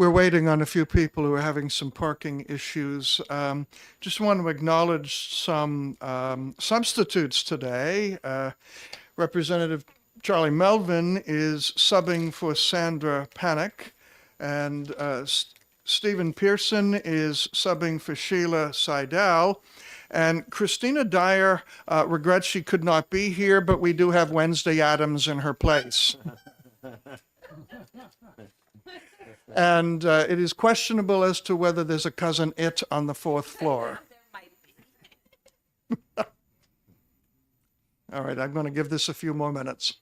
We're waiting on a few people who are having some parking issues. Just want to acknowledge some substitutes today. Representative Charlie Melvin is subbing for Sandra Panic, and Stephen Pearson is subbing for Sheila Seidel. And Christina Dyer regrets she could not be here, but we do have Wednesday Adams in her place. And it is questionable as to whether there's a cousin It on the fourth floor. All right, I'm going to give this a few more minutes.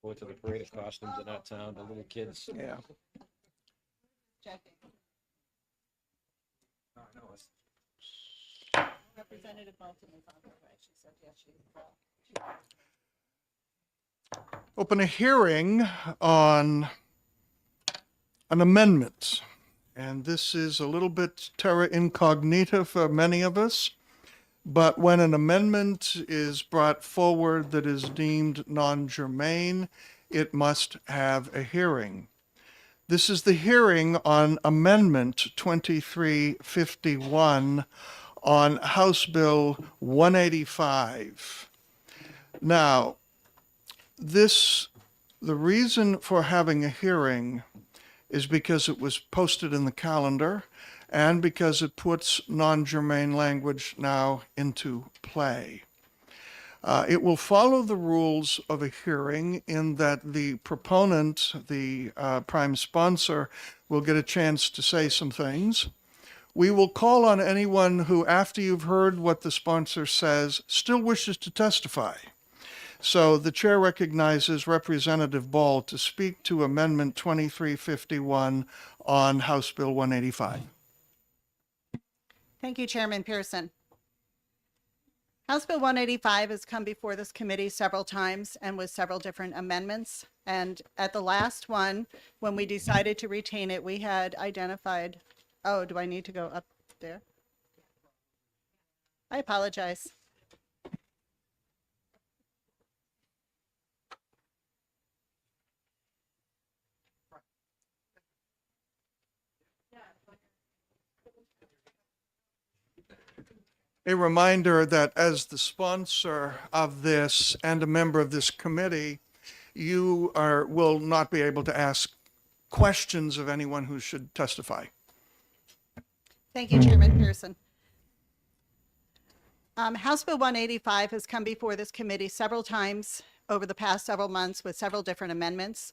Go to the parade of costumes in our town, the little kids. Yeah. Representative Moulton is on her way. She said, yes, she's. Open a hearing on an amendment. And this is a little bit terra incognita for many of us. But when an amendment is brought forward that is deemed non-germane, it must have a hearing. This is the hearing on Amendment 2351 on House Bill 185. Now, the reason for having a hearing is because it was posted in the calendar and because it puts non-germane language now into play. It will follow the rules of a hearing in that the proponent, the prime sponsor, will get a chance to say some things. We will call on anyone who, after you've heard what the sponsor says, still wishes to testify. So the chair recognizes Representative Ball to speak to Amendment 2351 on House Bill 185. Thank you, Chairman Pearson. House Bill 185 has come before this committee several times and with several different amendments. And at the last one, when we decided to retain it, we had identified, oh, do I need to go up there? I apologize. a reminder that as the sponsor of this and a member of this committee, will not be able to ask questions of anyone who should testify. Thank you, Chairman Pearson. House Bill 185 has come before this committee several times over the past several months with several different amendments.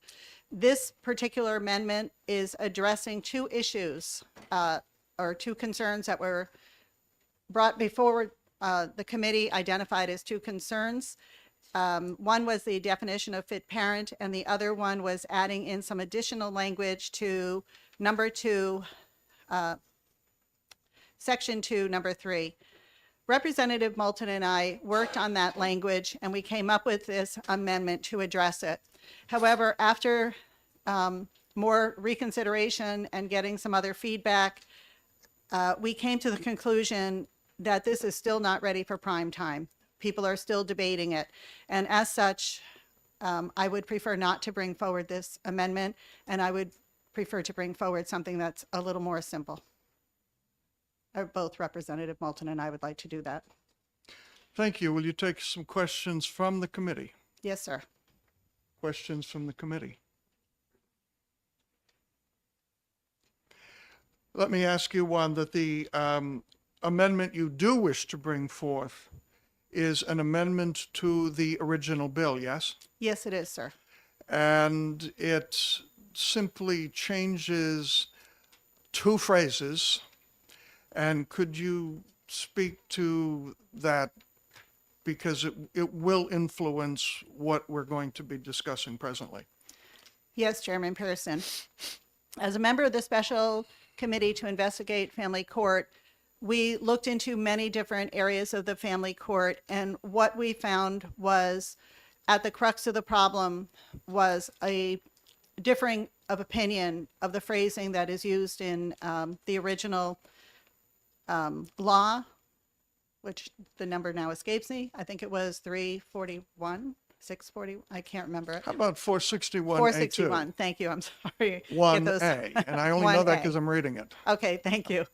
This particular amendment is addressing two issues or two concerns that were brought before the committee, identified as two concerns. One was the definition of fit parent, and the other one was adding in some additional language to number 2, section 2, number 3. Representative Moulton and I worked on that language, and we came up with this amendment to address it. However, after more reconsideration and getting some other feedback, we came to the conclusion that this is still not ready for prime time. People are still debating it. And as such, I would prefer not to bring forward this amendment, and I would prefer to bring forward something that's a little more simple. Both Representative Moulton and I would like to do that. Thank you. Will you take some questions from the committee? Yes, sir. Questions from the committee? Let me ask you one, that the amendment you do wish to bring forth is an amendment to the original bill, yes? Yes, it is, sir. And it simply changes two phrases. And could you speak to that, because it will influence what we're going to be discussing presently? Yes, Chairman Pearson. As a member of the Special Committee to Investigate Family Court, we looked into many different areas of the family court, and what we found was, at the crux of the problem, was a differing of opinion of the phrasing that is used in the original law, which the number now escapes me. I think it was 341, 640. I can't remember it. How about 461A2? 461. Thank you. I'm sorry. Get 1A, and I only know that 1A. because I'm reading it. Okay, thank you.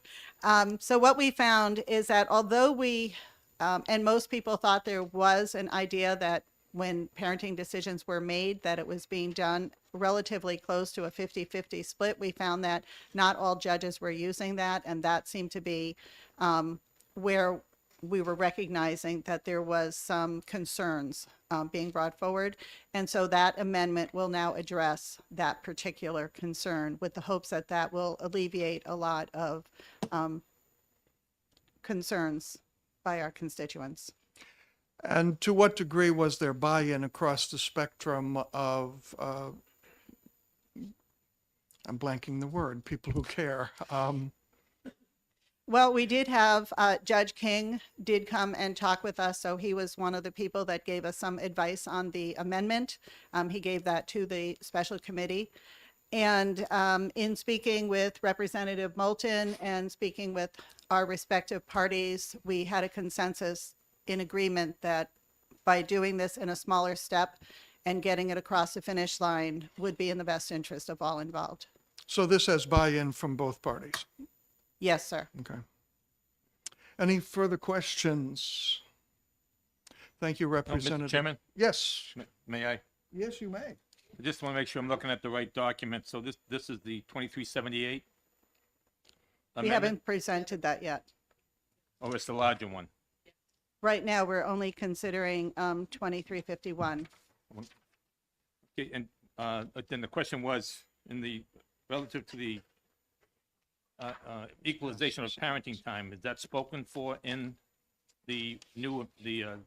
So what we found is that although we, and most people thought there was an idea that when parenting decisions were made, that it was being done relatively close to a 50-50 split, we found that not all judges were using that, and that seemed to be where we were recognizing that there was some concerns being brought forward. And so that amendment will now address that particular concern, with the hopes that that will alleviate a lot of concerns by our constituents. And to what degree was there buy-in across the spectrum of, I'm blanking the word, people who care? Well, we did have Judge King did come and talk with us, so he was one of the people that gave us some advice on the amendment. He gave that to the special committee. And in speaking with Representative Moulton and speaking with our respective parties, we had a consensus in agreement that by doing this in a smaller step and getting it across the finish line would be in the best interest of all involved. So this has buy-in from both parties? Yes, sir. Okay. Any further questions? Thank you, Mr. Representative. Chairman, Yes. may I? Yes, you may. I just want to make sure I'm looking at the right document. So this is the 2378? We haven't presented that yet. Oh, it's the larger one. Right now, we're only considering 2351. Okay, and then the question was, relative to the equalization of parenting time, is that spoken for in the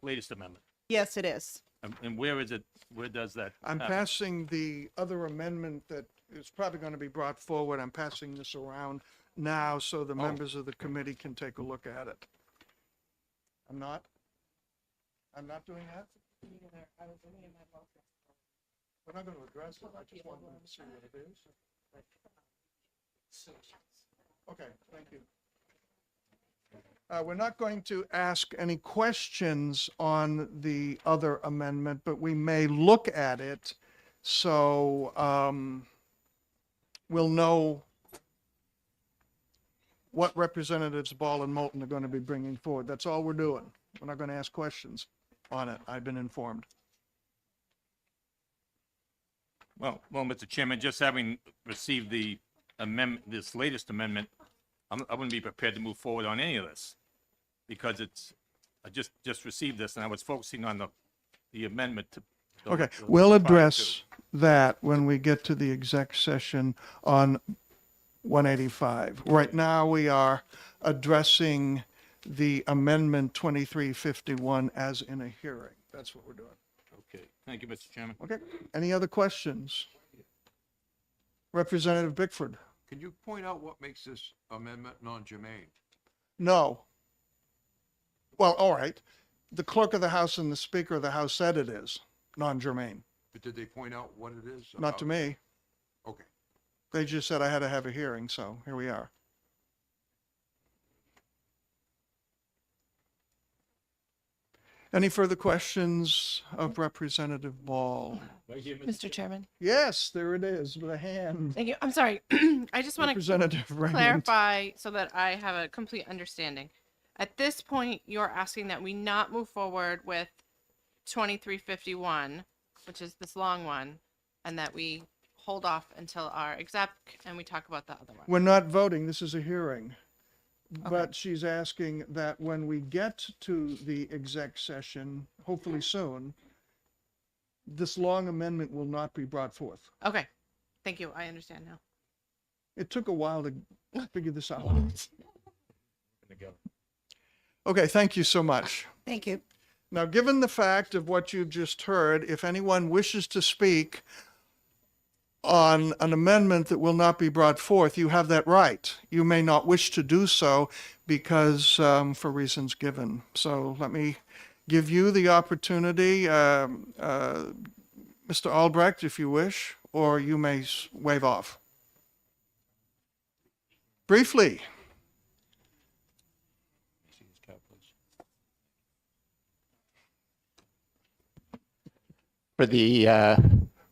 latest amendment? Yes, it is. And where is it, where does that? I'm happen? passing the other amendment that is probably going to be brought forward. I'm passing this around now so the members of the committee can take a look at it. I'm not doing that? We're not going to address it. I just want them to see what it is. Okay, thank you. We're not going to ask any questions on the other amendment, but we may look at it, so we'll know what Representatives Ball and Moulton are going to be bringing forward. That's all we're doing. We're not going to ask questions on it. I've been informed. Well, Mr. Chairman, just having received the amendment, this latest amendment, I wouldn't be prepared to move forward on any of this because I just received this and I was focusing on the amendment to. Okay, we'll address that when we get to the exec session on 185. Right now, we are addressing the amendment 2351 as in a hearing. That's what we're doing. Okay, thank you, Mr. Chairman. Okay, any other questions? Representative Bickford? Can you point out what makes this amendment non-germane? No. Well, all right. The clerk of the House and the Speaker of the House said it is non-germane. But did they point out what it is? Not to me. Okay. They just said I had to have a hearing, so here we are. Any further questions of Representative Ball? Mr. Chairman. Yes, there it is with a hand. Thank you. I'm sorry. I just want to Representative Raymond. clarify so that I have a complete understanding. At this point, you're asking that we not move forward with 2351, which is this long one, and that we hold off until our exec and we talk about the other one. We're not voting, this is a hearing. But she's asking that when we get to the exec session, hopefully soon, this long amendment will not be brought forth. Okay. Thank you. I understand now. It took a while to figure this out. Okay, thank you so much. Thank you. Now, given the fact of what you've just heard, if anyone wishes to speak on an amendment that will not be brought forth, you have that right. You may not wish to do so because for reasons given. So let me give you the opportunity, Mr. Albrecht, if you wish, or you may wave off. Briefly. For the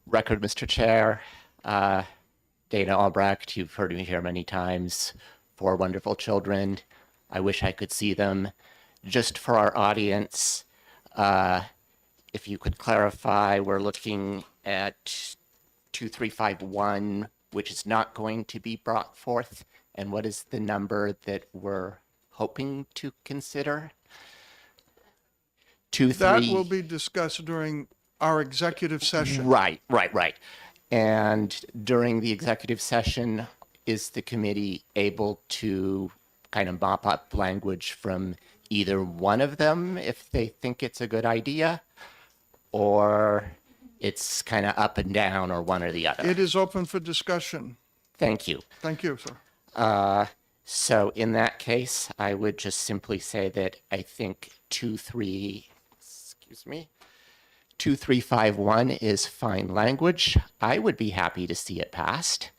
record, Mr. Chair, Dana Albrecht, you've heard me here many times. 4 wonderful children. I wish I could see them. Just for our audience, if you could clarify, we're looking at 2351, which is not going to be brought forth. And what is the number that we're hoping to consider? That will be discussed during our executive session. Right. And during the executive session, is the committee able to kind of mop up language from either one of them if they think it's a good idea, or it's kind of up and down, or one or the other? It is open for discussion. Thank you. Thank you, sir. So in that case, I would just simply say that I think 2351 is fine language. I would be happy to see it passed.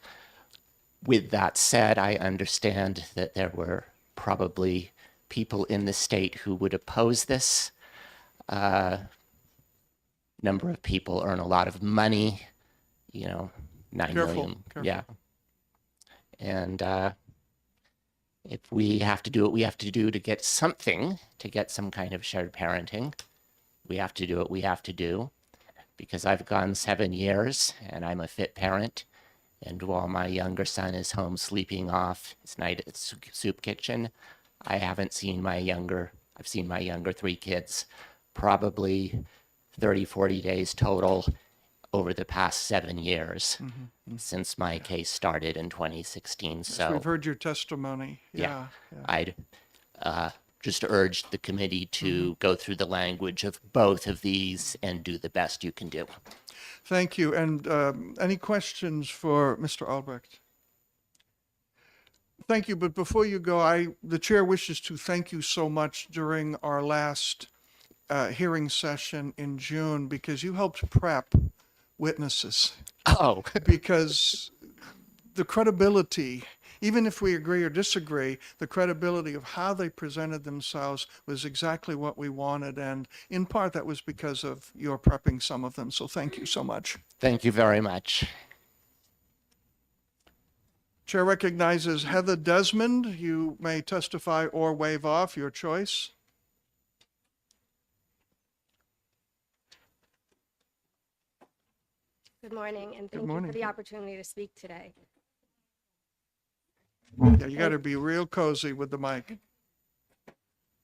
With that said, I understand that there were probably people in the state who would oppose this. Number of people earn a lot of money, 9 million. Careful. Yeah. And if we have to do what we have to do to get something, to get some kind of shared parenting, we have to do what we have to do, because I've gone 7 years and I'm a fit parent. And while my younger son is home sleeping off his night at soup kitchen, I've seen my younger 3 kids probably 30, 40 days total over the past 7 years since my case started in 2016. So We've heard your testimony. Yeah. I'd just urge the committee to go through the language of both of these and do the best you can do. Thank you. And any questions for Mr. Albrecht? Thank you. But before you go, the chair wishes to thank you so much during our last hearing session in June, because you helped prep witnesses. Oh, Because the credibility, even if we agree or disagree, the credibility of how they presented themselves was exactly what we wanted. And in part, that was because of your prepping some of them. So thank you so much. thank you very much. Chair recognizes Heather Desmond. You may testify or waive off, your choice. Good morning, and thank you morning. for the opportunity to speak today. Yeah, you got to be real cozy with the mic.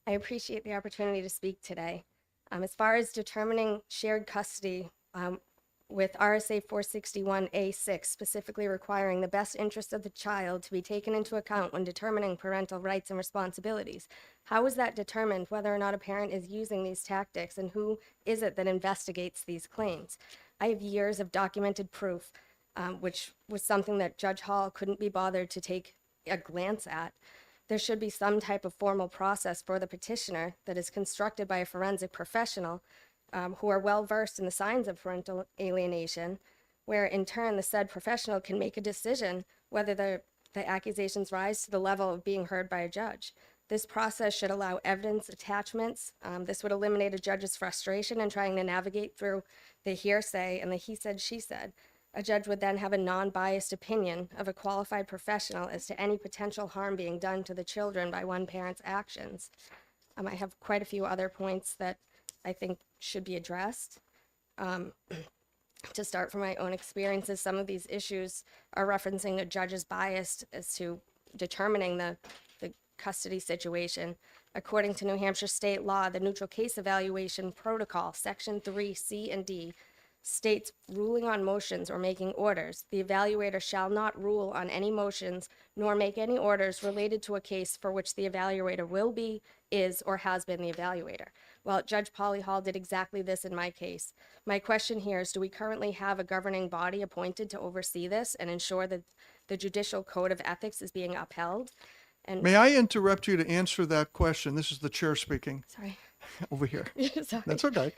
I appreciate the opportunity to speak today. As far as determining shared custody, with RSA 461A6 specifically requiring the best interest of the child to be taken into account when determining parental rights and responsibilities, how is that determined whether or not a parent is using these tactics, and who is it that investigates these claims? I have years of documented proof, which was something that Judge Hall couldn't be bothered to take a glance at. There should be some type of formal process for the petitioner that is constructed by a forensic professional who are well versed in the signs of parental alienation, where in turn the said professional can make a decision whether the accusations rise to the level of being heard by a judge. This process should allow evidence attachments. This would eliminate a judge's frustration in trying to navigate through the hearsay and the he said, she said. A judge would then have a non-biased opinion of a qualified professional as to any potential harm being done to the children by one parent's actions. I have quite a few other points that I think should be addressed. To start from my own experiences, some of these issues are referencing a judge's bias as to determining the custody situation. According to New Hampshire state law, the neutral case evaluation protocol, section 3, C and D, states ruling on motions or making orders. The evaluator shall not rule on any motions nor make any orders related to a case for which the evaluator will be, is, or has been the evaluator. Well, Judge Polly Hall did exactly this in my case. My question here is, do we currently have a governing body appointed to oversee this and ensure that the judicial code of ethics is being upheld? And May I interrupt you to answer that question? This is the chair speaking sorry. over here. Sorry. That's okay.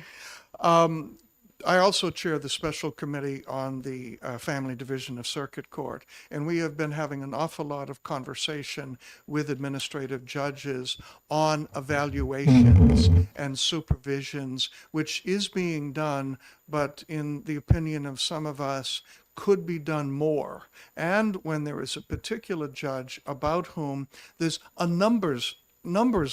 I also chair the special committee on the Family Division of Circuit Court, and we have been having an awful lot of conversation with administrative judges on evaluations and supervisions, which is being done, but in the opinion of some of us, could be done more. And when there is a particular judge about whom there's a numbers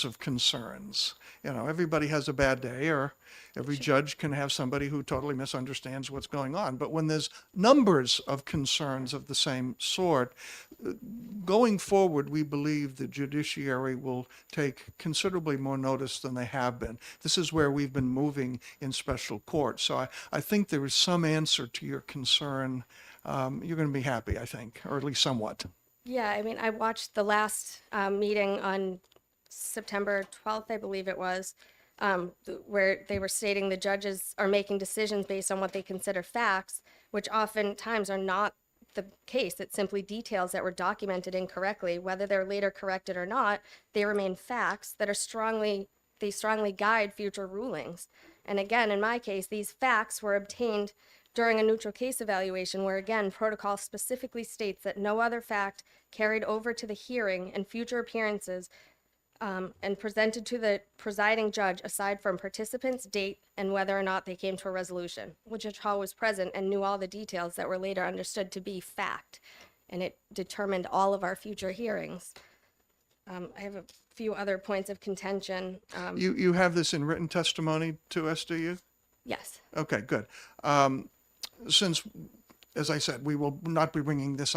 of concerns, everybody has a bad day, or every judge can have somebody who totally misunderstands what's going on. But when there's numbers of concerns of the same sort, going forward, we believe the judiciary will take considerably more notice than they have been. This is where we've been moving in special court. So I think there is some answer to your concern. You're going to be happy, I think, or at least somewhat. Yeah, I mean, I watched the last meeting on September 12th, I believe it was, where they were stating the judges are making decisions based on what they consider facts, which oftentimes are not the case. It's simply details that were documented incorrectly. Whether they're later corrected or not, they remain facts that are strongly guide future rulings. And again, in my case, these facts were obtained during a neutral case evaluation where, again, protocol specifically states that no other fact carried over to the hearing and future appearances and presented to the presiding judge aside from participants, date, and whether or not they came to a resolution. Judge Hall was present and knew all the details that were later understood to be fact, and it determined all of our future hearings. I have a few other points of contention. You have this in written testimony to us, do you? Yes. Okay, good. Since, as I said, we will not be bringing this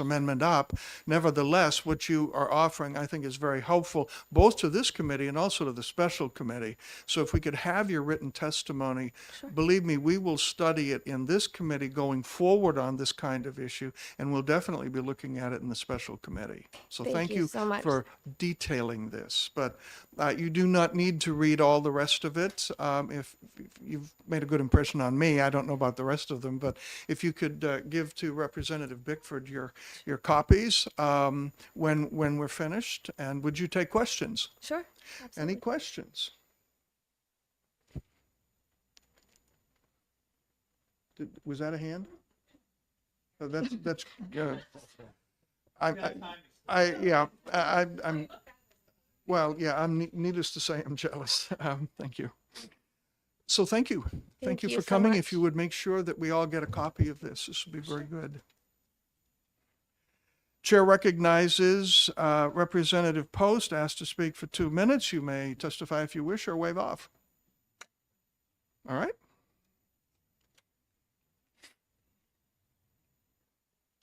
amendment up. Nevertheless, what you are offering, I think, is very helpful, both to this committee and also to the special committee. So if we could have your written testimony, believe me, we will study it in this committee going forward on this kind of issue, and we'll definitely be looking at it in the special committee. So Thank you so much. for detailing this. But you do not need to read all the rest of it. If you've made a good impression on me, I don't know about the rest of them, but if you could give to Representative Bickford your copies when we're finished, and would you take questions? Sure. Absolutely. Any questions? Was that a hand? That's good. I'm needless to say, I'm jealous. Thank you. So thank you. Thank you for so coming. much. If you would make sure that we all get a copy of this would be very good. Chair recognizes Representative Post, asked to speak for 2 minutes. You may testify if you wish or wave off. All right.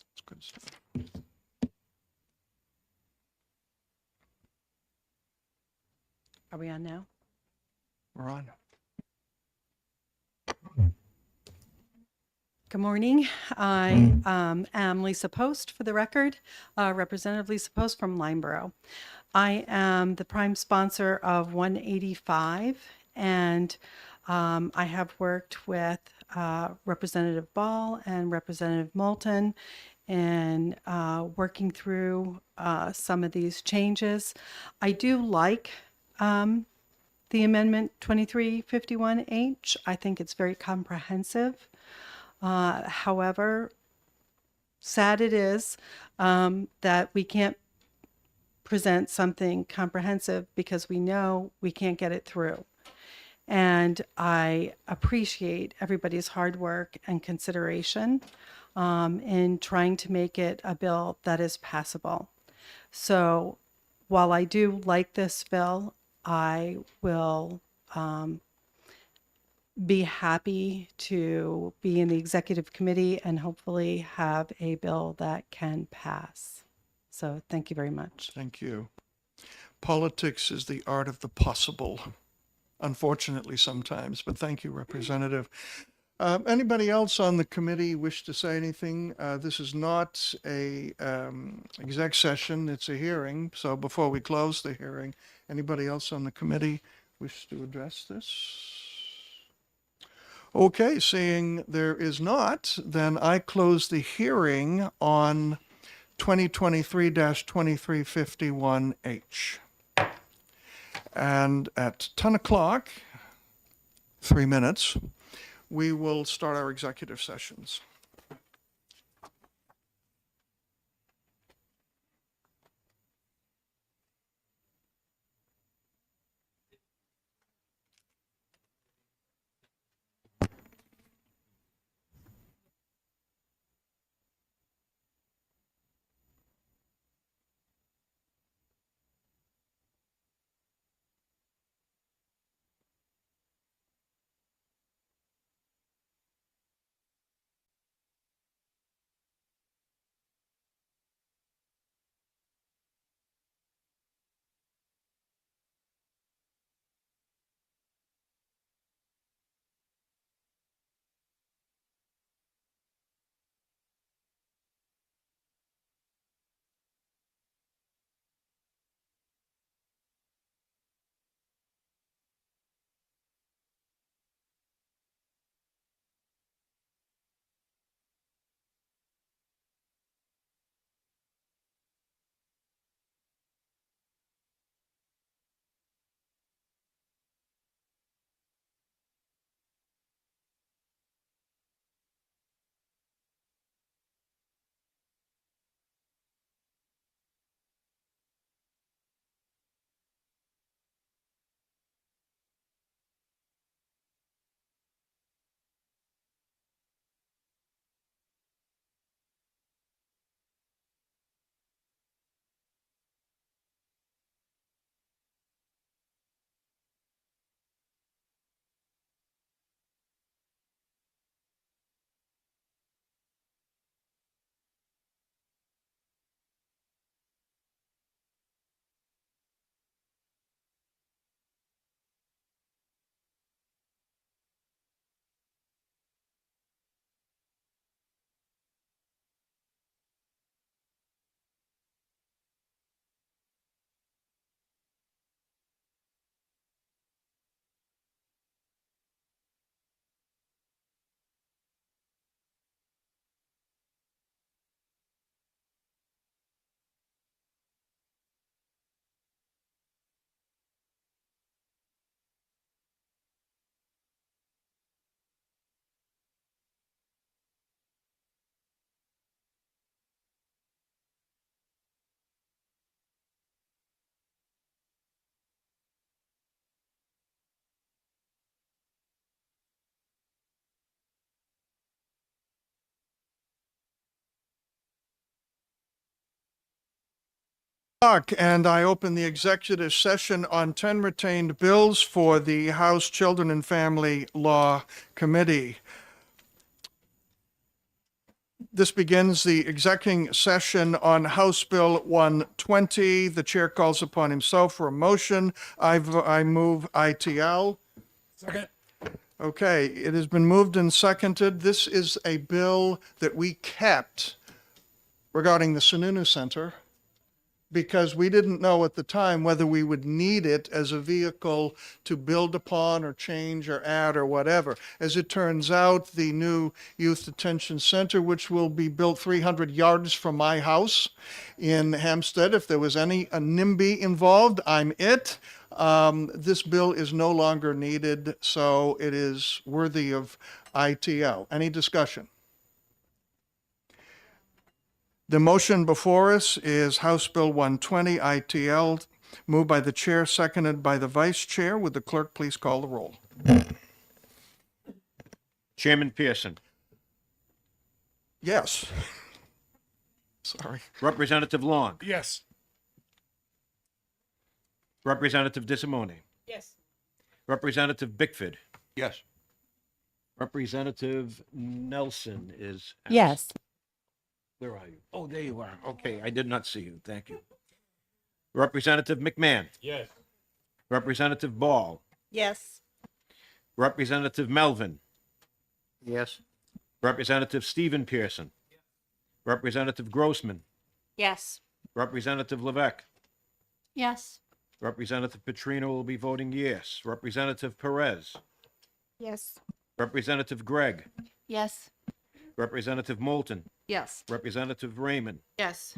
That's good stuff. Are we on now? We're on. Good morning. I am Lisa Post, for the record, Representative Lisa Post from Lineborough. I am the prime sponsor of 185, and I have worked with Representative Ball and Representative Moulton in working through some of these changes. I do like the amendment 2351H. I think it's very comprehensive. However, sad it is that we can't present something comprehensive because we know we can't get it through. And I appreciate everybody's hard work and consideration in trying to make it a bill that is passable. So while I do like this bill, I will be happy to be in the executive committee and hopefully have a bill that can pass. So thank you very much. Thank you. Politics is the art of the possible, unfortunately sometimes, but thank you, Representative. Anybody else on the committee wish to say anything? This is not a exec session, it's a hearing. So before we close the hearing, anybody else on the committee wish to address this? Okay, seeing there is not, then I close the hearing on 2023-2351H. And at 10 o'clock, 3 minutes, we will start our executive sessions. And I open the executive session on 10 retained bills for the House Children and Family Law Committee. This begins the executive session on House Bill 120. The chair calls upon himself for a motion. I move ITL. Second. Okay, it has been moved and seconded. This is a bill that we kept regarding the Sununu Center because we didn't know at the time whether we would need it as a vehicle to build upon or change or add or whatever. As it turns out, the new Youth Detention Center, which will be built 300 yards from my house in Hampstead, if there was any NIMBY involved, I'm it. This bill is no longer needed, so it is worthy of ITL. Any discussion? The motion before us is House Bill 120 ITL, moved by the chair, seconded by the vice chair. Would the clerk please call the roll? Chairman Pearson, Yes. Sorry. Representative Long, Yes. Representative DeSimone, Yes. Representative Bickford, Yes. Representative Nelson is. absent. Yes. Where are you? Oh, there you are. Okay, I did not see you. Thank you. Representative McMahon, Yes. Representative Ball, Yes. Representative Melvin, Yes. Representative Stephen Pearson, Representative Grossman, Yes. Representative Levesque, Yes. Representative Petrino will be voting yes. Representative Perez, Yes. Representative Gregg, Yes. Representative Moulton, Yes. Representative Raymond. Yes.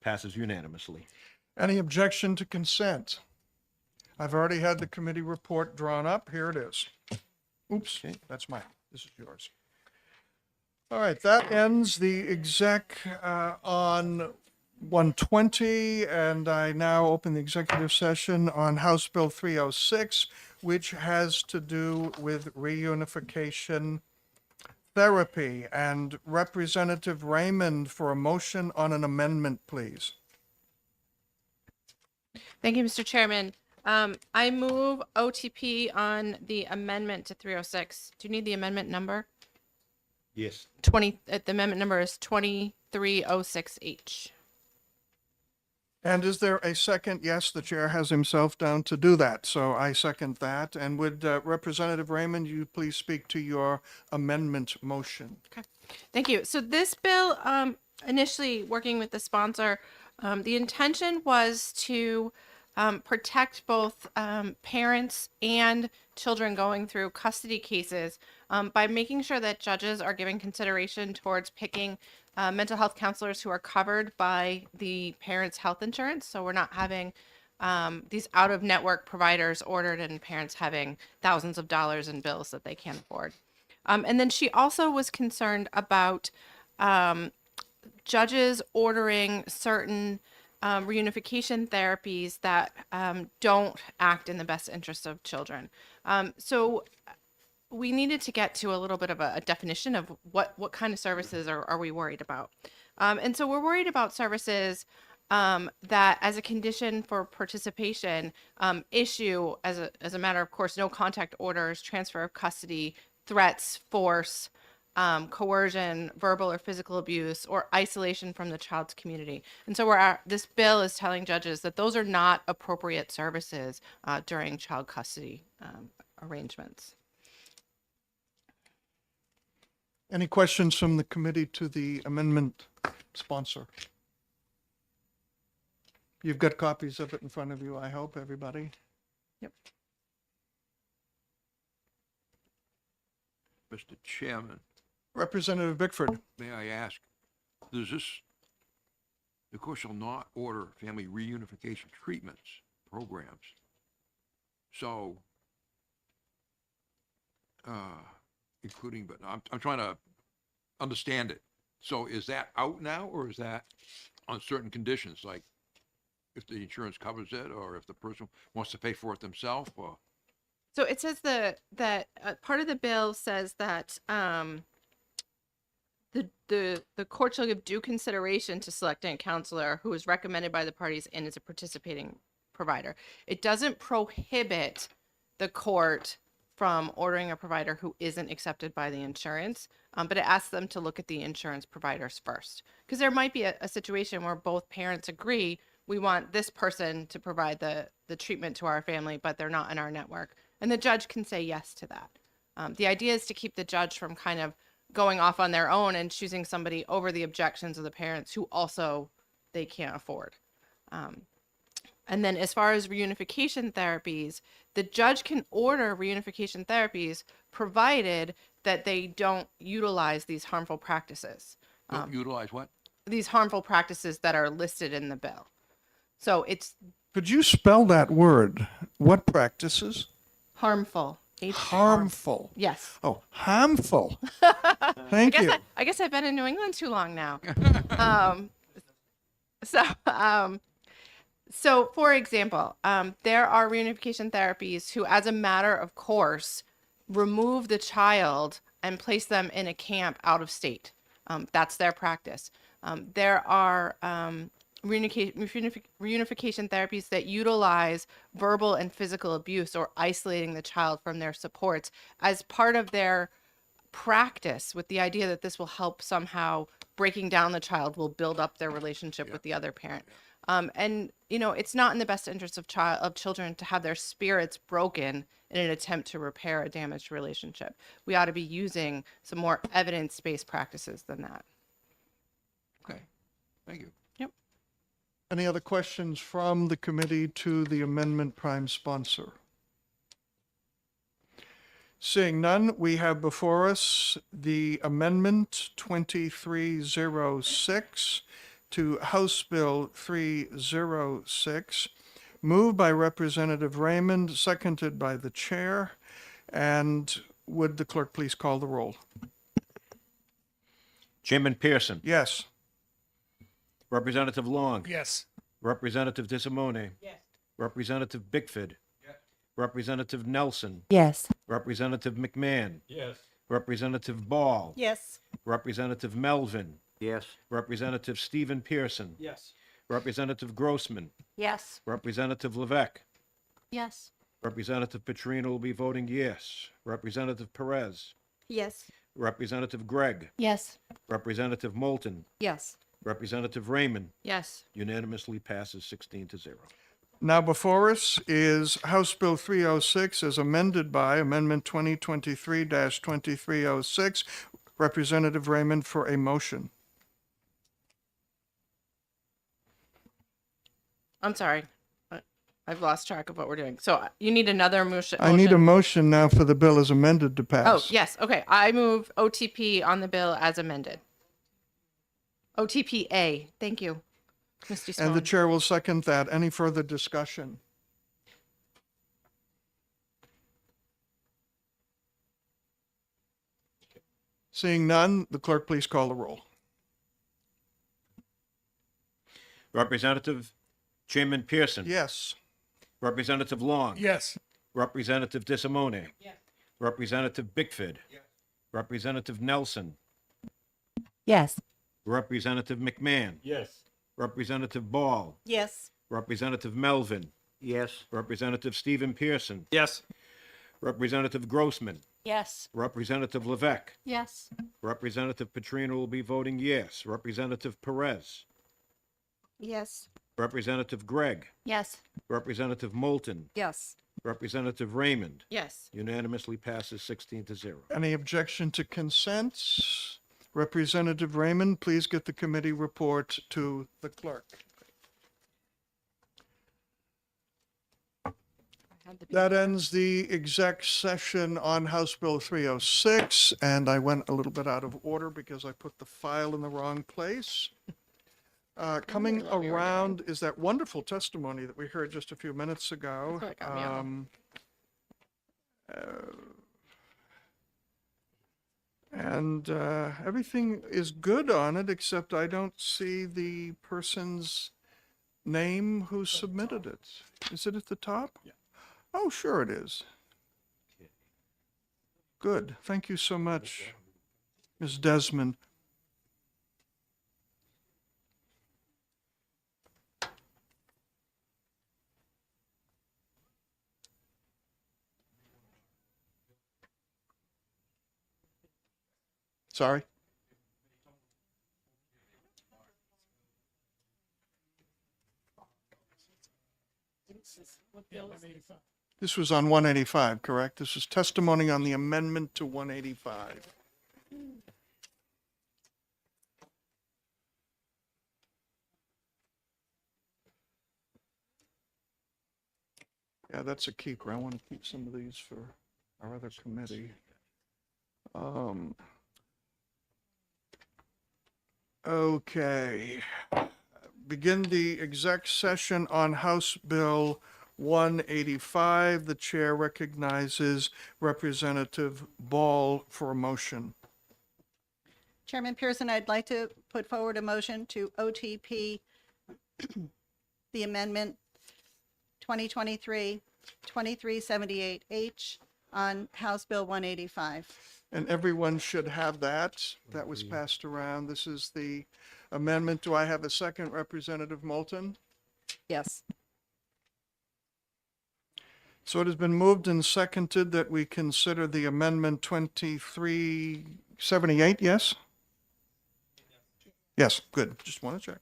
Passes unanimously. Any objection to consent? I've already had the committee report drawn up. Here it is. Oops, that's mine. This is yours. All right, that ends the exec on 120, and I now open the executive session on House Bill 306, which has to do with reunification therapy. And Representative Raymond for a motion on an amendment, please. Thank you, Mr. Chairman. I move OTP on the amendment to 306. Do you need the amendment number? Yes. The amendment number is 2306H. And is there a second? Yes, the chair has himself down to do that, so I second that. And would Representative Raymond, you please speak to your amendment motion? Thank you. So this bill, initially working with the sponsor, the intention was to protect both parents and children going through custody cases by making sure that judges are giving consideration towards picking mental health counselors who are covered by the parents' health insurance. So we're not having these out-of-network providers ordered and parents having thousands of dollars in bills that they can't afford. And then she also was concerned about judges ordering certain reunification therapies that don't act in the best interest of children. So we needed to get to a little bit of a definition of what kind of services are we worried about. And so we're worried about services that, as a condition for participation, issue, as a matter of course, no contact orders, transfer of custody, threats, force, coercion, verbal or physical abuse, or isolation from the child's community. And so this bill is telling judges that those are not appropriate services during child custody arrangements. Any questions from the committee to the amendment sponsor? You've got copies of it in front of you, I hope, everybody. Yep. Mr. Chairman, Representative Bickford. may I ask, does this, the court shall not order family reunification treatments, programs. So, including, but I'm trying to understand it. So is that out now, or is that on certain conditions, like if the insurance covers it, or if the person wants to pay for it themselves, or? So it says that part of the bill says that the court shall give due consideration to selecting a counselor who is recommended by the parties and is a participating provider. It doesn't prohibit the court from ordering a provider who isn't accepted by the insurance, but it asks them to look at the insurance providers first. Because there might be a situation where both parents agree, we want this person to provide the treatment to our family, but they're not in our network. And the judge can say yes to that. The idea is to keep the judge from kind of going off on their own and choosing somebody over the objections of the parents who also they can't afford. And then as far as reunification therapies, the judge can order reunification therapies provided that they don't utilize these harmful practices. Don't utilize what? These harmful practices that are listed in the bill. So it's Could you spell that word? What practices? harmful. Harmful. Yes. Oh, harmful. Thank you. I guess I've been in New England too long now. um, so for example, there are reunification therapies who, as a matter of course, remove the child and place them in a camp out of state. That's their practice. There are reunification therapies that utilize verbal and physical abuse or isolating the child from their supports as part of their practice, with the idea that this will help somehow breaking down the child will build up their relationship with the other parent. And it's not in the best interest of children to have their spirits broken in an attempt to repair a damaged relationship. We ought to be using some more evidence-based practices than that. Okay, thank you. Any other questions from the committee to the amendment prime sponsor? Seeing none, we have before us the amendment 2306 to House Bill 306, moved by Representative Raymond, seconded by the chair. And would the clerk please call the roll? Chairman Pearson. Yes. Representative Long. Yes. Representative DeSimone. Yes. Representative Bickford. Yes. Representative Nelson. Yes. Representative McMahon. Yes. Representative Ball. Yes. Representative Melvin. Yes. Representative Stephen Pearson. Yes. Representative Grossman. Yes. Representative Levesque. Yes. Representative Petrino will be voting yes. Representative Perez. Yes. Representative Gregg. Yes. Representative Moulton. Yes. Representative Raymond. Yes. Unanimously passes 16-0. Now before us is House Bill 306 as amended by Amendment 2023-2306. Representative Raymond for a motion. I'm sorry. I've lost track of what we're doing. So you need another motion. I need a motion now for the bill as amended to pass. Oh, yes. Okay. I move OTP on the bill as amended. OTPA. Thank you, Misty Swan. And the chair will second that. Any further discussion? Seeing none, the clerk please call the roll. Representative Chairman Pearson. Yes. Representative Long. Yes. Representative DeSimone. Yes. Representative Bickford. Yes. Representative Nelson. Yes. Representative McMahon. Yes. Representative Ball. Yes. Representative Melvin. Yes. Representative Stephen Pearson. Yes. Representative Grossman. Yes. Representative Levesque. Yes. Representative Petrino will be voting yes. Representative Perez. Yes. Representative Gregg. Yes. Representative Moulton. Yes. Representative Raymond. Yes. Unanimously passes 16-0. Any objection to consent? Representative Raymond, please get the committee report to the clerk. That ends the exec session on House Bill 306, and I went a little bit out of order because I put the file in the wrong place. Coming around is that wonderful testimony that we heard just a few minutes ago. That's what got me on. And everything is good on it, except I don't see the person's name who submitted it. Is it at the top? Yeah. Oh, sure it is. Good. Thank you so much, Ms. Desmond. Sorry? This was on 185, correct? This is testimony on the amendment to 185. Yeah, that's a keeper. I want to keep some of these for our other committee. Okay. Begin the exec session on House Bill 185. The chair recognizes Representative Ball for a motion. Chairman Pearson, I'd like to put forward a motion to OTP the amendment 2023-2378H on House Bill 185. And everyone should have that. That was passed around. This is the amendment. Do I have a second, Representative Moulton? Yes. So it has been moved and seconded that we consider the amendment 2378, yes? Yes, good. Just want to check.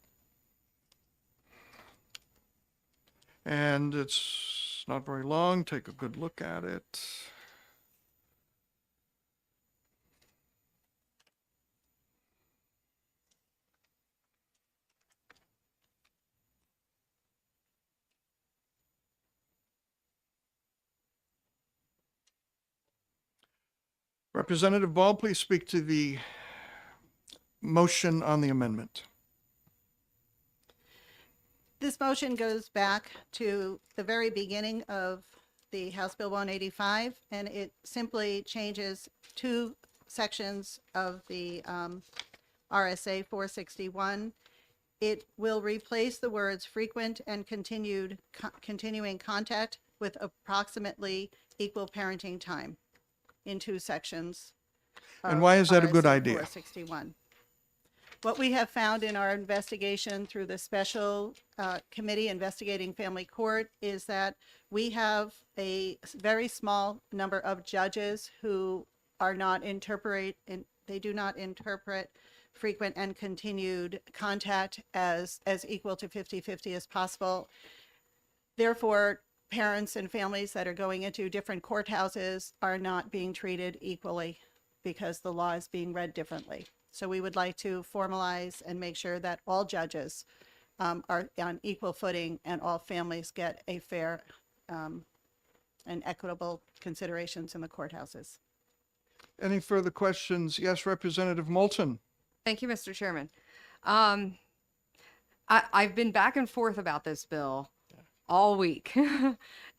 And it's not very long. Take a good look at it. Representative Ball, please speak to the motion on the amendment. This motion goes back to the very beginning of the House Bill 185, and it simply changes two sections of the RSA 461. It will replace the words frequent and continuing contact with approximately equal parenting time in two sections. And why is that a good RSA idea? 461. What we have found in our investigation through the special committee investigating family court is that we have a very small number of judges who are not they do not interpret frequent and continued contact as equal to 50-50 as possible. Therefore, parents and families that are going into different courthouses are not being treated equally because the law is being read differently. So we would like to formalize and make sure that all judges are on equal footing and all families get a fair and equitable considerations in the courthouses. Any further questions? Yes, Representative Moulton. Thank you, Mr. Chairman. I've been back and forth about this bill all week,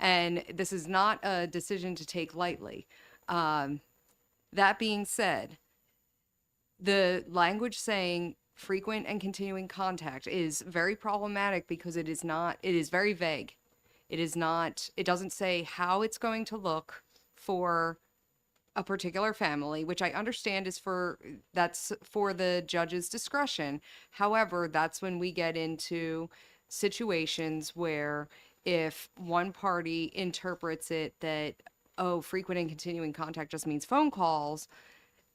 and this is not a decision to take lightly. That being said, the language saying frequent and continuing contact is very problematic because it is very vague. It doesn't say how it's going to look for a particular family, which I understand that's for the judge's discretion. However, that's when we get into situations where if one party interprets it that, oh, frequent and continuing contact just means phone calls,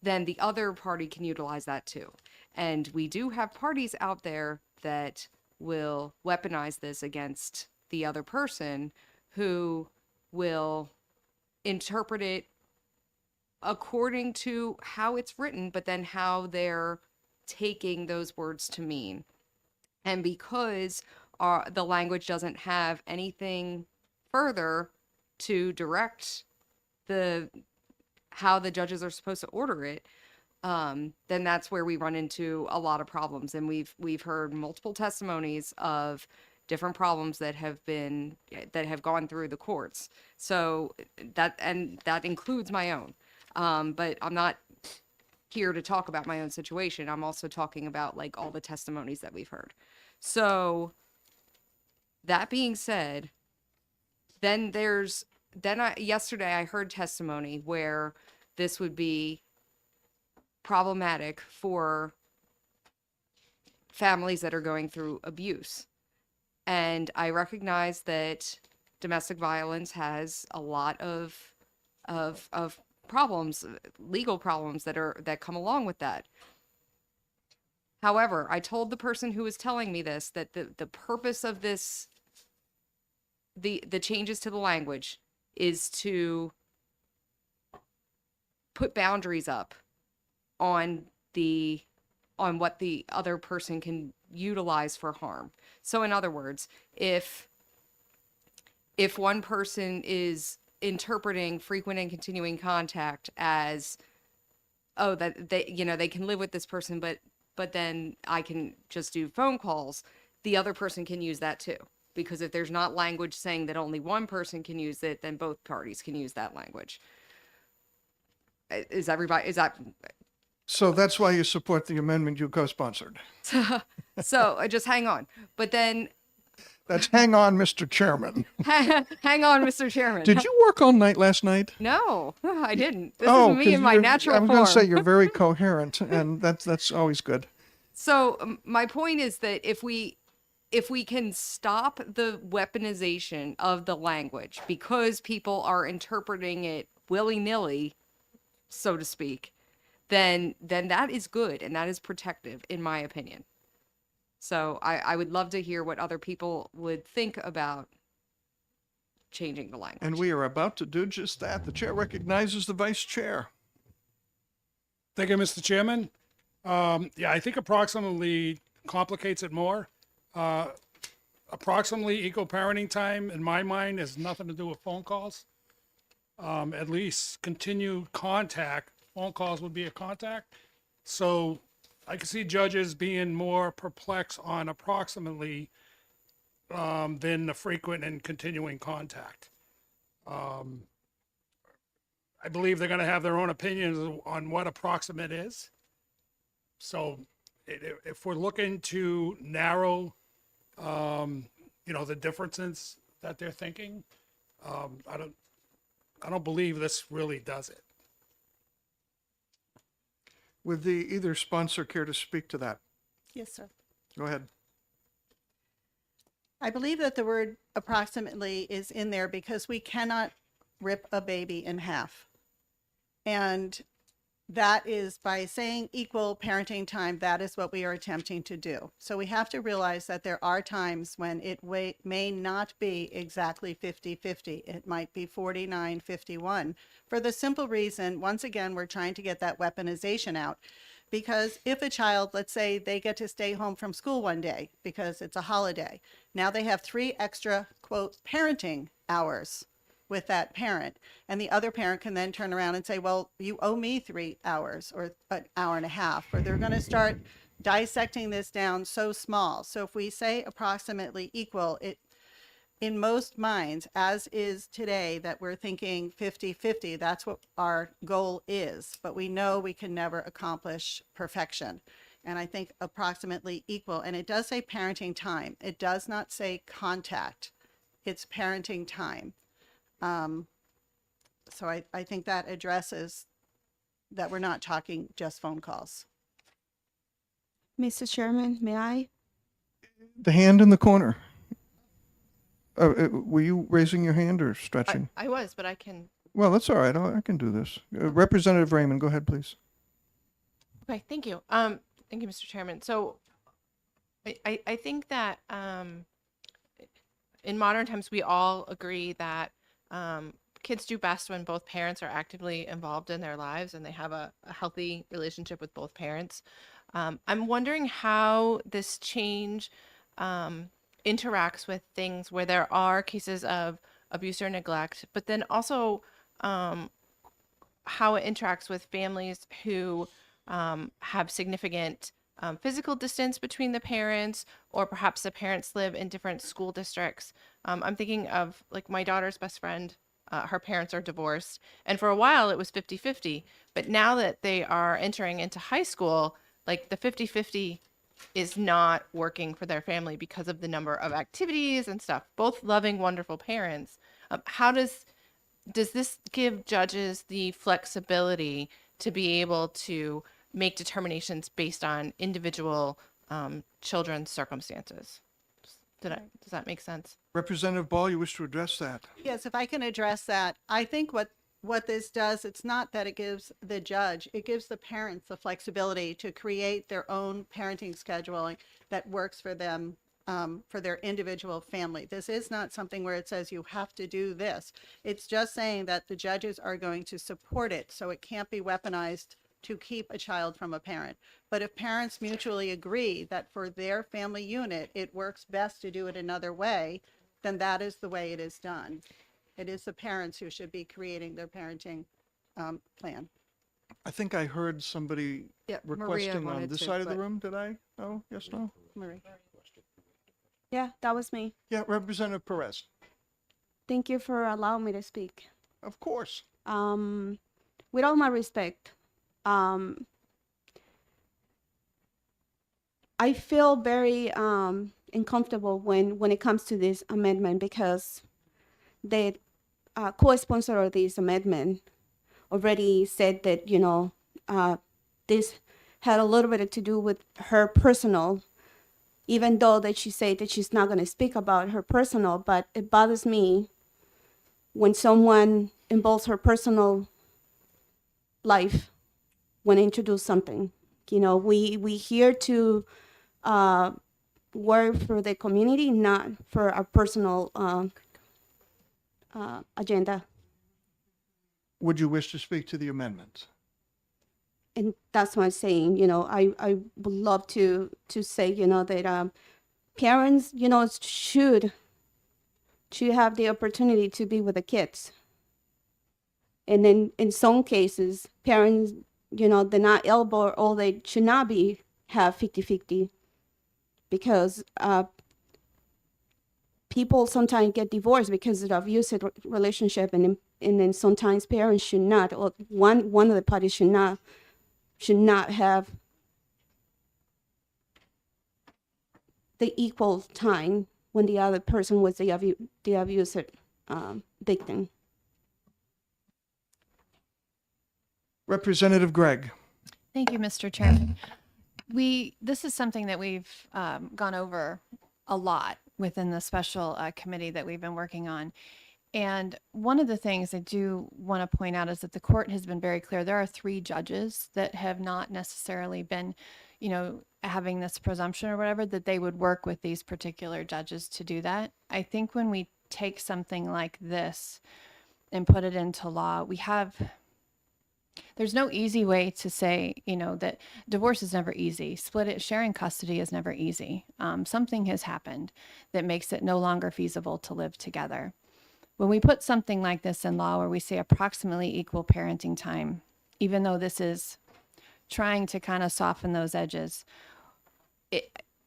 then the other party can utilize that too. And we do have parties out there that will weaponize this against the other person who will interpret it according to how it's written, but then how they're taking those words to mean. And because the language doesn't have anything further to direct how the judges are supposed to order it, then that's where we run into a lot of problems. And we've heard multiple testimonies of different problems that have gone through the courts. So that includes my own. But I'm not here to talk about my own situation. I'm also talking about like all the testimonies that we've heard. So that being said, yesterday I heard testimony where this would be problematic for families that are going through abuse. And I recognize that domestic violence has a lot of problems, legal problems that come along with that. However, I told the person who was telling me this that the purpose of this, the changes to the language, is to put boundaries up on what the other person can utilize for harm. So in other words, if one person is interpreting frequent and continuing contact as, oh, that they can live with this person, but then I can just do phone calls, the other person can use that too. Because if there's not language saying that only one person can use it, then both parties can use that language. Is that So that's why you support the amendment you co-sponsored. so? Just hang on. But then, That's hang on, Mr. Chairman. hang on, Mr. Chairman. Did you work all night last night? No, I didn't. This is 'cause me in my you're- natural I'm form. going to say you're very coherent, and that's always good. So my point is that if we can stop the weaponization of the language because people are interpreting it willy-nilly, so to speak, then that is good and that is protective, in my opinion. So I would love to hear what other people would think about changing the language. And we are about to do just that. The chair recognizes the vice chair. Thank you, Mr. Chairman. Yeah, I think approximately complicates it more. Approximately equal parenting time, in my mind, has nothing to do with phone calls. At least continued contact, phone calls would be a contact. So I can see judges being more perplexed on approximately than the frequent and continuing contact. I believe they're going to have their own opinions on what approximate is. So if we're looking to narrow, the differences that they're thinking, I don't believe this really does it. Would the either sponsor care to speak to that? Yes, sir. Go ahead. I believe that the word approximately is in there because we cannot rip a baby in half. And that is by saying equal parenting time, that is what we are attempting to do. So we have to realize that there are times when it may not be exactly 50-50. It might be 49-51 for the simple reason, once again, we're trying to get that weaponization out. Because if a child, let's say they get to stay home from school one day because it's a holiday, now they have 3 extra, quote, parenting hours with that parent. And the other parent can then turn around and say, well, you owe me 3 hours or an hour and a half, or they're going to start dissecting this down so small. So if we say approximately equal, it in most minds, as is today, that we're thinking 50-50, that's what our goal is. But we know we can never accomplish perfection. And I think approximately equal, and it does say parenting time. It does not say contact. It's parenting time. So I think that addresses that we're not talking just phone calls. Mr. Chairman, may I? The hand in the corner. Were you raising your hand or stretching? I was, but I can. Well, that's all right. I can do this. Representative Raymond, go ahead, please. Okay, thank you. Thank you, Mr. Chairman. So I think that in modern times, we all agree that kids do best when both parents are actively involved in their lives and they have a healthy relationship with both parents. I'm wondering how this change interacts with things where there are cases of abuse or neglect, but then also how it interacts with families who have significant physical distance between the parents, or perhaps the parents live in different school districts. I'm thinking of like my daughter's best friend. Her parents are divorced, and for a while it was 50-50, but now that they are entering into high school, like the 50-50 is not working for their family because of the number of activities and stuff. Both loving, wonderful parents. How does this give judges the flexibility to be able to make determinations based on individual children's circumstances? Does that make sense? Representative Ball, you wish to address that? Yes, if I can address that, I think what what this does, it's not that it gives the judge, it gives the parents the flexibility to create their own parenting scheduling that works for them, for their individual family. This is not something where it says you have to do this. It's just saying that the judges are going to support it, so it can't be weaponized to keep a child from a parent. But if parents mutually agree that for their family unit, it works best to do it another way, then that is the way it is done. It is the parents who should be creating their parenting plan. I think I heard somebody Yeah, Maria requesting on wanted this to, side of the but- room. Did I? No? Yes, no? Marie? Yeah, that was me. Yeah, Representative Perez. Thank you for allowing me to speak. Of course. With all my respect, I feel very uncomfortable when it comes to this amendment because the co-sponsor of this amendment already said that, you know, this had a little bit to do with her personal, even though that she said that she's not going to speak about her personal, but it bothers me when someone involves her personal life when they introduce something. You know, we here to work for the community, not for our personal agenda. Would you wish to speak to the amendment? And that's what I'm saying. You know, I would love to say, you know, that parents, you know, should have the opportunity to be with the kids. And then in some cases, parents, you know, they're not eligible or they should not have 50-50 because people sometimes get divorced because of abusive relationship, and then sometimes parents should not, or one of the parties should not have the equal time when the other person was the abusive victim. Representative Gregg. Thank you, Mr. Chairman. This is something that we've gone over a lot within the special committee that we've been working on. And one of the things I do want to point out is that the court has been very clear. There are 3 judges that have not necessarily been, you know, having this presumption or whatever, that they would work with these particular judges to do that. I think when we take something like this and put it into law, there's no easy way to say, you know, that divorce is never easy. Sharing custody is never easy. Something has happened that makes it no longer feasible to live together. When we put something like this in law where we say approximately equal parenting time, even though this is trying to kind of soften those edges,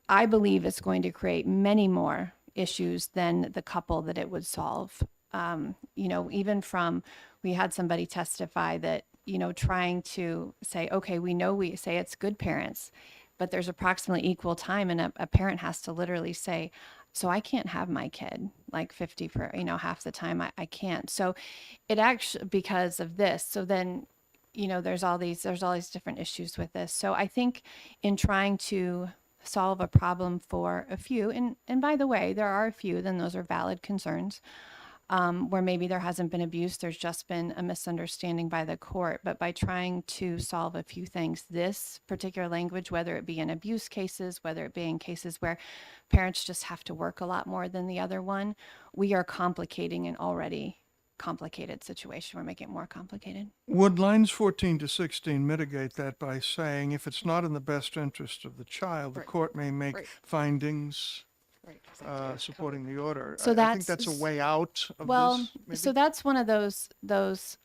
I believe it's going to create many more issues than the couple that it would solve. You know, even we had somebody testify that, you know, trying to say, okay, we say it's good parents, but there's approximately equal time, and a parent has to literally say, so I can't have my kid like 50 for, you know, half the time I can't. So it actually, because of this, so then, you know, there's all these different issues with this. So I think in trying to solve a problem for a few, and by the way, there are a few, then those are valid concerns, where maybe there hasn't been abuse, there's just been a misunderstanding by the court. But by trying to solve a few things, this particular language, whether it be in abuse cases, whether it be in cases where parents just have to work a lot more than the other one, we are complicating an already complicated situation. We're making it more complicated. Would lines 14 to 16 mitigate that by saying if it's not in the best interest of the child, the court may make Right. findings supporting the order? So I think that's that's- a way out of Well, this. Maybe? so that's one of those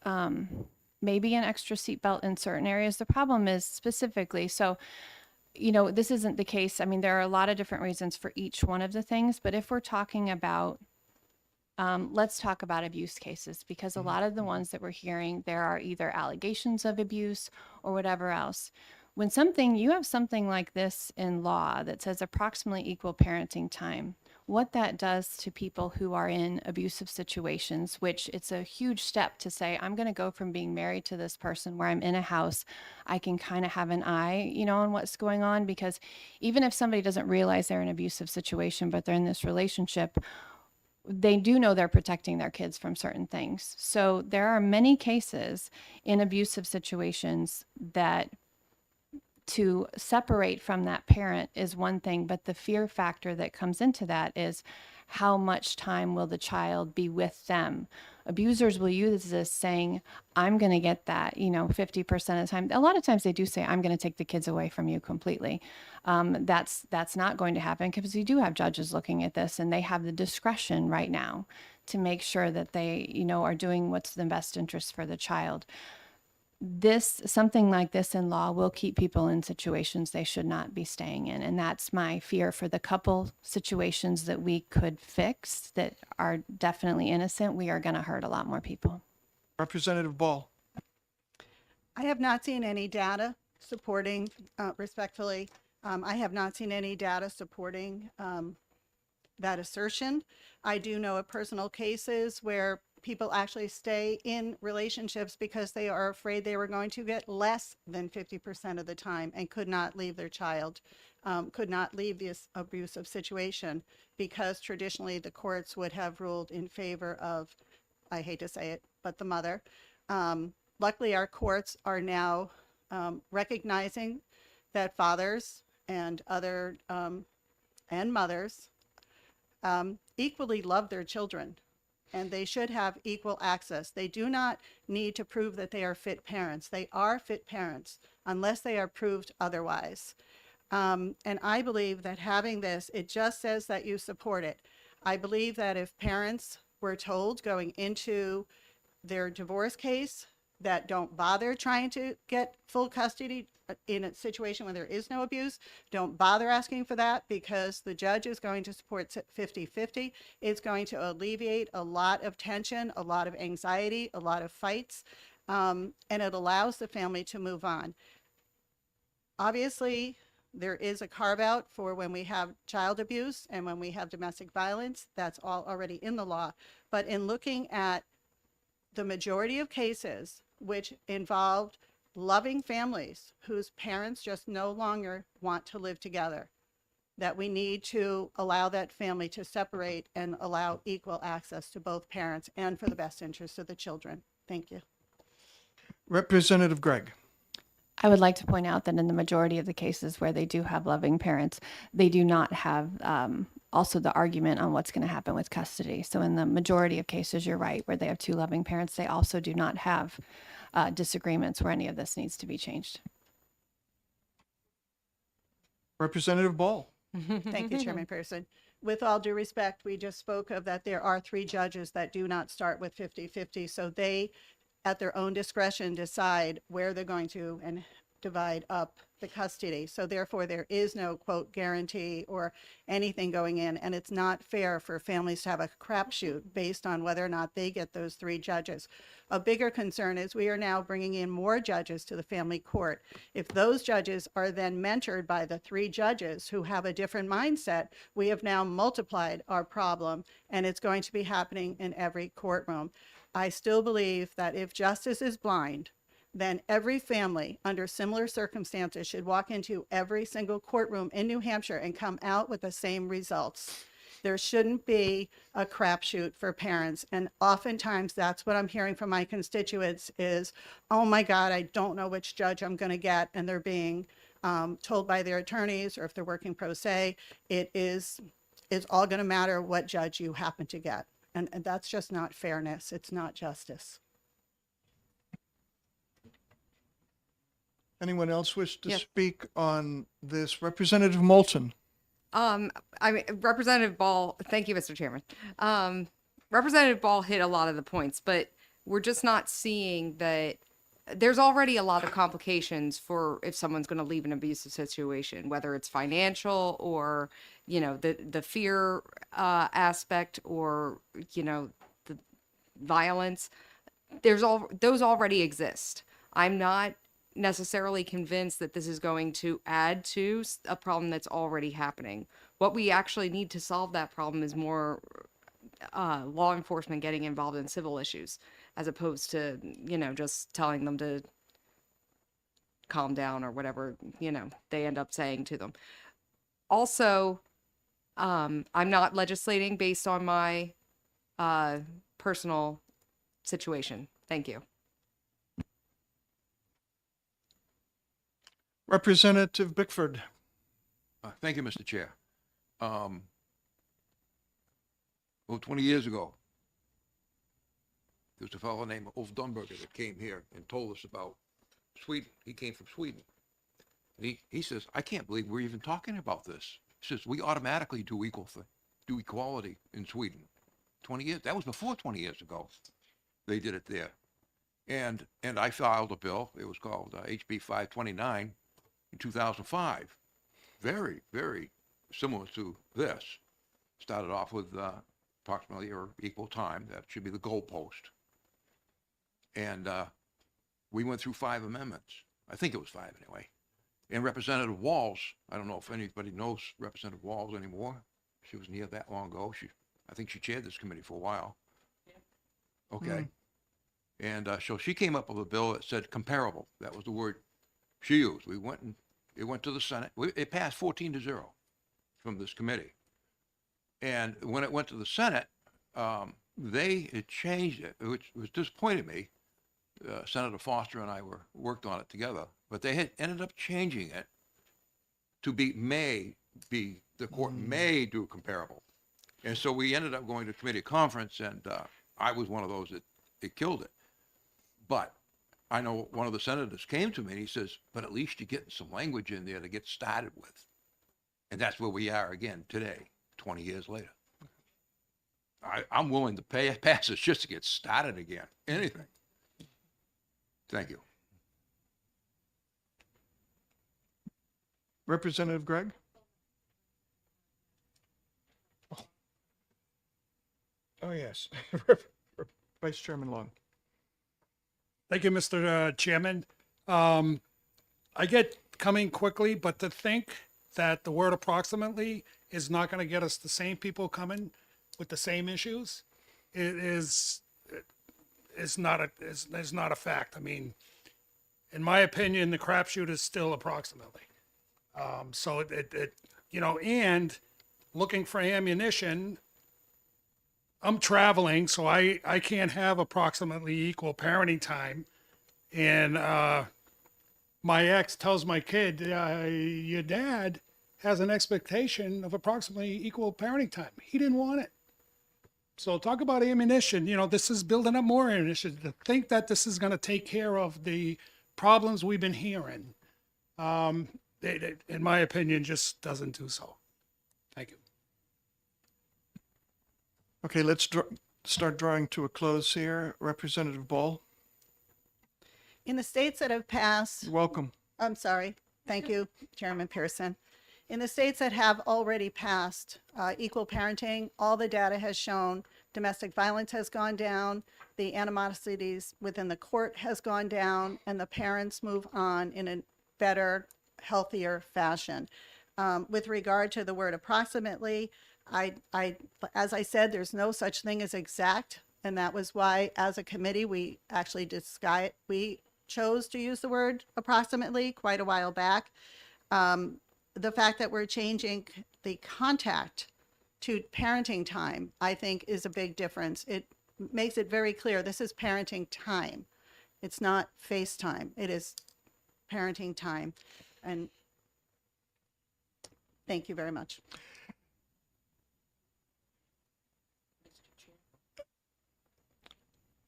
maybe an extra seatbelt in certain areas. The problem is specifically, so, you know, this isn't the case. I mean, there are a lot of different reasons for each one of the things, but if we're talking about, let's talk about abuse cases, because a lot of the ones that we're hearing, there are either allegations of abuse or whatever else. When you have something like this in law that says approximately equal parenting time, what that does to people who are in abusive situations, which it's a huge step to say, I'm going to go from being married to this person where I'm in a house, I can kind of have an eye, you know, on what's going on, because even if somebody doesn't realize they're in an abusive situation, but they're in this relationship, they do know they're protecting their kids from certain things. So there are many cases in abusive situations that to separate from that parent is one thing, but the fear factor that comes into that is how much time will the child be with them? Abusers will use this saying, I'm going to get that, 50% of the time. A lot of times they do say, I'm going to take the kids away from you completely. That's not going to happen because we do have judges looking at this and they have the discretion right now to make sure that they, are doing what's in the best interest for the child. Something like this in law will keep people in situations they should not be staying in. And that's my fear for the couple situations that we could fix that are definitely innocent. We are going to hurt a lot more people. Representative Ball. I have not seen any data supporting, respectfully, I have not seen any data supporting that assertion. I do know of personal cases where people actually stay in relationships because they are afraid they were going to get less than 50% of the time and could not leave their child, could not leave this abusive situation because traditionally the courts would have ruled in favor of, I hate to say it, but the mother. Luckily, our courts are now recognizing that fathers and other and mothers equally love their children, and they should have equal access. They do not need to prove that they are fit parents. They are fit parents unless they are proved otherwise. And I believe that having this, it just says that you support it. I believe that if parents were told going into their divorce case that don't bother trying to get full custody in a situation where there is no abuse, don't bother asking for that because the judge is going to support 50-50. It's going to alleviate a lot of tension, a lot of anxiety, a lot of fights, and it allows the family to move on. Obviously, there is a carve out for when we have child abuse and when we have domestic violence. That's all already in the law. But in looking at the majority of cases which involved loving families whose parents just no longer want to live together, that we need to allow that family to separate and allow equal access to both parents and for the best interests of the children. Thank you. Representative Gregg. I would like to point out that in the majority of the cases where they do have loving parents, they do not have also the argument on what's going to happen with custody. So in the majority of cases, you're right, where they have two loving parents, they also do not have disagreements where any of this needs to be changed. Representative Ball. Thank you, Chairman Pearson. With all due respect, we just spoke of that there are 3 judges that do not start with 50-50. So they, at their own discretion, decide where they're going to and divide up the custody. So therefore, there is no, quote, guarantee or anything going in. And it's not fair for families to have a crapshoot based on whether or not they get those 3 judges. A bigger concern is we are now bringing in more judges to the family court. If those judges are then mentored by the 3 judges who have a different mindset, we have now multiplied our problem, and it's going to be happening in every courtroom. I still believe that if justice is blind, then every family under similar circumstances should walk into every single courtroom in New Hampshire and come out with the same results. There shouldn't be a crapshoot for parents. And oftentimes that's what I'm hearing from my constituents is, oh my God, I don't know which judge I'm going to get. And they're being told by their attorneys, or if they're working pro se, it's all going to matter what judge you happen to get. And that's just not fairness. It's not justice. Anyone else wish to Yes. speak on this? Representative Moulton. Representative Ball, thank you, Mr. Chairman. Representative Ball hit a lot of the points, but we're just not seeing that there's already a lot of complications for if someone's going to leave an abusive situation, whether it's financial or, the fear aspect or, the violence. Those already exist. I'm not necessarily convinced that this is going to add to a problem that's already happening. What we actually need to solve that problem is more law enforcement getting involved in civil issues, as opposed to, just telling them to calm down or whatever, they end up saying to them. Also, I'm not legislating based on my personal situation. Thank you. Representative Bickford. Thank you, Mr. Chair. Well, 20 years ago, there was a fellow named Ulf Dunberger that came here and told us about Sweden. He came from Sweden. And he says, I can't believe we're even talking about this. He says, we automatically do do equality in Sweden. 20 years, that was before 20 years ago. They did it there. And I filed a bill. It was called HB 529 in 2005. Very, very similar to this. Started off with approximately or equal time. That should be the goalpost. And we went through 5 amendments. I think it was 5 anyway. And Representative Walls, I don't know if anybody knows Representative Walls anymore. She wasn't here that long ago. I think she chaired this committee for a while. Okay. And so she came up with a bill that said comparable. That was the word she used. It went to the Senate. It passed 14-0 from this committee. And when it went to the Senate, it changed it, which disappointed me. Senator Foster and I worked on it together, but they had ended up changing it to the court may do comparable. And so we ended up going to committee conference, and I was one of those that it killed it. But I know one of the senators came to me and he says, but at least you're getting some language in there to get started with. And that's where we are again today, 20 years later. I'm willing to pass this just to get started again, anything. Thank you. Representative Gregg. Oh, yes. Vice Chairman Long. Thank you, Mr. Chairman. I get coming quickly, but to think that the word approximately is not going to get us the same people coming with the same issues is not a fact. I mean, in my opinion, the crapshoot is still approximately. So and looking for ammunition, I'm traveling, so I can't have approximately equal parenting time. And my ex tells my kid, your dad has an expectation of approximately equal parenting time. He didn't want it. So talk about ammunition. This is building up more ammunition. To think that this is going to take care of the problems we've been hearing, it, in my opinion, just doesn't do so. Thank you. Okay, let's start drawing to a close here. Representative Ball, In the states that have passed, welcome. I'm sorry. Thank you, Chairman Pearson. In the states that have already passed equal parenting, all the data has shown domestic violence has gone down, the animosities within the court has gone down, and the parents move on in a better, healthier fashion. With regard to the word approximately, as I said, there's no such thing as exact, and that was why, as a committee, we actually chose to use the word approximately quite a while back. The fact that we're changing the contact to parenting time, I think, is a big difference. It makes it very clear this is parenting time. It's not FaceTime. It is parenting time. And thank you very much.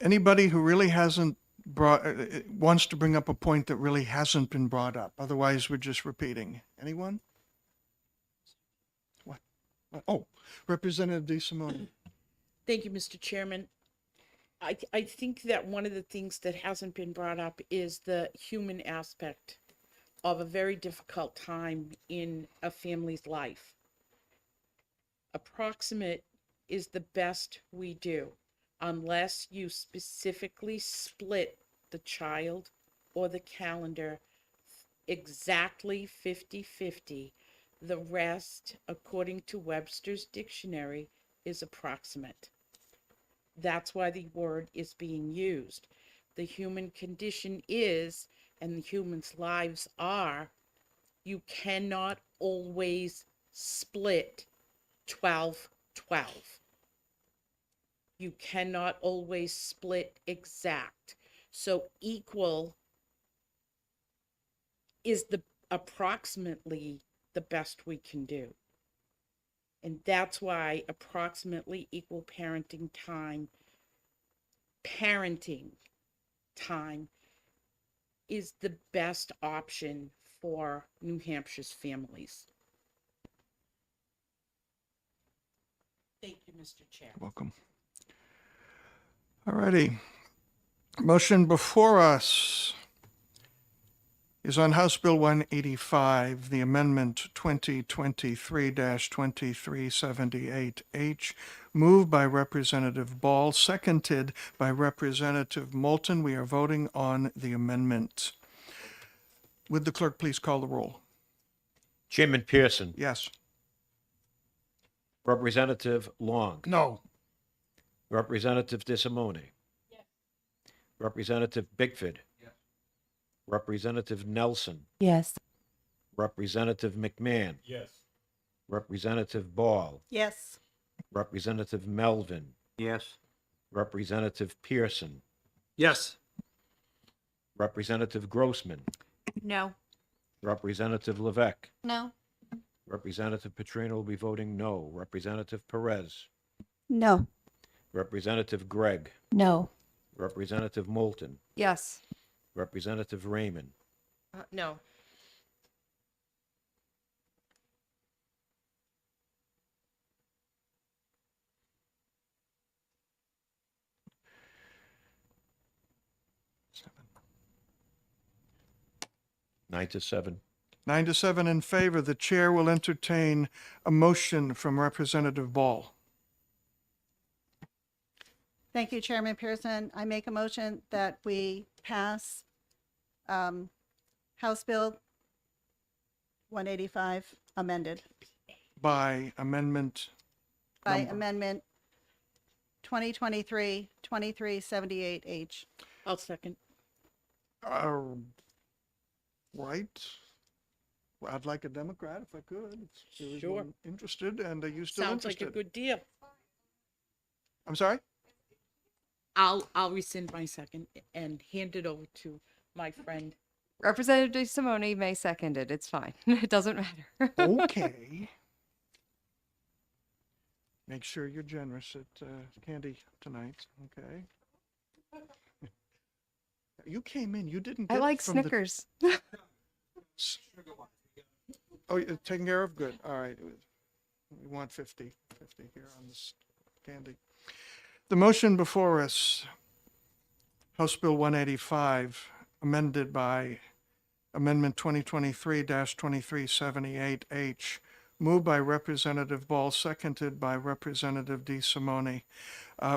Anybody who really hasn't wants to bring up a point that really hasn't been brought up. Otherwise, we're just repeating. Anyone? What? Oh, Representative DeSimone. Thank you, Mr. Chairman. I think that one of the things that hasn't been brought up is the human aspect of a very difficult time in a family's life. Approximate is the best we do, unless you specifically split the child or the calendar exactly 50-50. The rest, according to Webster's dictionary, is approximate. That's why the word is being used. The human condition is, and the humans' lives are, you cannot always split 12-12. You cannot always split exact. So equal is the approximately the best we can do. And that's why approximately equal parenting time is the best option for New Hampshire's families. Thank you, Mr. Chair. Welcome. All righty. Motion before us is on House Bill 185, the amendment 2023-2378H, moved by Representative Ball, seconded by Representative Moulton. We are voting on the amendment. Would the clerk please call the roll? Chairman Pearson, Yes. Representative Long, No. Representative DeSimone. Representative Bickford. Representative Nelson. Yes. Representative McMahon. Yes. Representative Ball. Yes. Representative Melvin. Yes. Representative Pearson. Yes. Representative Grossman. No. Representative Levesque. No. Representative Petrino will be voting no. Representative Perez. No. Representative Gregg. No. Representative Moulton. Yes. Representative Raymond. No. Nine to seven. 9-7 in favor. The chair will entertain a motion from Representative Ball. Thank you, Chairman Pearson. I make a motion that we pass House Bill 185 amended By amendment, by Number. Amendment 2023-2378H. I'll second. right? Well, I'd like a Democrat if I could. There is Sure. one interested, and are you still Sounds like interested? a good deal. I'm sorry? I'll rescind my second and hand it over to my friend. Representative Simone may second it. It's fine. It doesn't matter. Okay. Make sure you're generous at candy tonight, okay? You came in, you didn't I get like from the- Snickers. Oh, you're taken care of? Good, all right. We want 50 here on this candy. The motion before us, House Bill 185, amended by Amendment 2023-2378H, moved by Representative Ball, seconded by Representative DeSimone.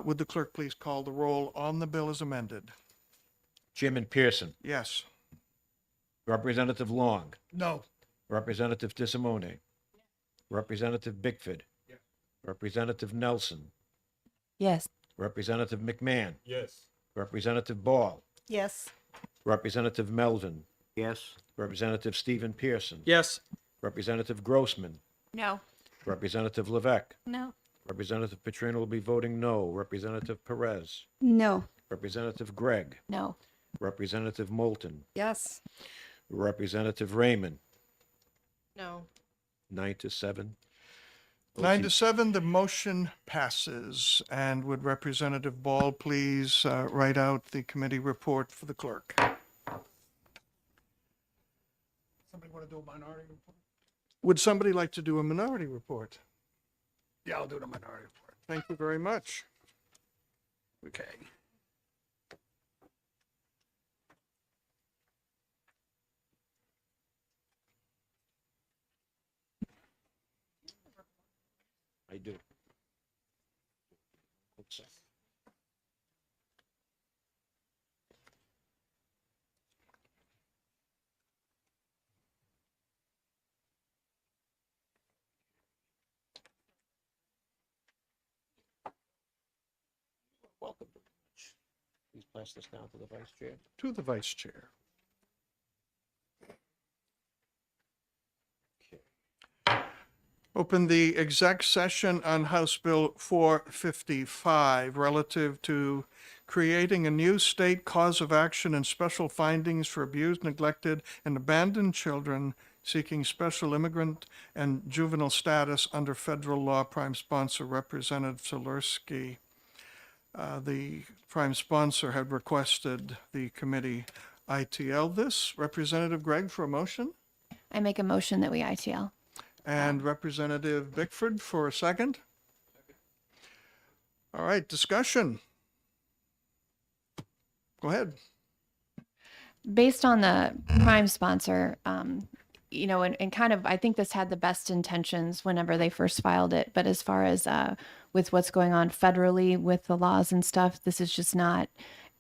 Would the clerk please call the roll on the bill as amended? Chairman Pearson. Yes. Representative Long. No. Representative DeSimone. Representative Bickford. Representative Nelson. Yes. Representative McMahon. Yes. Representative Ball. Yes. Representative Melvin. Yes. Representative Stephen Pearson. Yes. Representative Grossman. No. Representative Levesque. No. Representative Petrino will be voting no. Representative Perez. No. Representative Gregg. No. Representative Moulton. Yes. Representative Raymond. No. 9-7. 9-7, the motion passes. And would Representative Ball please write out the committee report for the clerk? Somebody want to do a minority report? Would somebody like to do a minority report? Yeah, I'll do the minority report. Thank you very much. Okay. I do. Oops. Welcome. Please pass this down to the vice chair. To the vice chair. Open the exec session on House Bill 455 relative to creating a new state cause of action and special findings for abused, neglected, and abandoned children seeking special immigrant and juvenile status under federal law. Prime sponsor Representative Zaleski. The prime sponsor had requested the committee ITL this. Representative Gregg for a motion, I make a motion that we ITL. and Representative Bickford for a second. All right, discussion. Go ahead. Based on the prime sponsor, and kind of, I think this had the best intentions whenever they first filed it. But as far as with what's going on federally with the laws and stuff, this is just not,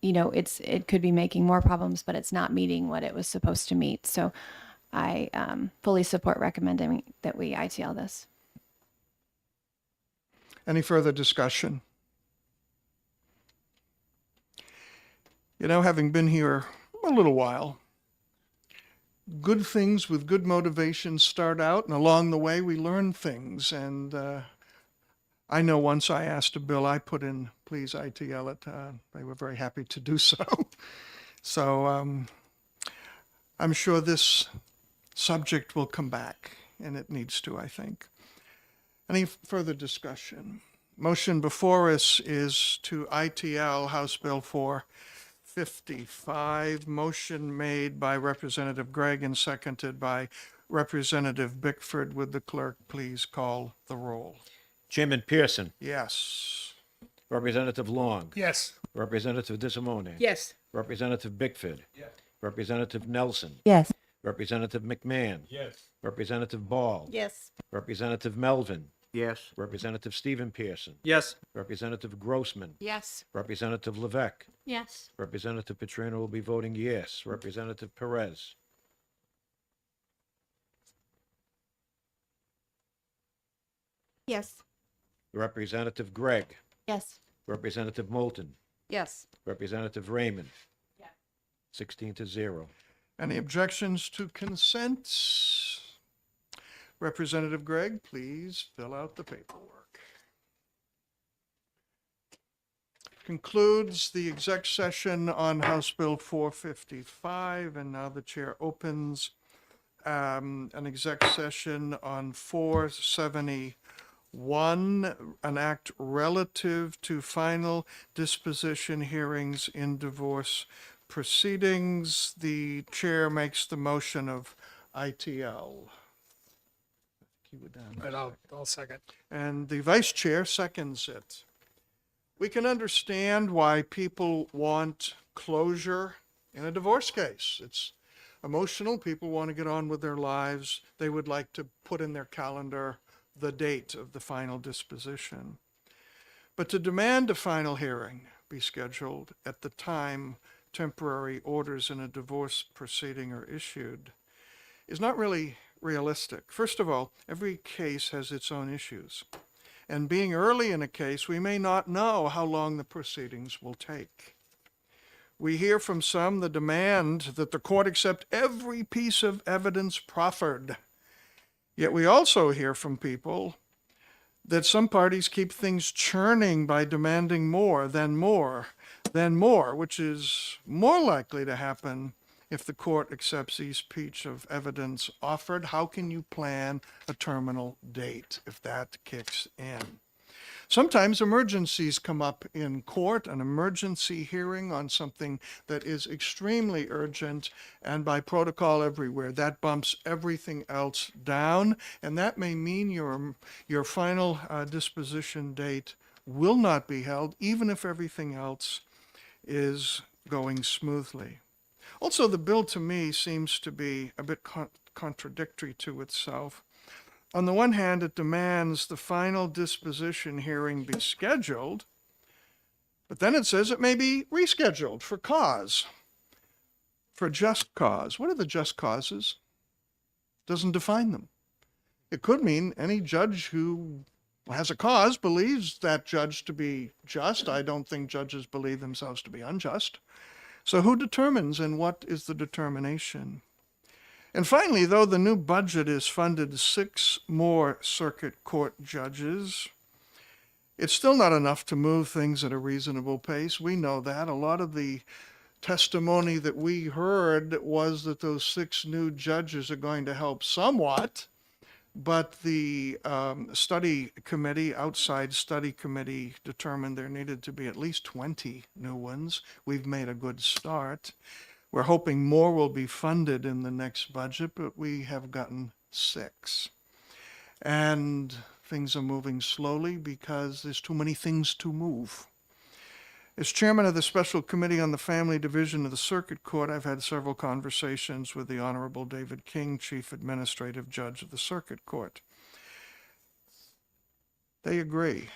it could be making more problems, but it's not meeting what it was supposed to meet. So I fully support recommending that we ITL this. Any further discussion? Having been here a little while, good things with good motivation start out, and along the way we learn things. And I know once I asked a bill I put in, please ITL it. They were very happy to do so. So I'm sure this subject will come back, and it needs to, I think. Any further discussion? Motion before us is to ITL House Bill 455. Motion made by Representative Gregg and seconded by Representative Bickford. Would the clerk please call the roll? Chairman Pearson, Yes. Representative Long, Yes. Representative DeSimone. Yes. Representative Bickford. Yes. Representative Nelson. Yes. Representative McMahon. Yes. Representative Ball. Yes. Representative Melvin. Yes. Representative Stephen Pearson. Yes. Representative Grossman. Yes. Representative Levesque. Yes. Representative Petrino will be voting yes. Representative Perez. Yes. Representative Gregg. Yes. Representative Moulton. Yes. Representative Raymond. 16-0. Any objections to consent? Representative Gregg, please fill out the paperwork. Concludes the exec session on House Bill 455, and now the chair opens an exec session on 471, an act relative to final disposition hearings in divorce proceedings. The chair makes the motion of ITL. You were down. Right, I'll second. And the vice chair seconds it. We can understand why people want closure in a divorce case. It's emotional. People want to get on with their lives. They would like to put in their calendar the date of the final disposition. But to demand a final hearing be scheduled at the time temporary orders in a divorce proceeding are issued is not really realistic. First of all, every case has its own issues. And being early in a case, we may not know how long the proceedings will take. We hear from some the demand that the court accept every piece of evidence proffered. Yet we also hear from people that some parties keep things churning by demanding more, which is more likely to happen if the court accepts each piece of evidence offered. How can you plan a terminal date if that kicks in? Sometimes emergencies come up in court, an emergency hearing on something that is extremely urgent, and by protocol everywhere, that bumps everything else down, and that may mean your final disposition date will not be held, even if everything else is going smoothly. Also, the bill to me seems to be a bit contradictory to itself. On the one hand, it demands the final disposition hearing be scheduled, but then it says it may be rescheduled for just cause. What are the just causes? Doesn't define them. It could mean any judge who has a cause believes that judge to be just. I don't think judges believe themselves to be unjust. So who determines, and what is the determination? And finally, though the new budget is funded 6 more circuit court judges, it's still not enough to move things at a reasonable pace. We know that. A lot of the testimony that we heard was that those 6 new judges are going to help somewhat, but the outside study committee determined there needed to be at least 20 new ones. We've made a good start. We're hoping more will be funded in the next budget, but we have gotten 6. And things are moving slowly because there's too many things to move. As chairman of the Special Committee on the Family Division of the Circuit Court, I've had several conversations with the Honorable David King, Chief Administrative Judge of the Circuit Court. They agree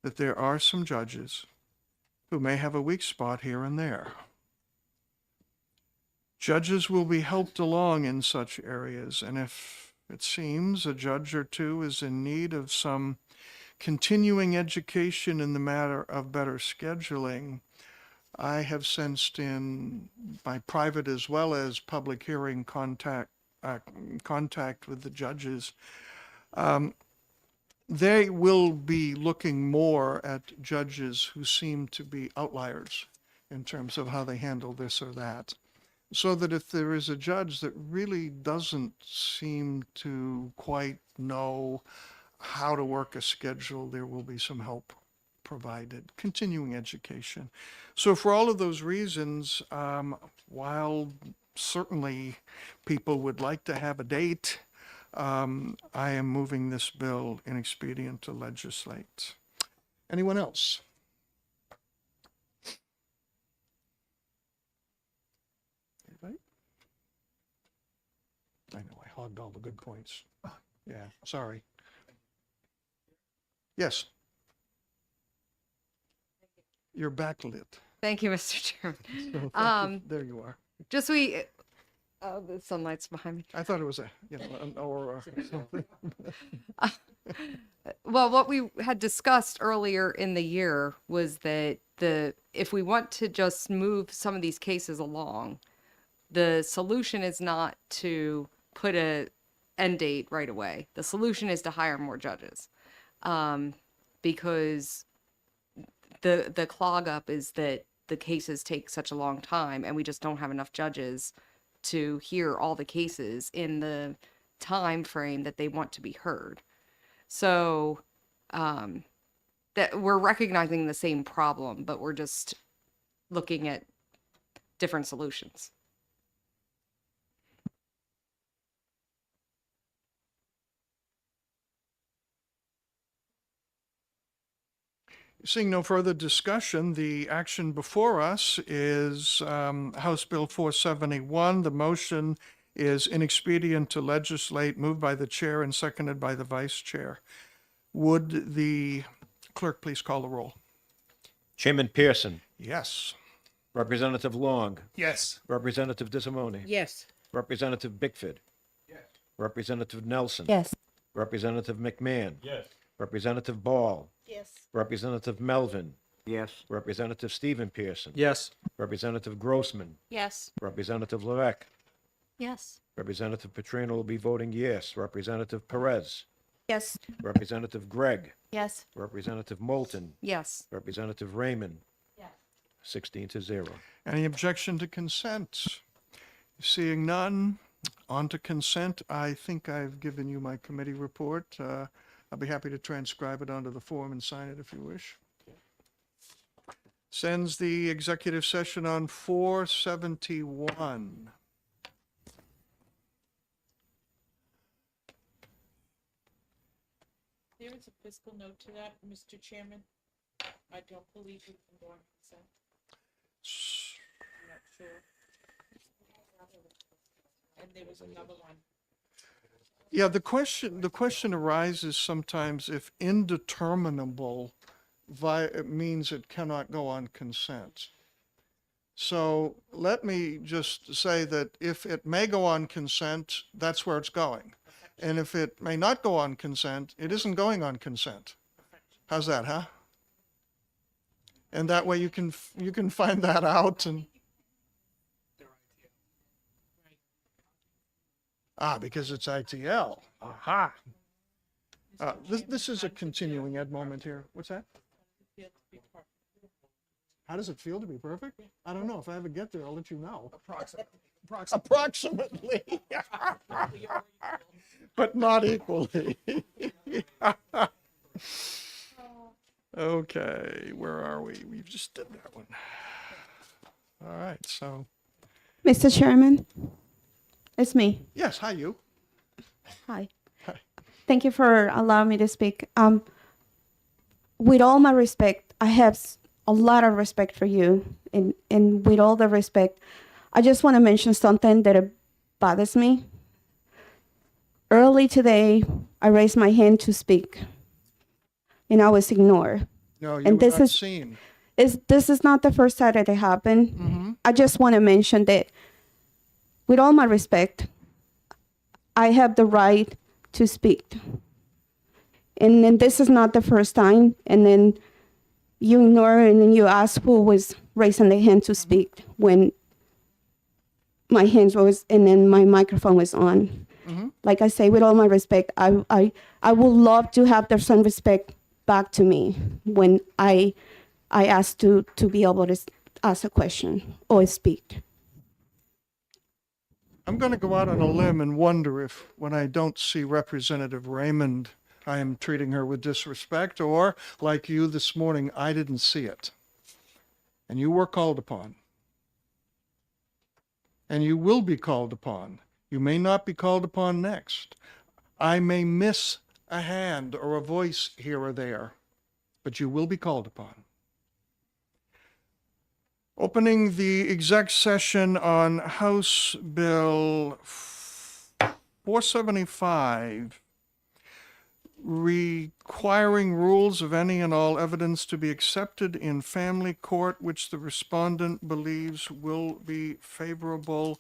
that there are some judges who may have a weak spot here and there. Judges will be helped along in such areas, and if it seems a judge or two is in need of some continuing education in the matter of better scheduling, I have sensed in my private as well as public hearing contact with the judges, they will be looking more at judges who seem to be outliers in terms of how they handle this or that. So that if there is a judge that really doesn't seem to quite know how to work a schedule, there will be some help provided, continuing education. So for all of those reasons, while certainly people would like to have a date, I am moving this bill in expedient to legislate. Anyone else? Anybody? I know I hogged all the good points. Yeah, sorry. Yes. You're backlit. Thank you, Mr. Chairman. So there you are. Just the sunlight's behind me. I thought it was an aurora or something. Well, what we had discussed earlier in the year was that if we want to just move some of these cases along, the solution is not to put a end date right away. The solution is to hire more judges. Because the clog up is that the cases take such a long time and we just don't have enough judges to hear all the cases in the time frame that they want to be heard. So that we're recognizing the same problem, but we're just looking at different solutions. Seeing no further discussion, the action before us is House Bill 471. The motion is inexpedient to legislate, moved by the chair and seconded by the vice chair. Would the clerk please call the roll? Chairman Pearson, Yes. Representative Long, Yes. Representative Disarmoni, Yes. Representative Bickford. Yes. Representative Nelson. Yes. Representative McMahon. Yes. Representative Ball. Yes. Representative Melvin. Yes. Representative Stephen Pearson. Yes. Representative Grossman. Yes. Representative Levesque. Yes. Representative Petrino will be voting yes. Representative Perez. Yes. Representative Gregg. Yes. Representative Moulton. Yes. Representative Raymond. Yes. 16-0. Any objection to consent? Seeing none, on to consent. I think I've given you my committee report. I'll be happy to transcribe it onto the form and sign it if you wish. Sends the executive session on 471. There is a fiscal note to that, Mr. Chairman. I don't believe we can go on consent. I'm not sure. And there was another one. Yeah, the question arises sometimes if indeterminable means it cannot go on consent. So let me just say that if it may go on consent, that's where it's going. And if it may not go on consent, it isn't going on consent. How's that, huh? And that way you can find that out and Ah, because it's ITL. Aha. This is a continuing ed moment here. What's that? How does it feel to be perfect? I don't know. If I ever get there, I'll let you know. Approximately. But not equally. Okay, where are we? We just did that one. All right, so, Mr. Chairman, it's me. yes, hi, you. Hi. Hi. Thank you for allowing me to speak. With all my respect, I have a lot of respect for you, and with all the respect, I just want to mention something that bothers me. Early today, I raised my hand to speak, and I was ignored. No, you And were this not is- seen. This is not the first time that it happened. I just want to mention that, with all my respect, I have the right to speak. And then this is not the first time. And then you ignore and then you ask who was raising their hand to speak when my hands was and then my microphone was on. Like I say, with all my respect, I would love to have the same respect back to me when I asked to be able to ask a question or speak. I'm going to go out on a limb and wonder if, when I don't see Representative Raymond, I am treating her with disrespect, or, like you this morning, I didn't see it. And you were called upon. And you will be called upon. You may not be called upon next. I may miss a hand or a voice here or there, but you will be called upon. Opening the exec session on House Bill 475, requiring rules of any and all evidence to be accepted in family court which the respondent believes will be favorable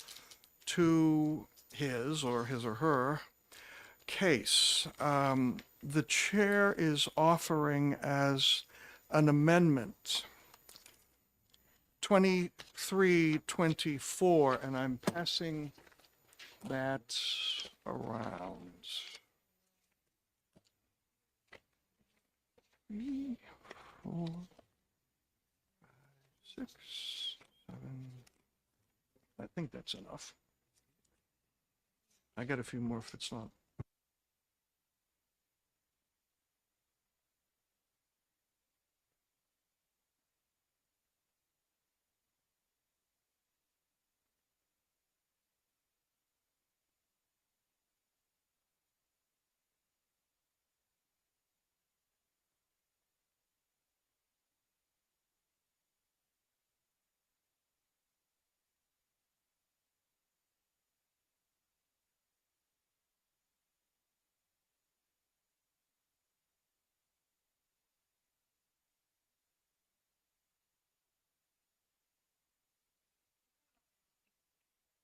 to his or her case. The chair is offering as an amendment 2324, and I'm passing that around. 3, 4, 5, 6, 7. I think that's enough. I got a few more if it's not.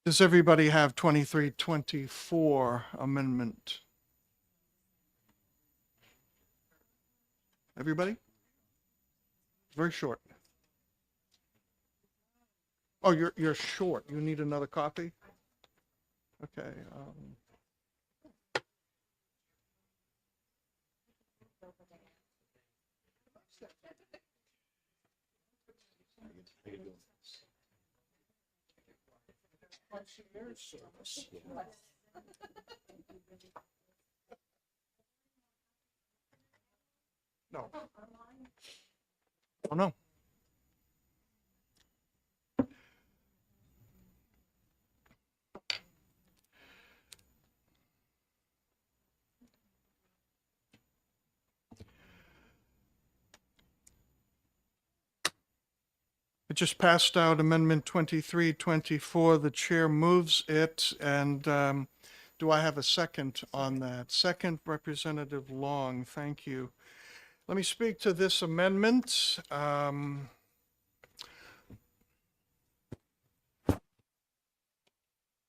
Does everybody have 2324 amendment? Everybody? Very short. Oh, you're short. You need another copy? Okay. No. Oh, no. It just passed out Amendment 2324. The chair moves it, and do I have a second on that? Second, Representative Long, thank you. Let me speak to this amendment.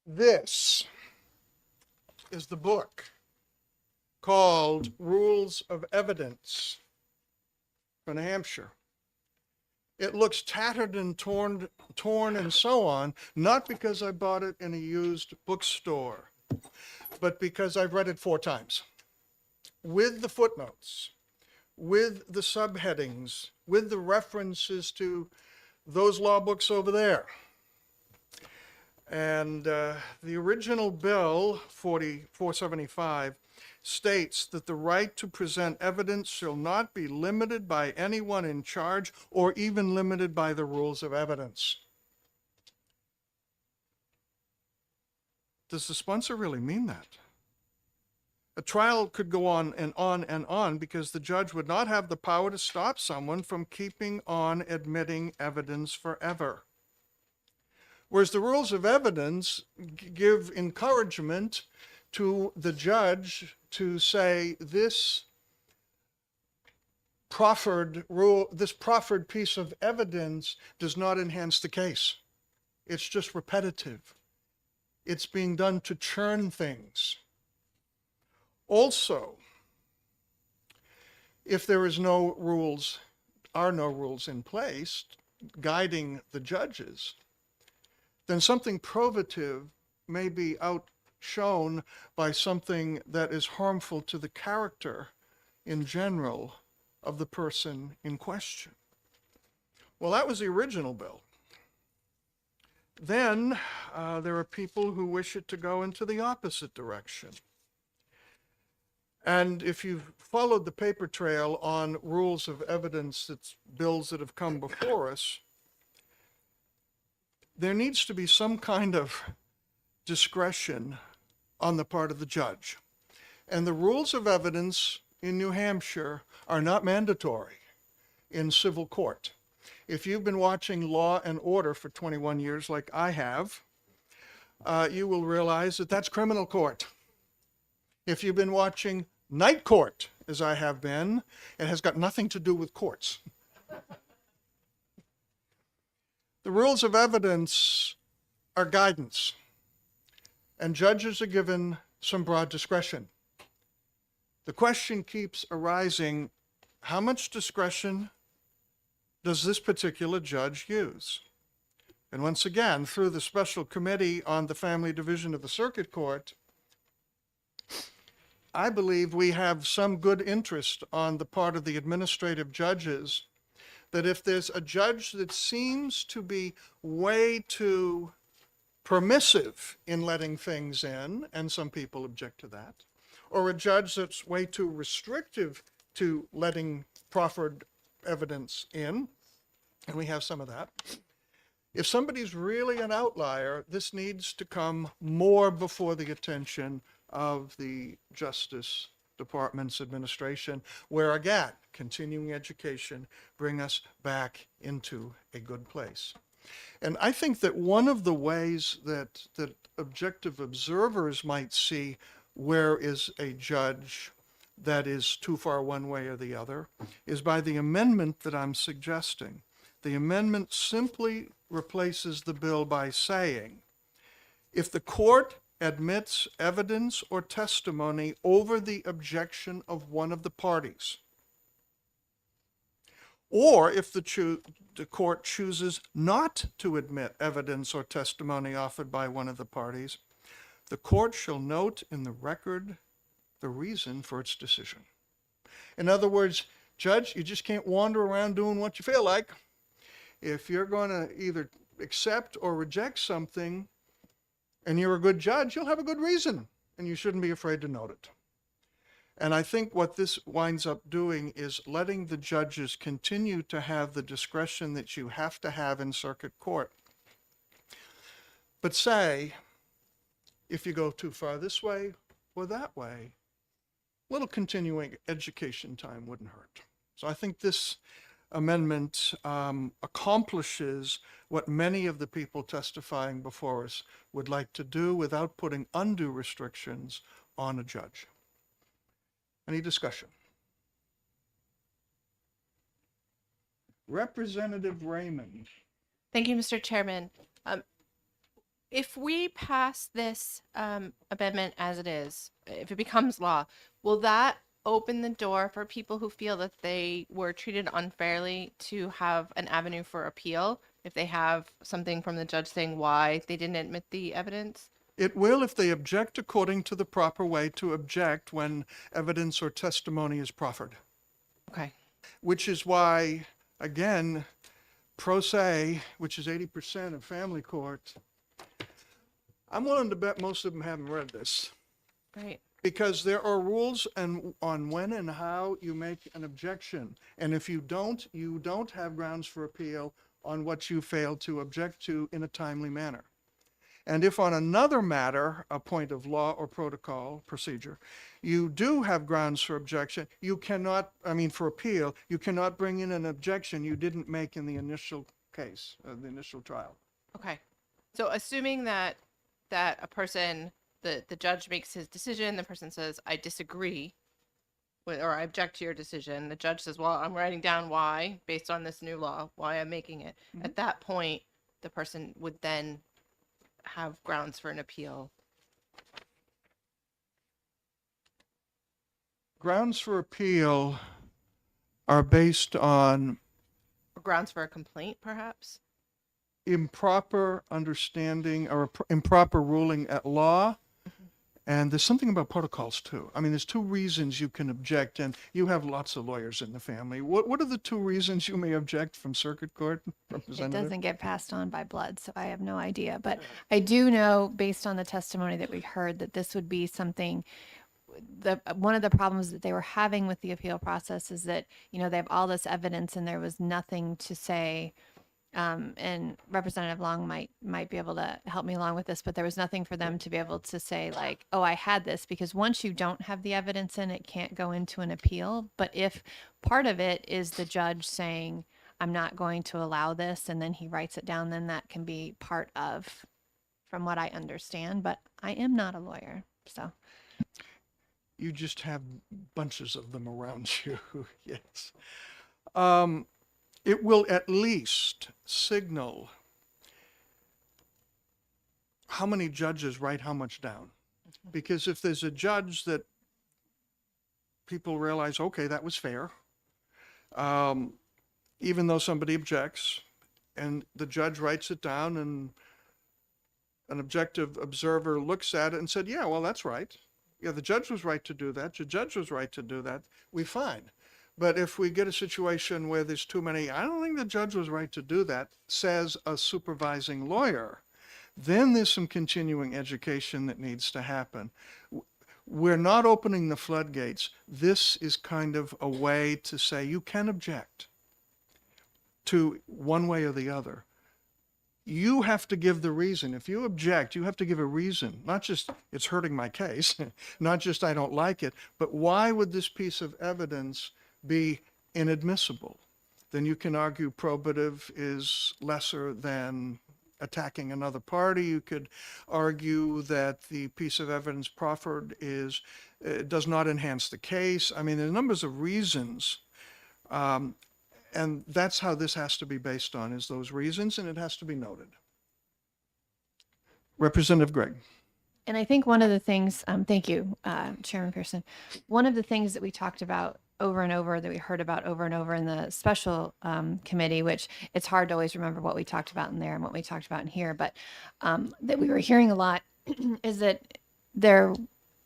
This is the book called Rules of Evidence for New Hampshire. It looks tattered and torn and so on, not because I bought it in a used bookstore. but because I've read it 4 times, with the footnotes, with the subheadings, with the references to those law books over there. And the original bill, 475, states that the right to present evidence shall not be limited by anyone in charge or even limited by the rules of evidence. Does the sponsor really mean that? A trial could go on and on and on because the judge would not have the power to stop someone from keeping on admitting evidence forever. Whereas the rules of evidence give encouragement to the judge to say this proffered piece of evidence does not enhance the case. It's just repetitive. It's being done to churn things. Also, if there are no rules in place guiding the judges, then something probative may be outshone by something that is harmful to the character in general of the person in question. Well, that was the original bill. Then there are people who wish it to go into the opposite direction. And if you've followed the paper trail on rules of evidence, that's bills that have come before us, there needs to be some kind of discretion on the part of the judge. And the rules of evidence in New Hampshire are not mandatory in civil court. If you've been watching Law and Order for 21 years like I have, you will realize that that's criminal court. If you've been watching Night Court, as I have been, it has got nothing to do with courts. The rules of evidence are guidance, and judges are given some broad discretion. The question keeps arising, how much discretion does this particular judge use? And once again, through the Special Committee on the Family Division of the Circuit Court, I believe we have some good interest on the part of the administrative judges that if there's a judge that seems to be way too permissive in letting things in, and some people object to that, or a judge that's way too restrictive to letting proffered evidence in, and we have some of that. If somebody's really an outlier, this needs to come more before the attention of the Justice Department's administration, where again, continuing education bring us back into a good place. And I think that one of the ways that objective observers might see where is a judge that is too far one way or the other is by the amendment that I'm suggesting. The amendment simply replaces the bill by saying, if the court admits evidence or testimony over the objection of one of the parties, or if the court chooses not to admit evidence or testimony offered by one of the parties, the court shall note in the record the reason for its decision. In other words, judge, you just can't wander around doing what you feel like. If you're going to either accept or reject something, and you're a good judge, you'll have a good reason, and you shouldn't be afraid to note it. And I think what this winds up doing is letting the judges continue to have the discretion that you have to have in circuit court. But say, if you go too far this way or that way, a little continuing education time wouldn't hurt. So I think this amendment accomplishes what many of the people testifying before us would like to do without putting undue restrictions on a judge. Any discussion? Representative Raymond. Thank you, Mr. Chairman. If we pass this amendment as it is, if it becomes law, will that open the door for people who feel that they were treated unfairly to have an avenue for appeal if they have something from the judge saying why they didn't admit the evidence? It will if they object according to the proper way to object when evidence or testimony is proffered. Okay. Which is why, again, pro se, which is 80% of family court, I'm willing to bet most of them haven't read this. Right. Because there are rules on when and how you make an objection. And if you don't have grounds for appeal on what you failed to object to in a timely manner. And if on another matter, a point of law or protocol procedure, you do have grounds for objection, you cannot, for appeal, you cannot bring in an objection you didn't make in the initial case, the initial trial. Okay. So assuming that a person, the judge makes his decision, the person says, I disagree with, or I object to your decision. The judge says, well, I'm writing down why, based on this new law, why I'm making it. At that point, the person would then have grounds for an appeal. Grounds for appeal are based on Or grounds for a complaint, perhaps? improper understanding or improper ruling at law. And there's something about protocols too. There's two reasons you can object, and you have lots of lawyers in the family. What are the two reasons you may object from circuit court, It Representative? doesn't get passed on by blood, so I have no idea. But I do know, based on the testimony that we heard, that this would be something. One of the problems that they were having with the appeal process is that, they have all this evidence and there was nothing to say. And Representative Long might be able to help me along with this, but there was nothing for them to be able to say like, oh, I had this, because once you don't have the evidence in, it can't go into an appeal. But if part of it is the judge saying, I'm not going to allow this, and then he writes it down, then that can be part of, from what I understand, but I am not a lawyer, so. You just have bunches of them around you, yes. It will at least signal how many judges write how much down. Because if there's a judge that people realize, okay, that was fair, even though somebody objects, and the judge writes it down, and an objective observer looks at it and said, yeah, well, that's right. Yeah, the judge was right to do that. The judge was right to do that. We fine. But if we get a situation where there's too many, I don't think the judge was right to do that, says a supervising lawyer, then there's some continuing education that needs to happen. We're not opening the floodgates. This is kind of a way to say you can object to one way or the other. You have to give the reason. If you object, you have to give a reason. Not just, it's hurting my case, not just I don't like it, but why would this piece of evidence be inadmissible? Then you can argue probative is lesser than attacking another party. You could argue that the piece of evidence proffered does not enhance the case. There are numbers of reasons, and that's how this has to be based on, is those reasons, and it has to be noted. Representative Gregg. And I think one of the things, thank you, Chairman Pearson. One of the things that we talked about over and over, that we heard about over and over in the special committee, which it's hard to always remember what we talked about in there and what we talked about in here, but that we were hearing a lot is that there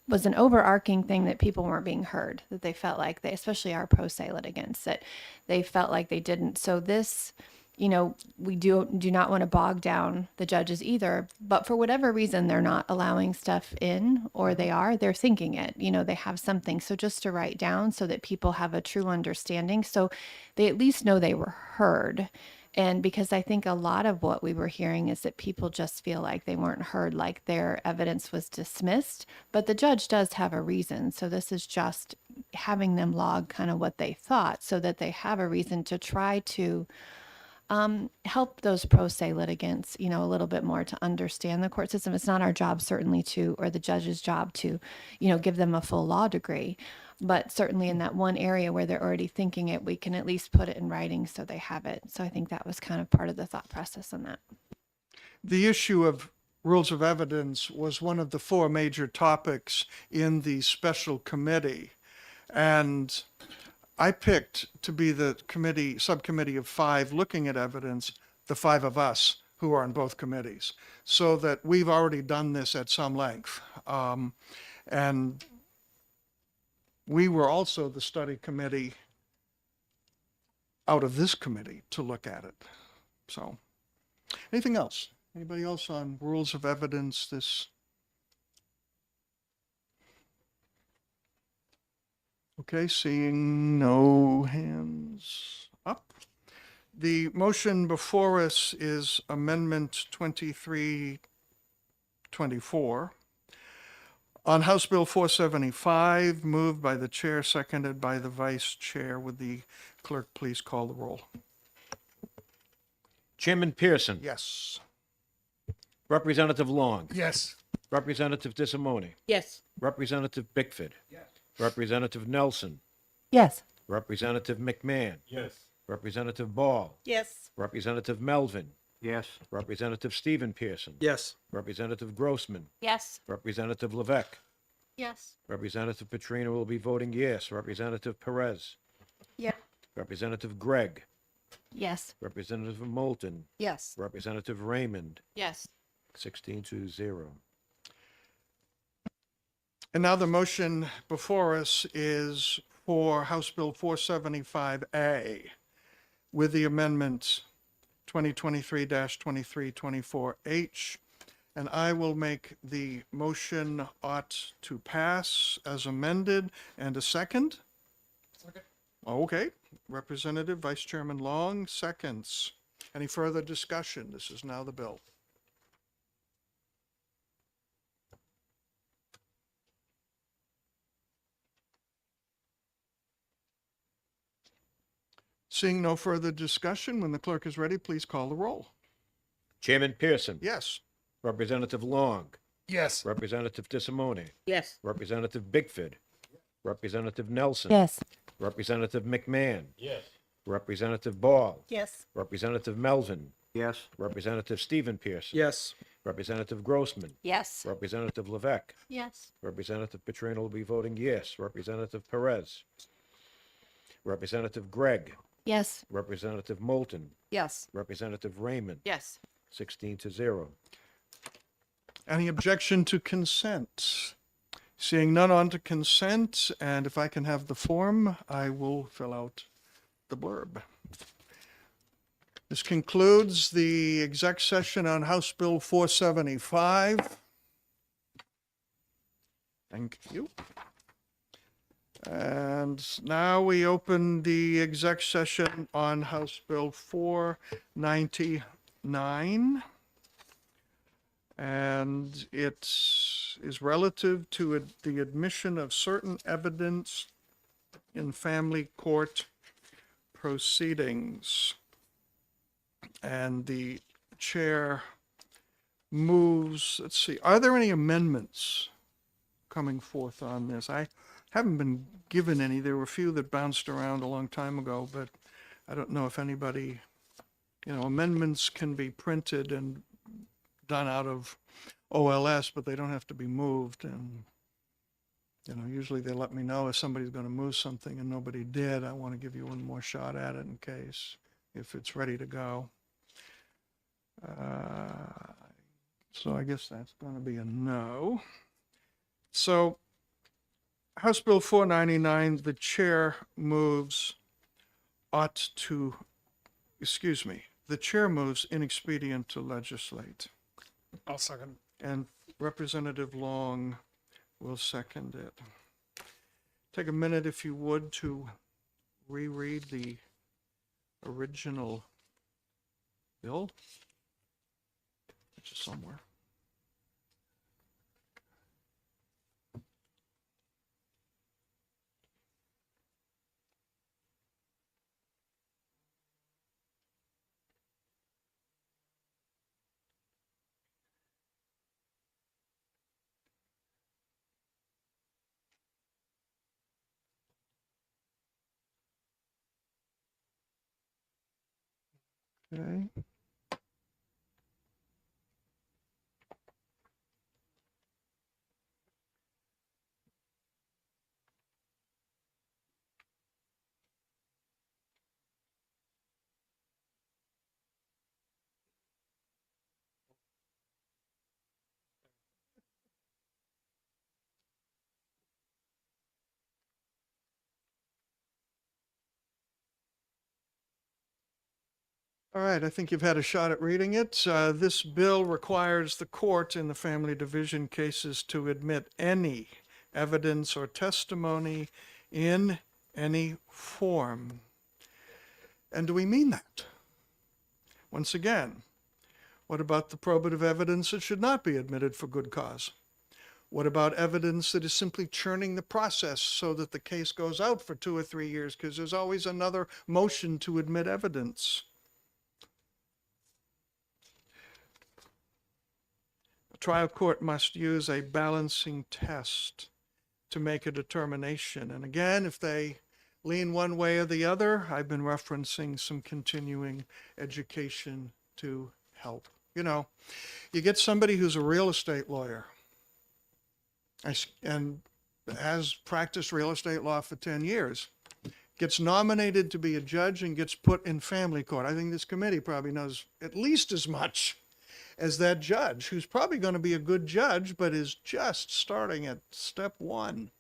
was an overarching thing that people weren't being heard, that they felt like they, especially our pro se litigants, that they felt like they didn't. So this, we do not want to bog down the judges either, but for whatever reason, they're not allowing stuff in, or they're thinking it, they have something. So just to write down so that people have a true understanding, so they at least know they were heard. And because I think a lot of what we were hearing is that people just feel like they weren't heard, like their evidence was dismissed, but the judge does have a reason. So this is just having them log kind of what they thought, so that they have a reason to try to help those pro se litigants, a little bit more to understand the court system. It's not our job, certainly, or the judge's job to, give them a full law degree. But certainly in that one area where they're already thinking it, we can at least put it in writing so they have it. So I think that was kind of part of the thought process on that. The issue of rules of evidence was one of the four major topics in the special committee. And I picked to be the subcommittee of five looking at evidence, the five of us who are on both committees, so that we've already done this at some length. And we were also the study committee out of this committee to look at it. So, anything else? Anybody else on rules of evidence this? Okay, seeing no hands up. The motion before us is Amendment 2324. On House Bill 475, moved by the chair, seconded by the vice chair. Would the clerk please call the roll? Chairman Pearson. Yes. Representative Long. Yes. Representative Dissimoni. Yes. Representative Bickford. Yes. Representative Nelson. Yes. Representative McMahon. Yes. Representative Ball. Yes. Representative Melvin. Yes. Representative Stephen Pearson. Yes. Representative Grossman. Yes. Representative Levesque. Yes. Representative Petrino will be voting yes. Representative Perez. Yeah. Representative Gregg. Yes. Representative Moulton. Yes. Representative Raymond. Yes. 16-0. And now the motion before us is for House Bill 475A with the amendment 2023-2324H. And I will make the motion ought to pass as amended. And a second? Second. Okay. Representative Vice Chairman Long seconds. Any further discussion? This is now the bill. Seeing no further discussion, when the clerk is ready, please call the roll. Chairman Pearson. Yes. Representative Long. Yes. Representative Dissimoni. Yes. Representative Bickford. Representative Nelson. Yes. Representative McMahon. Yes. Representative Ball. Yes. Representative Melvin. Yes. Representative Stephen Pearson. Yes. Representative Grossman. Yes. Representative Levesque. Yes. Representative Petrino will be voting yes. Representative Perez. Representative Gregg. Yes. Representative Moulton. Yes. Representative Raymond. Yes. 16-0. Any objection to consent? Seeing none on to consent, and if I can have the form, I will fill out the blurb. This concludes the exec session on House Bill 475. Thank you. And now we open the exec session on House Bill 499. And it is relative to the admission of certain evidence in family court proceedings. And the chair moves, let's see, are there any amendments coming forth on this? I haven't been given any. There were a few that bounced around a long time ago, but I don't know if anybody, amendments can be printed and done out of OLS, but they don't have to be moved. And, usually they let me know if somebody's going to move something and nobody did. I want to give you one more shot at it in case, if it's ready to go. So I guess that's going to be a no. So House Bill 499, the chair moves the chair moves inexpedient to legislate. I'll second. And Representative Long will second it. Take a minute, if you would, to reread the original bill, which is somewhere. Okay. All right, I think you've had a shot at reading it. This bill requires the court in the family division cases to admit any evidence or testimony in any form. And do we mean that? Once again, what about the probative evidence that should not be admitted for good cause? What about evidence that is simply churning the process so that the case goes out for 2 or 3 years because there's always another motion to admit evidence? A trial court must use a balancing test to make a determination. And again, if they lean one way or the other, I've been referencing some continuing education to help. You know, you get somebody who's a real estate lawyer and has practiced real estate law for 10 years, gets nominated to be a judge and gets put in family court. I think this committee probably knows at least as much as that judge, who's probably going to be a good judge, but is just starting at step one.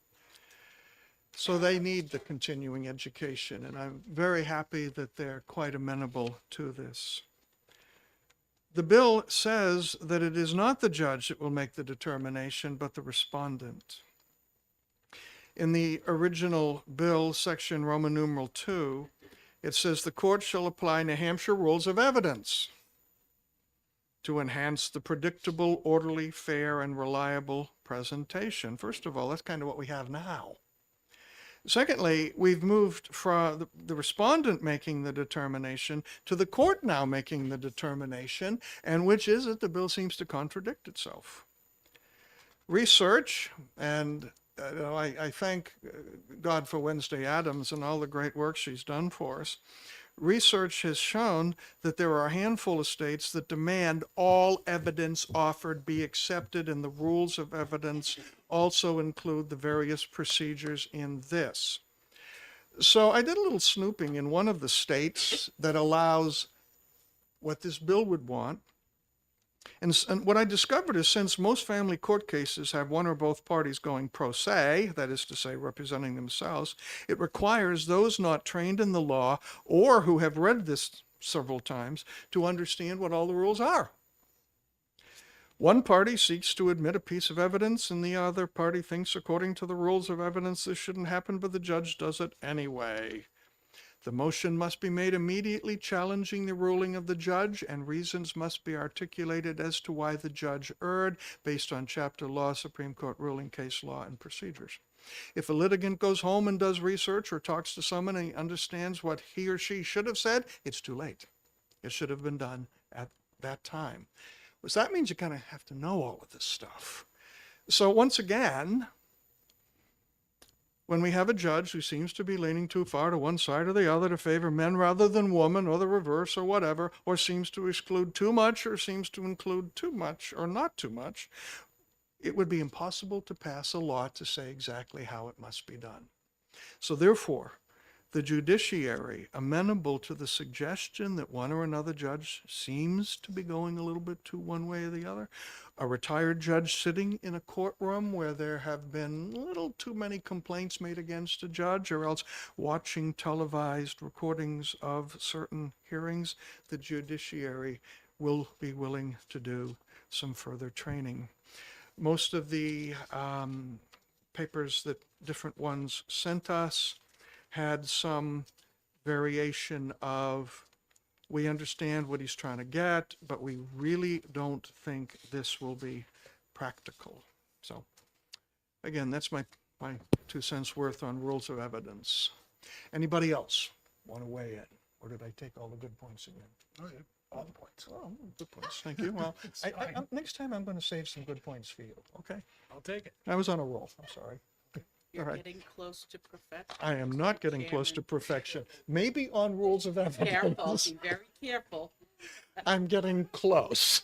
So they need the continuing education, and I'm very happy that they're quite amenable to this. The bill says that it is not the judge that will make the determination, but the respondent. In the original bill, section Roman numeral 2, it says the court shall apply New Hampshire rules of evidence to enhance the predictable, orderly, fair, and reliable presentation. First of all, that's kind of what we have now. Secondly, we've moved from the respondent making the determination to the court now making the determination, and which is it? The bill seems to contradict itself. Research, and I thank God for Wednesday Addams and all the great work she's done for us. Research has shown that there are a handful of states that demand all evidence offered be accepted, and the rules of evidence also include the various procedures in this. So I did a little snooping in one of the states that allows what this bill would want. And what I discovered is, since most family court cases have one or both parties going pro se, that is to say, representing themselves, it requires those not trained in the law or who have read this several times to understand what all the rules are. One party seeks to admit a piece of evidence, and the other party thinks, according to the rules of evidence, this shouldn't happen, but the judge does it anyway. The motion must be made immediately challenging the ruling of the judge, and reasons must be articulated as to why the judge erred based on chapter law, Supreme Court ruling, case law, and procedures. If a litigant goes home and does research or talks to someone and he understands what he or she should have said, it's too late. It should have been done at that time. So that means you kind of have to know all of this stuff. So once again, when we have a judge who seems to be leaning too far to one side or the other to favor men rather than women, or the reverse, or whatever, or seems to exclude too much, or seems to include too much, or not too much, it would be impossible to pass a law to say exactly how it must be done. So therefore, the judiciary, amenable to the suggestion that one or another judge seems to be going a little bit too one way or the other, a retired judge sitting in a courtroom where there have been a little too many complaints made against a judge, or else watching televised recordings of certain hearings, the judiciary will be willing to do some further training. Most of the papers that different ones sent us had some variation of, we understand what he's trying to get, but we really don't think this will be practical. So again, that's my 2 cents worth on rules of evidence. Anybody else want to weigh in? Or did I take all the good points again? Oh, yeah. All the points. Oh, good points. Thank you. Well, next time I'm going to save some good points for you. Okay? I'll take it. I was on a roll. I'm sorry. You're All right. getting close to perfection. I am not getting close to perfection. Maybe on rules of Careful, evidence. be very careful. I'm getting close.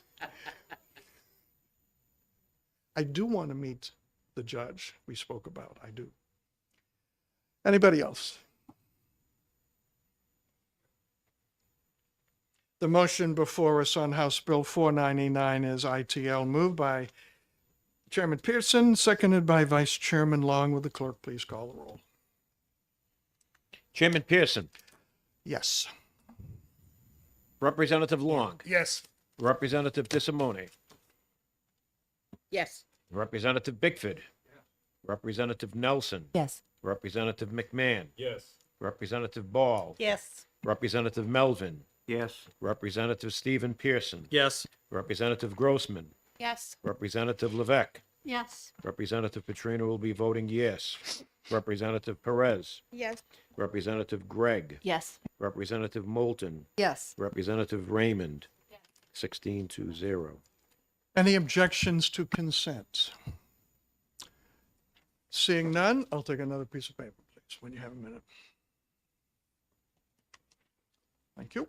I do want to meet the judge we spoke about. I do. Anybody else? The motion before us on House Bill 499 is ITL, moved by Chairman Pearson, seconded by Vice Chairman Long. Will the clerk please call the roll? Chairman Pearson, Yes. Representative Long, Yes. Representative Dissimone, Yes. Representative Bickford, Representative Nelson, Yes. Representative McMahon, Yes. Representative Ball, Yes. Representative Melvin, yes, Representative Stephen Pearson. yes, Representative Grossman. Yes. Representative Levesque. Yes. Representative Petrino will be voting yes. Representative Perez. Yes. Representative Gregg. Yes. Representative Moulton. Yes. Representative Raymond. 16-0. Any objections to consent? Seeing none, I'll take another piece of paper, please, when you have a minute. Thank you.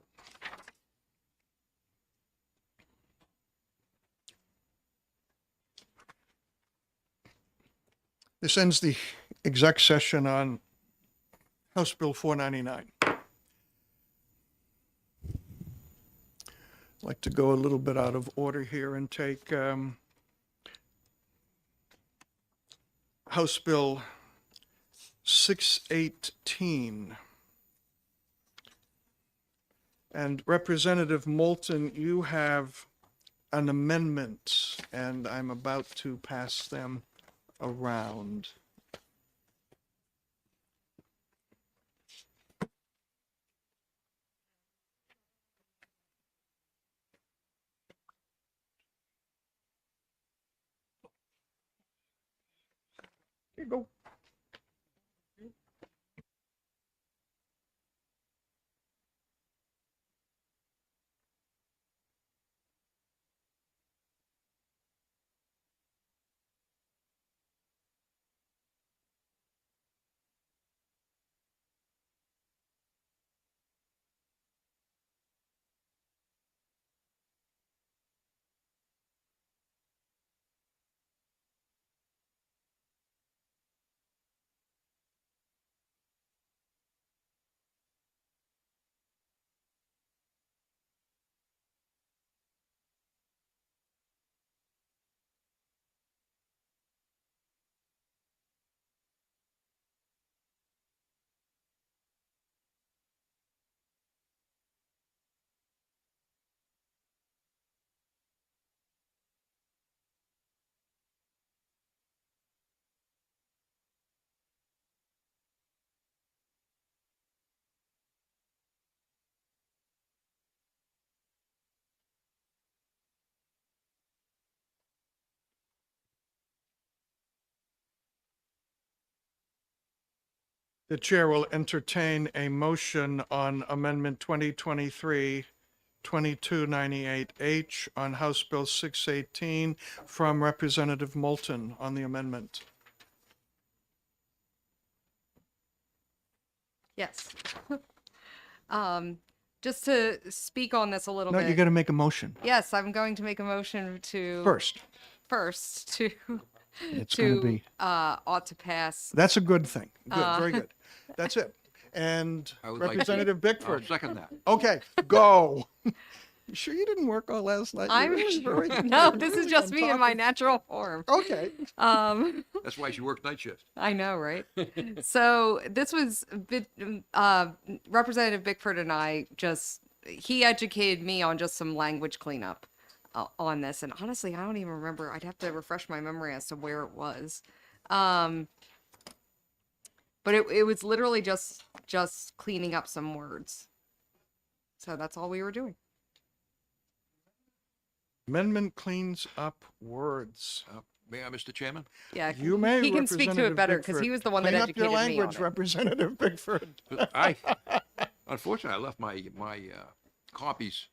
This ends the exec session on House Bill 499. I'd like to go a little bit out of order here and take House Bill 618. And Representative Moulton, you have an amendment, and I'm about to pass them around. Here you go. The chair will entertain a motion on Amendment 2023-2298H on House Bill 618 from Representative Moulton on the amendment. Yes. Just to speak on this a little No, bit. you got to make a motion Yes, I'm going to make a motion to first. to It's going to be, ought to pass. that's a good thing. Good, very good. That's it. And I would like to- Representative I'll Bickford. second that. Okay, go. You sure you didn't work all last night? You I'm really- very- no, you're this is really just on me in top my of- natural form. Okay. That's why she worked night shift. I know, right? So this was Representative Bickford and I he educated me on just some language cleanup on this, and honestly, I don't even remember. I'd have to refresh my memory as to where it was. But it was literally just cleaning up some words. So that's all we were doing. Amendment cleans up words. May I, Mr. Chairman? Yeah, You may, he can speak to it Representative better because Bickford. he was the one that Clean up educated your me on language, it. Representative Bickford. Unfortunately, I left my copies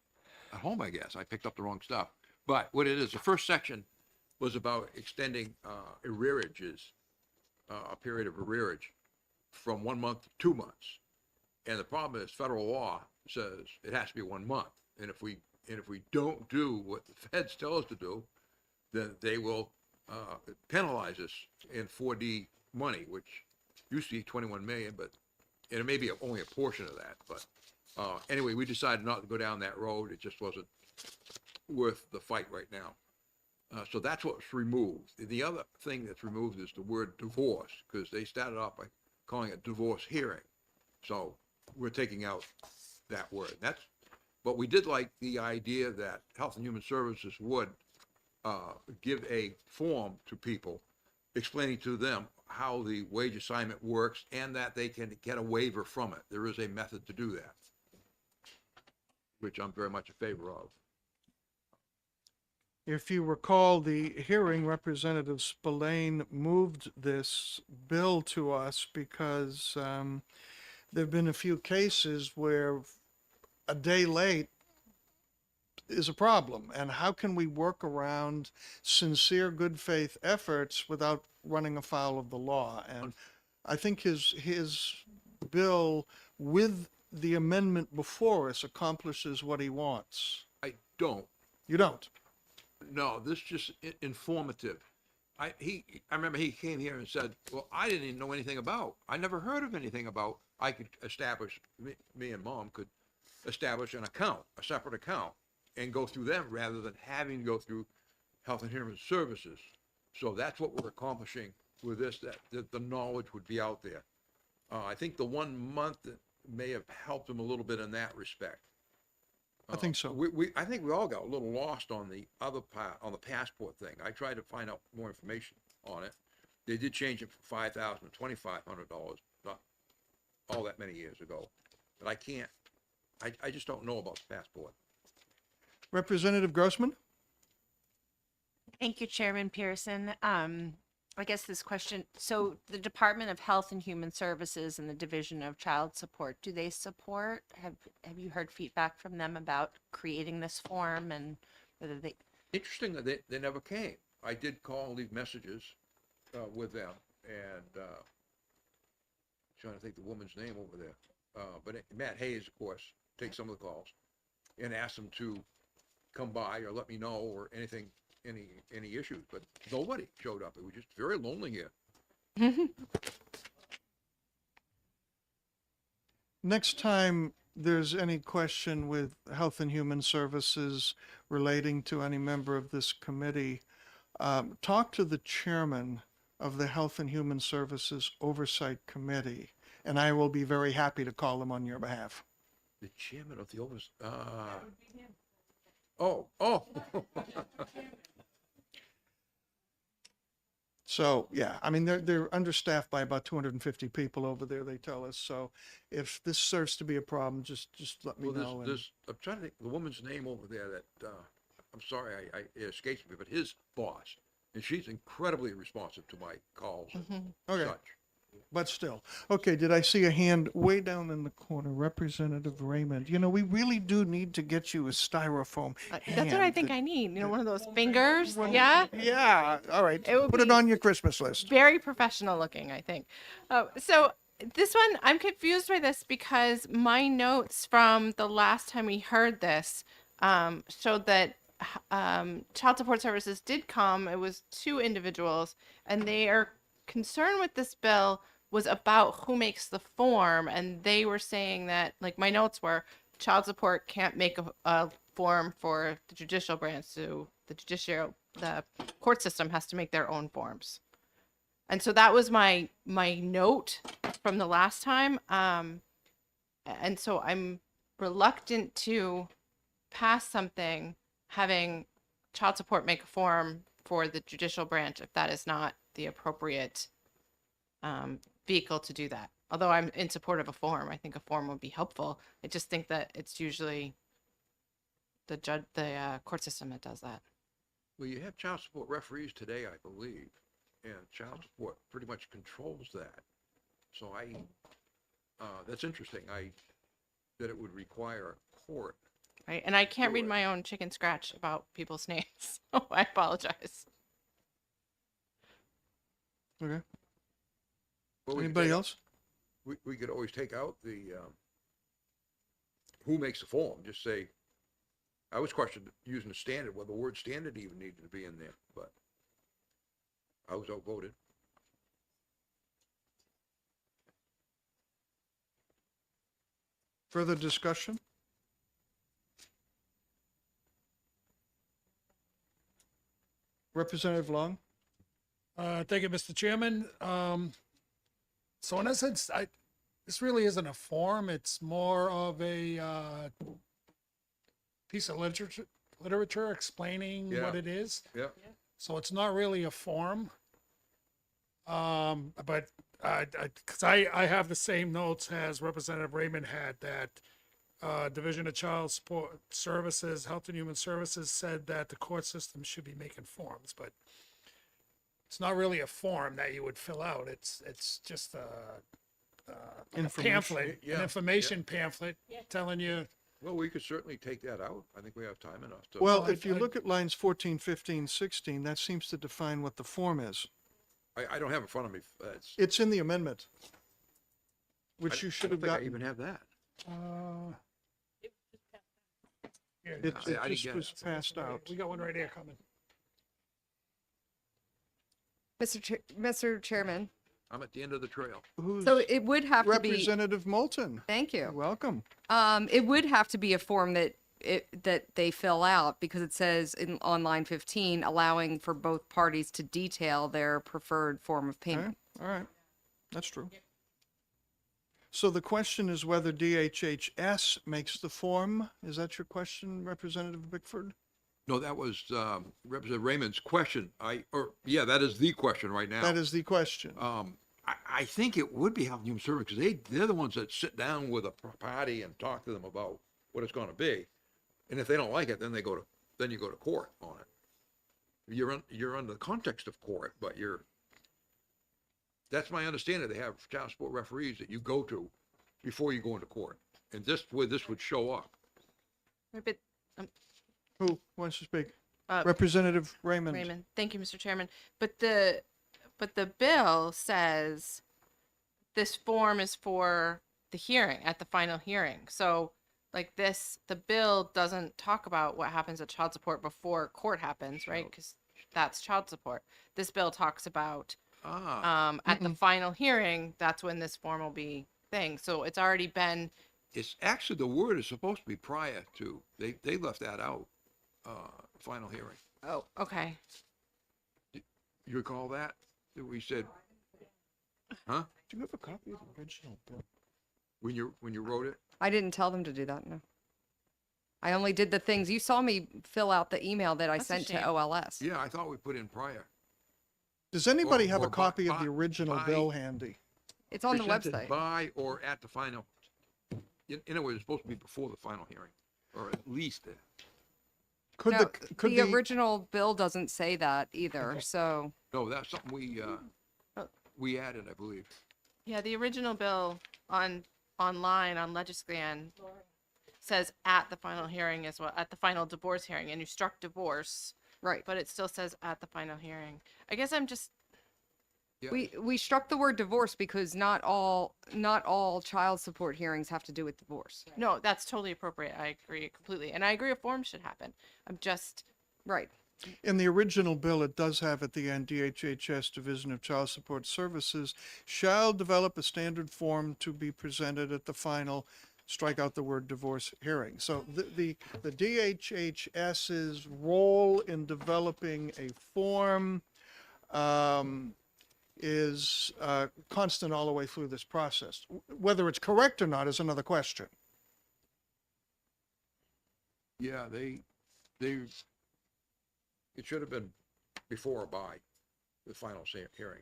at home, I guess. I picked up the wrong stuff. But what it is, the first section was about extending arrearages, a period of arrearage from 1 month to 2 months. And the problem is federal law says it has to be 1 month. And if we don't do what the feds tell us to do, then they will penalize us in 4D money, which used to be 21 million, but and it may be only a portion of that. But anyway, we decided not to go down that road. It just wasn't worth the fight right now. So that's what's removed. The other thing that's removed is the word divorce, because they started off by calling it divorce hearing. So we're taking out that word. That's But we did like the idea that Health and Human Services would give a form to people explaining to them how the wage assignment works and that they can get a waiver from it. There is a method to do that, which I'm very much in favor of. If you recall the hearing, Representative Spillane moved this bill to us because there've been a few cases where a day late is a problem. And how can we work around sincere good faith efforts without running afoul of the law? And I think his bill with the amendment before us accomplishes what he wants. I don't. You don't? No, this just informative. I remember he came here and said, well, I didn't even know anything about, I never heard of anything about, I could establish, me and Mom could establish an account, a separate account, and go through them rather than having to go through Health and Human Services. So that's what we're accomplishing with this, that the knowledge would be out there. I think the 1 month may have helped him a little bit in that respect. I think so. I think we all got a little lost on the other part, on the passport thing. I tried to find out more information on it. They did change it from $5,000 to $2,500, not all that many years ago. But I just don't know about the passport. Representative Grossman? Thank you, Chairman Pearson. I guess this question, so the Department of Health and Human Services and the Division of Child Support, do they support? Have you heard feedback from them about creating this form and whether they? Interesting that they never came. I did call and leave messages with them, and trying to think the woman's name over there. But Matt Hayes, of course, takes some of the calls and asked them to come by or let me know or anything, any issues, but nobody showed up. It was just very lonely here. Next time there's any question with Health and Human Services relating to any member of this committee, talk to the chairman of the Health and Human Services Oversight Committee, and I will be very happy to call him on your behalf. The chairman of the Oh. So, yeah, I mean, they're understaffed by about 250 people over there, they tell us. So if this serves to be a problem, just let me Well, know. I'm trying to think the woman's name over there that, I'm sorry, it escapes me, but his boss, and she's incredibly responsive to my calls and Okay. such. But still. Okay, did I see a hand way down in the corner? Representative Raymond. You know, we really do need to get you a styrofoam That's what I think I need. You know, one of those fingers. Yeah. Yeah, all right. It would Put it be on your Christmas list. very professional looking, I think. So this one, I'm confused by this because my notes from the last time we heard this showed that Child Support Services did come. It was 2 individuals, and they are concerned with this bill was about who makes the form, and they were saying that, like, my notes were, child support can't make a form for the judicial branch, so the court system has to make their own forms. And so that was my note from the last time, and so I'm reluctant to pass something having child support make a form for the judicial branch if that is not the appropriate vehicle to do that. Although I'm in support of a form, I think a form would be helpful. I just think that it's usually the court system that does that. Well, you have child support referees today, I believe, and child support pretty much controls that. So that's interesting. That it would require a court. Right, and I can't read Sure. my own chicken scratch about people's names, so I apologize. Okay. Well, we could Anybody take- else? We could always take out the, who makes the form, just say, I always questioned using the standard, whether the word standard even needed to be in there, but I was outvoted. Further discussion? Representative Long? Thank you, Mr. Chairman. So in essence, this really isn't a form. It's more of a piece of literature explaining Yeah. what it is. Yep. So it's not really a form. But because I have the same notes as Representative Raymond had, that Division of Child Support Services, Health and Human Services said that the court system should be making forms, but it's not really a form that you would fill out. It's just like a Information. pamphlet, Yeah, an information pamphlet telling you. Well, we could certainly take that out. I think we have time enough to. Well, I- if you I- look at lines 14, 15, 16, that seems to define what the form is. I don't have it in front of me. It's in the amendment, which you should have I gotten. even have that. It, I it didn't just get was it. passed out. We got one right here coming. Mr. Chairman, I'm at the end of the trail. Who's so it would have to be, Representative Moulton? thank You're you. welcome. It would have to be a form that that they fill out, because it says on line 15, allowing for both parties to detail their preferred form of All right, payment. all right. That's true. So the question is whether DHHS makes the form? Is that your question, Representative Bickford? No, that was Representative Raymond's question. That is the question right now. That is the question. I think it would be Health and Human Services, because they're the ones that sit down with a party and talk to them about what it's gonna be. And if they don't like it, then you go to court on it. You're under the context of court, but that's my understanding. They have child support referees that you go to before you go into court. And this would show up. But, Who wants to speak? uh, Representative Raymond. Raymond, thank you, Mr. Chairman. But the bill says this form is for the hearing, at the final hearing. So like this, the bill doesn't talk about what happens at child support before court happens, right? Because that's child support. This bill talks about at the final hearing, that's when this form will be thing. So it's already been, It's actually, the word is supposed to be prior to, they left that out, final hearing. oh, okay. You recall that? That we said, huh? Do you have a copy of the original bill? When you wrote it? I didn't tell them to do that, no. I only did the things, you saw me fill out the email that I That's a sent to shame. OLS. Yeah, I thought we put in prior. Does anybody have or a copy of by- the original by- bill handy? It's on the Presented website. by or at the final, in other words, it's supposed to be before the final hearing, or at least it. Could No, could the original bill doesn't say that either, Okay. so. No, that's something we added, I believe. Yeah, the original bill online on Legiscan says at the final hearing as well, at the final divorce hearing, and you struck divorce, Right. but it still says at the final hearing. I guess I'm just, Yeah. We struck the word divorce because not all child support hearings have to do with divorce. no, that's totally appropriate. I agree completely. And I agree a form should happen. I'm just, Right. In the original bill, it does have at the end, DHHS, Division of Child Support Services, shall develop a standard form to be presented at the final, strike out the word divorce hearing. So the DHHS's role in developing a form is constant all the way through this process. Whether it's correct or not is another question. Yeah, it should have been before or by the final hearing.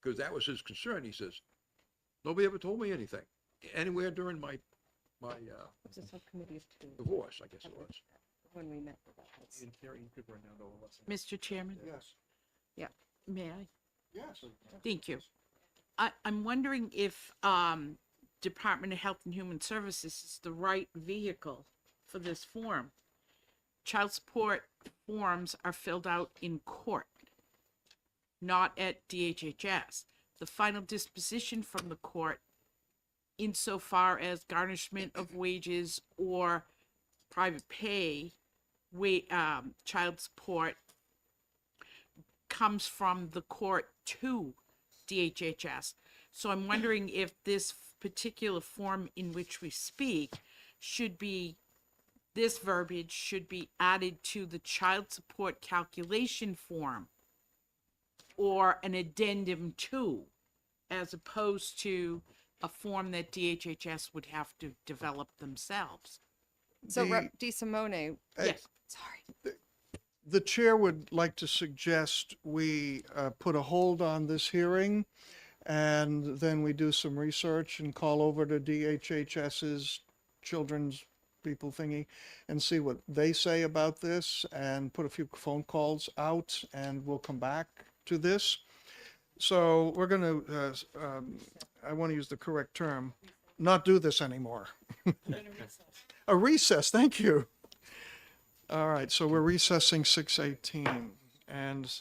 Because that was his concern. He says, nobody ever told me anything, anywhere during my It's a subcommittee of two divorce, I guess it was. when we met. Mr. Chairman, Yes. may I? Yes. Thank you. I'm wondering if Department of Health and Human Services is the right vehicle for this form. Child support forms are filled out in court, not at DHHS. The final disposition from the court, insofar as garnishment of wages or private pay, child support, comes from the court to DHHS. So I'm wondering if this particular form in which we speak this verbiage should be added to the child support calculation form or an addendum to, as opposed to a form that DHHS would have to develop themselves. So The- Rep. DeSimone, Yes. sorry. The chair would like to suggest we put a hold on this hearing, and then we do some research and call over to DHHS's children's people thingy and see what they say about this, and put a few phone calls out, and we'll come back to this. So we're going to, I want to use the correct term, not do this anymore. A recess, thank you. All right, so we're recessing 6:18, and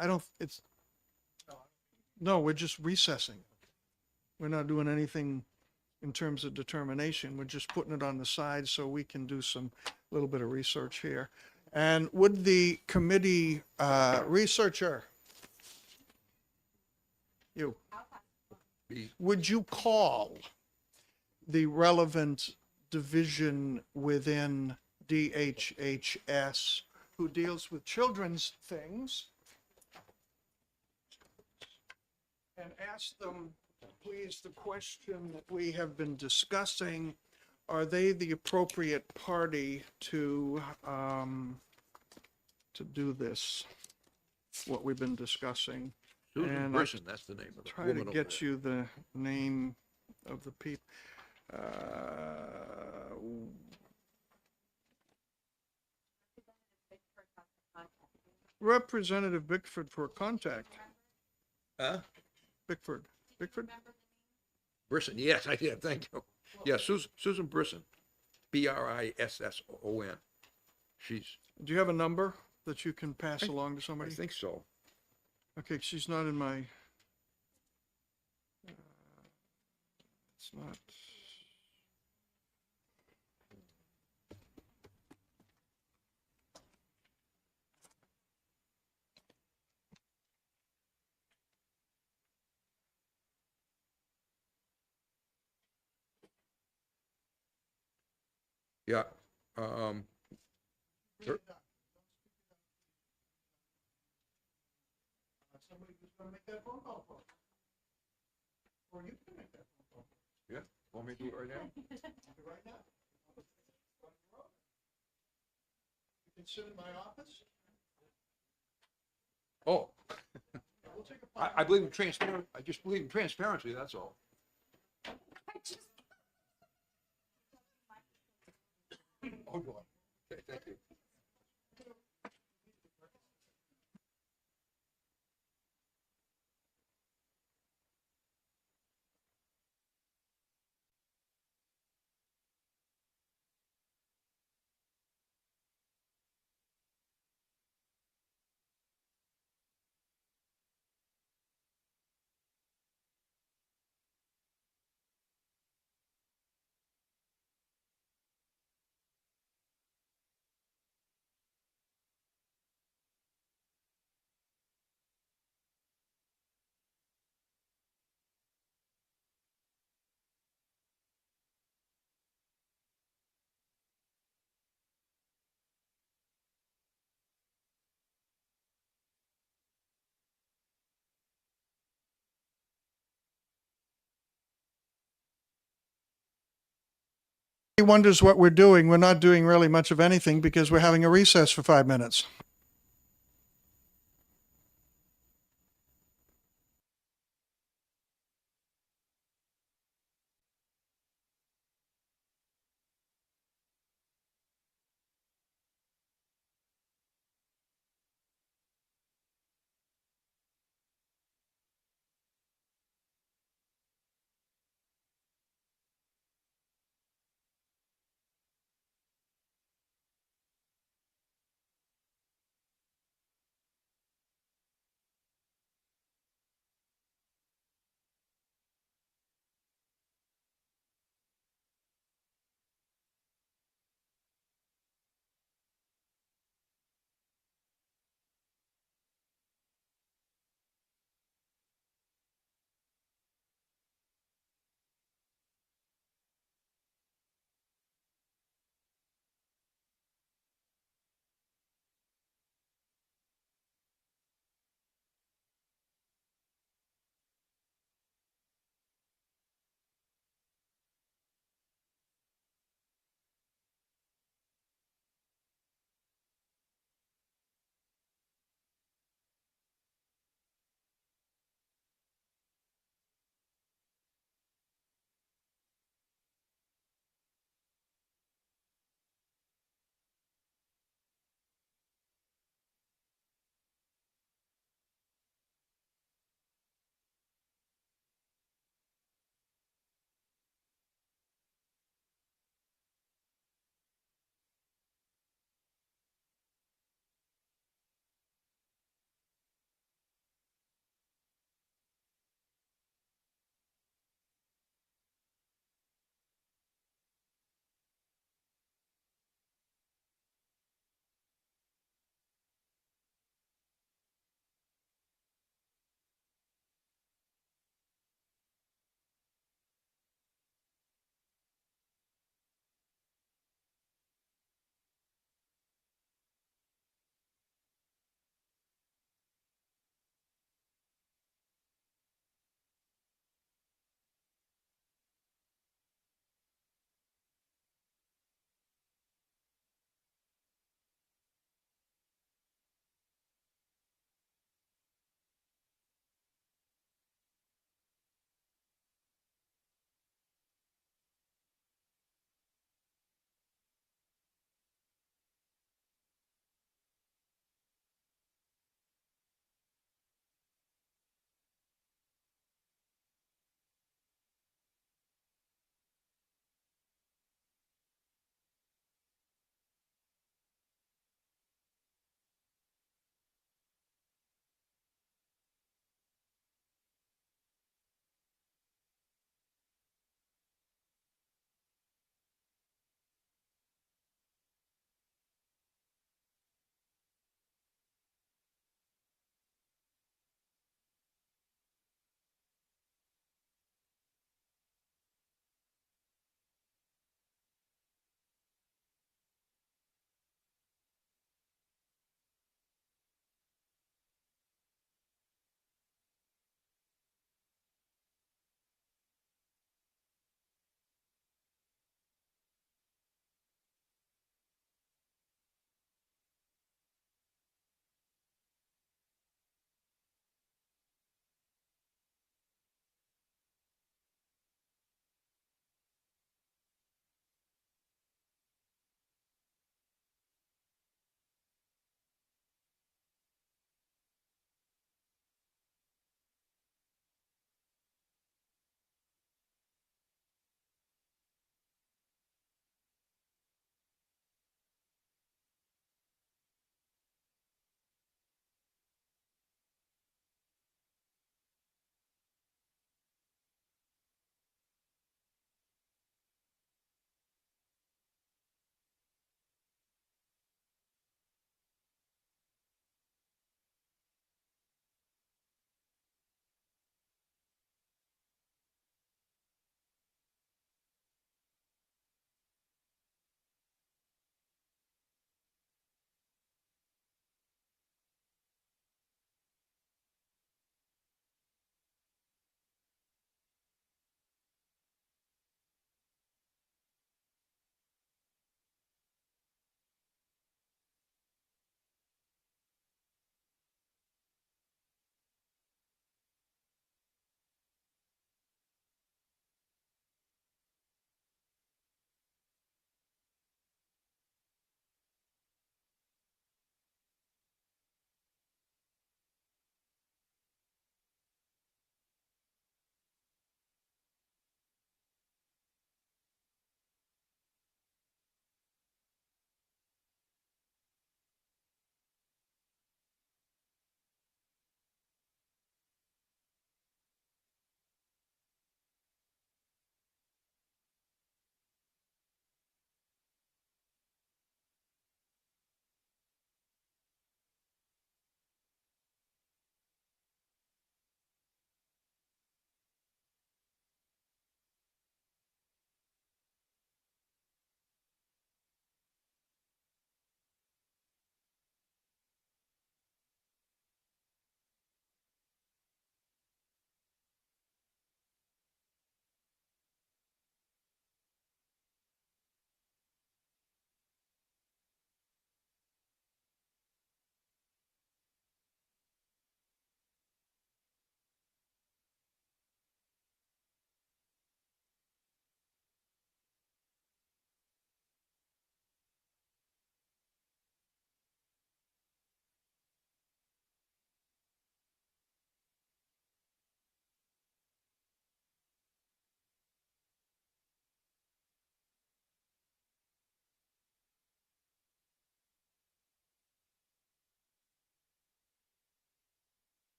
I don't, it's, no, we're just recessing. We're not doing anything in terms of determination. We're just putting it on the side so we can do some, little bit of research here. And would the committee researcher, you, would you call the relevant division within DHHS who deals with children's things and ask them, please, the question that we have been discussing, are they the appropriate party to do this, what we've been discussing? Susan And I'll Brisson, that's the name of the try to woman over get there. you the name of the people. Representative Bickford for contact. Huh? Bickford. Bickford? Brisson, yes, I did, thank you. Yeah, Susan Brisson, Brisson. She's, Do you have a number that you can pass along to I somebody? think so. Okay, she's not in my. It's not. Yeah, um, Somebody who's gonna make that phone call for us. Or you can make that phone call. yeah, want me to do it right now? Right now. You can sit in my office. Oh, We'll take a I believe in transparent, I just believe in transparency, that's all. Oh, go on. Okay, thank you. He wonders what we're doing. We're not doing really much of anything because we're having a recess for 5 minutes.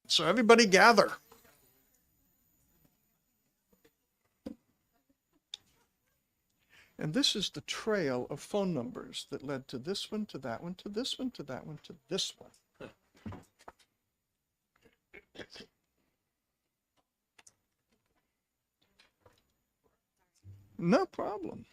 So everybody gather. And this is the trail of phone numbers that led to this one, to that one, to this one, to that one, to this one. No problem.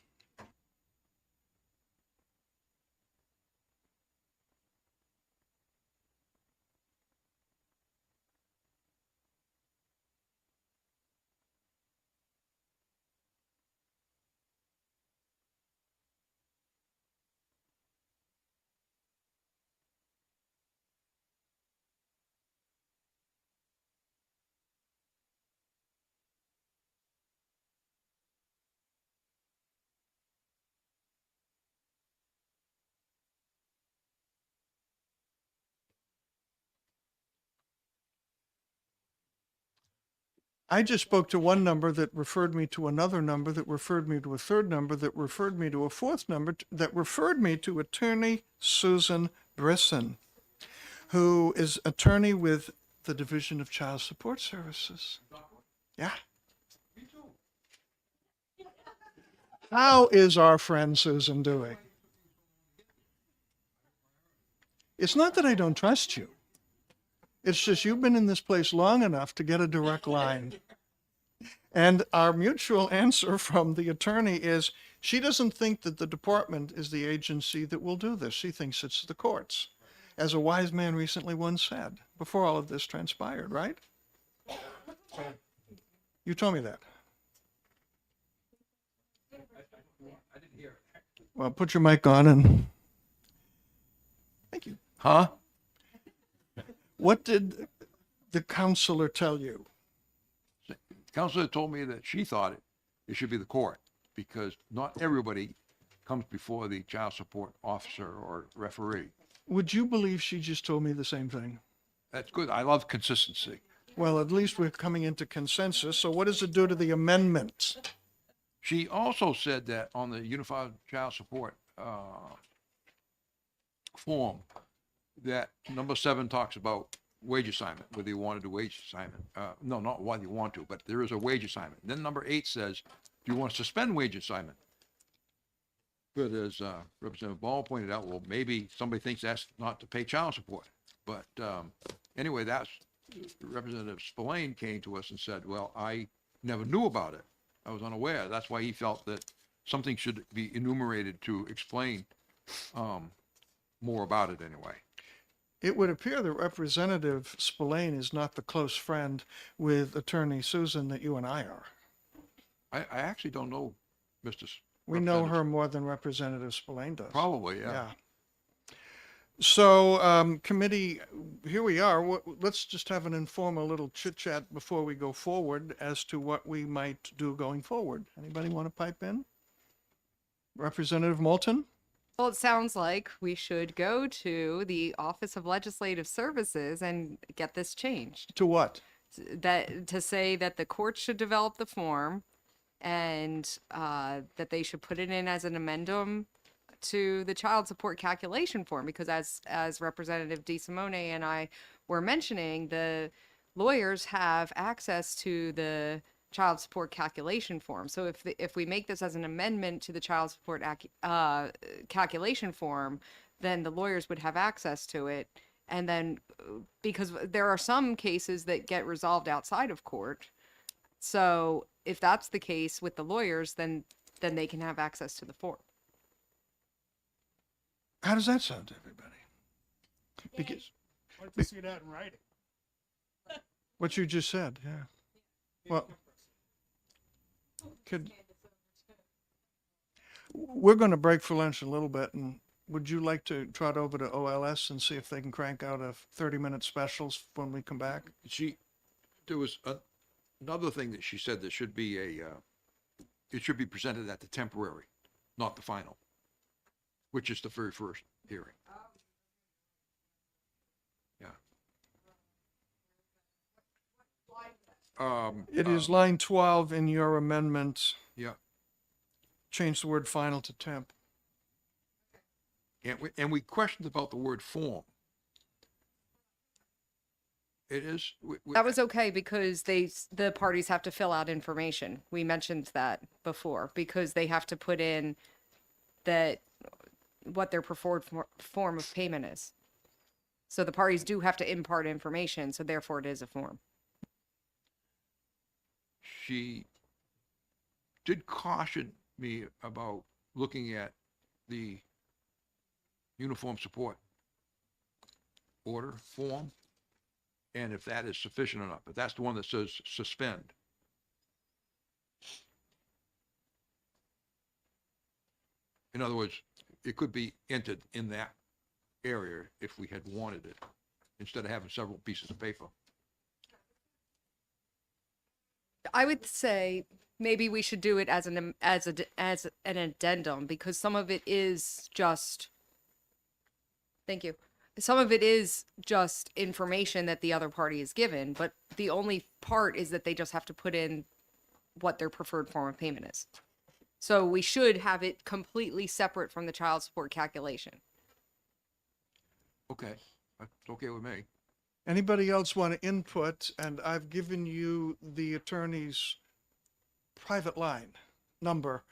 I just spoke to one number that referred me to another number that referred me to a third number that referred me to a fourth number that referred me to attorney Susan Brisson, who is attorney with the Division of Child Support Services. Yeah. How is our friend Susan doing? It's not that I don't trust you. It's just you've been in this place long enough to get a direct line. And our mutual answer from the attorney is she doesn't think that the department is the agency that will do this. She thinks it's the courts, as a wise man recently once said, before all of this transpired, right? You told me that. Well, put your mic on and thank you. Huh? What did the counselor tell you? The counselor told me that she thought it should be the court because not everybody comes before the child support officer or referee. Would you believe she just told me the same thing? That's good. I love consistency. Well, at least we're coming into consensus. So what does it do to the amendment? She also said that on the Unified Child Support form, that number 7 talks about wage assignment, whether you want to do wage assignment. No, not whether you want to, but there is a wage assignment. Then number 8 says, do you want to suspend wage assignment? But as Representative Ball pointed out, well, maybe somebody thinks that's not to pay child support. But anyway, that's Representative Spillane came to us and said, well, I never knew about it. I was unaware. That's why he felt that something should be enumerated to explain more about it anyway. It would appear that Representative Spillane is not the close friend with Attorney Susan that you and I are. I actually don't know, Mr. We know her more than Representative Spillane does. Probably, yeah. So, committee, here we are. Let's just have an informal little chit chat before we go forward as to what we might do going forward. Anybody want to pipe in? Representative Moulton? Well, it sounds like we should go to the Office of Legislative Services and get this changed. To what? That to say that the court should develop the form and that they should put it in as an amendum to the child support calculation form, because as Representative DeSimone and I were mentioning, the lawyers have access to the child support calculation form. So if we make this as an amendment to the child support calculation form, then the lawyers would have access to it. And then because there are some cases that get resolved outside of court. So if that's the case with the lawyers, then they can have access to the form. How does that sound to everybody? Because I'd like to see that in writing. what you just said, yeah. Well, we're going to break for lunch a little bit, and would you like to trot over to OLS and see if they can crank out a 30-minute specials when we come back? There was another thing that she said, there should be it should be presented at the temporary, not the final, which is the very first hearing. Yeah. It is line 12 in your amendment. Yeah. Change the word final to temp. And we questioned about the word form. It is? That was okay because the parties have to fill out information. We mentioned that before because they have to put in that what their preferred form of payment is. So the parties do have to impart information, so therefore it is a form. She did caution me about looking at the uniform support order form, and if that is sufficient enough, but that's the one that says suspend. In other words, it could be entered in that area if we had wanted it, instead of having several pieces of paper. I would say maybe we should do it as an addendum because some of it is just. Thank you. Some of it is just information that the other party is given, but the only part is that they just have to put in what their preferred form of payment is. So we should have it completely separate from the child support calculation. Okay, that's okay with me. Anybody else want to input? And I've given you the attorney's private line number.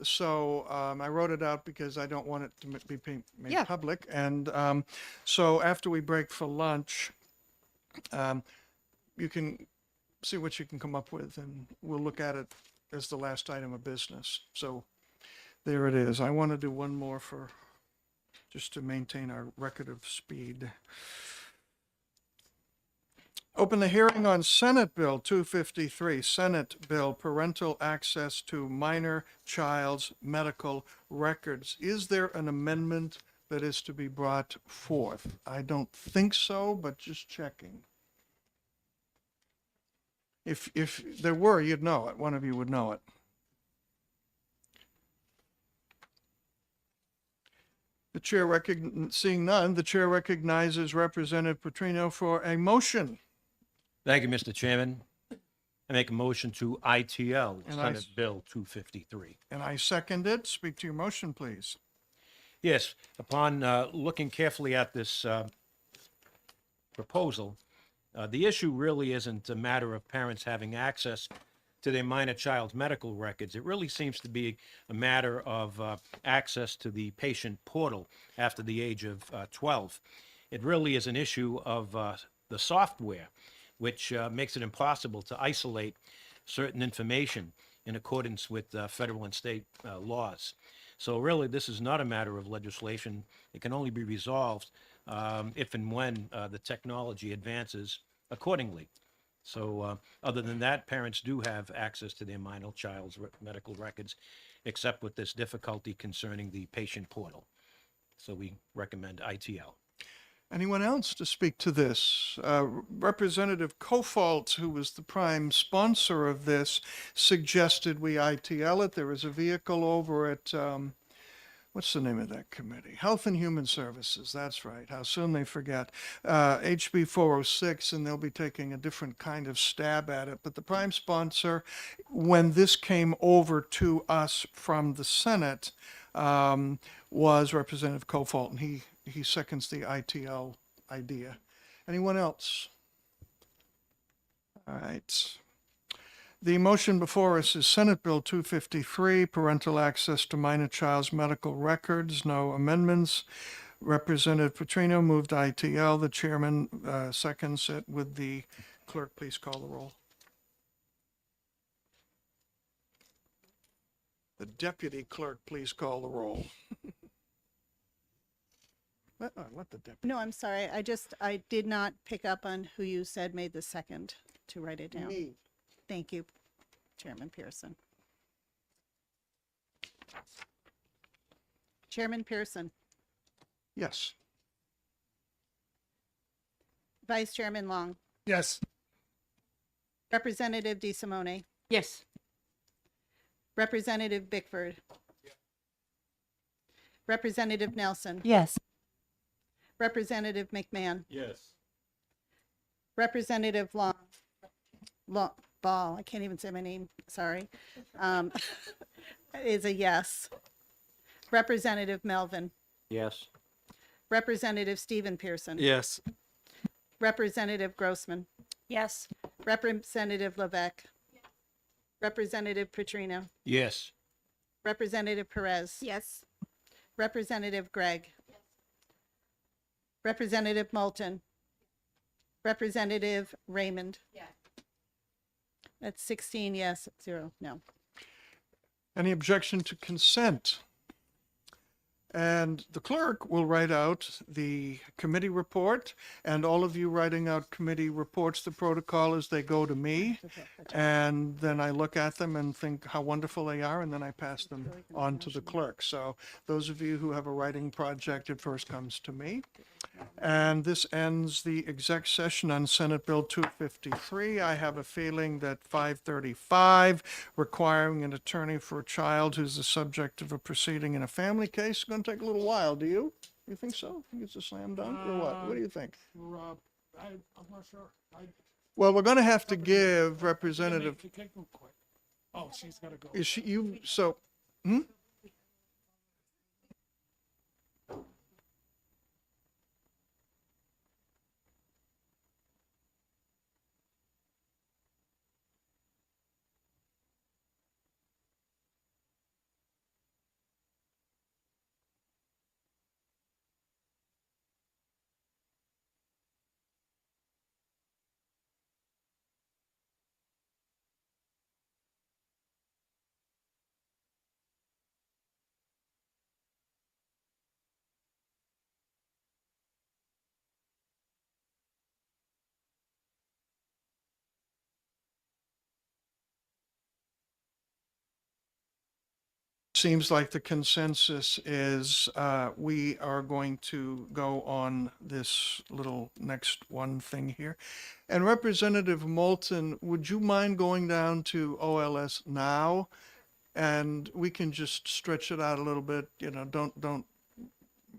So I wrote it out because I don't want it to be made Yeah. public. And so after we break for lunch, you can see what you can come up with, and we'll look at it as the last item of business. So there it is. I want to do one more for just to maintain our record of speed. Open the hearing on Senate Bill 253, Senate Bill Parental Access to Minor Child's Medical Records. Is there an amendment that is to be brought forth? I don't think so, but just checking. If there were, you'd know it. One of you would know it. The chair seeing none, the chair recognizes Representative Petrino for a motion. Thank you, Mr. Chairman. I make a motion to ITL And I Senate s- Bill 253. And I second it. Speak to your motion, please. Yes, upon looking carefully at this proposal, the issue really isn't a matter of parents having access to their minor child's medical records. It really seems to be a matter of access to the patient portal after the age of 12. It really is an issue of the software, which makes it impossible to isolate certain information in accordance with federal and state laws. So really, this is not a matter of legislation. It can only be resolved if and when the technology advances accordingly. So other than that, parents do have access to their minor child's medical records, except with this difficulty concerning the patient portal. So we recommend ITL. Anyone else to speak to this? Representative Kofalt, who was the prime sponsor of this, suggested we ITL it. There is a vehicle over at, what's the name of that committee? Health and Human Services, that's right. How soon they forget. HB 406, and they'll be taking a different kind of stab at it. But the prime sponsor, when this came over to us from the Senate, was Representative Kofalt, and he seconds the ITL idea. Anyone else? All right. The motion before us is Senate Bill 253, Parental Access to Minor Child's Medical Records. No amendments. Representative Petrino moved ITL. The chairman seconds it. Would the clerk please call the roll? The deputy clerk please call the roll. Let the deputy. No, I'm sorry. I did not pick up on who you said made the second to write it down. Me. Thank you, Chairman Pearson. Chairman Pearson, Yes. Vice Chairman Long, Yes. Representative DeSimone, Yes. Representative Bickford. Representative Nelson. Yes. Representative McMahon. Yes. Representative Ball, I can't even say my name, sorry, is a yes. Representative Melvin. Yes. Representative Stephen Pearson. Yes. Representative Grossman. Yes. Representative Levesque. Representative Petrino. Yes. Representative Perez. Yes. Representative Gregg. Representative Moulton. Representative Raymond. That's 16 yes, 0 no. Any objection to consent? And the clerk will write out the committee report, and all of you writing out committee reports, the protocol is they go to me, and then I look at them and think how wonderful they are, and then I pass them on to the clerk. So those of you who have a writing project, it first comes to me. And this ends the exec session on Senate Bill 253. I have a feeling that 535, requiring an attorney for a child who's the subject of a proceeding in a family case, is going to take a little while. Do you? You think so? Think it's a slam dunk or what? What do you think? I'm not sure. Well, we're going to have to give Representative, She can't go quick. Oh, she's gotta go. is she, you, so, hmm? Seems like the consensus is we are going to go on this little next one thing here. And Representative Moulton, would you mind going down to OLS now? And we can just stretch it out a little bit, you know, don't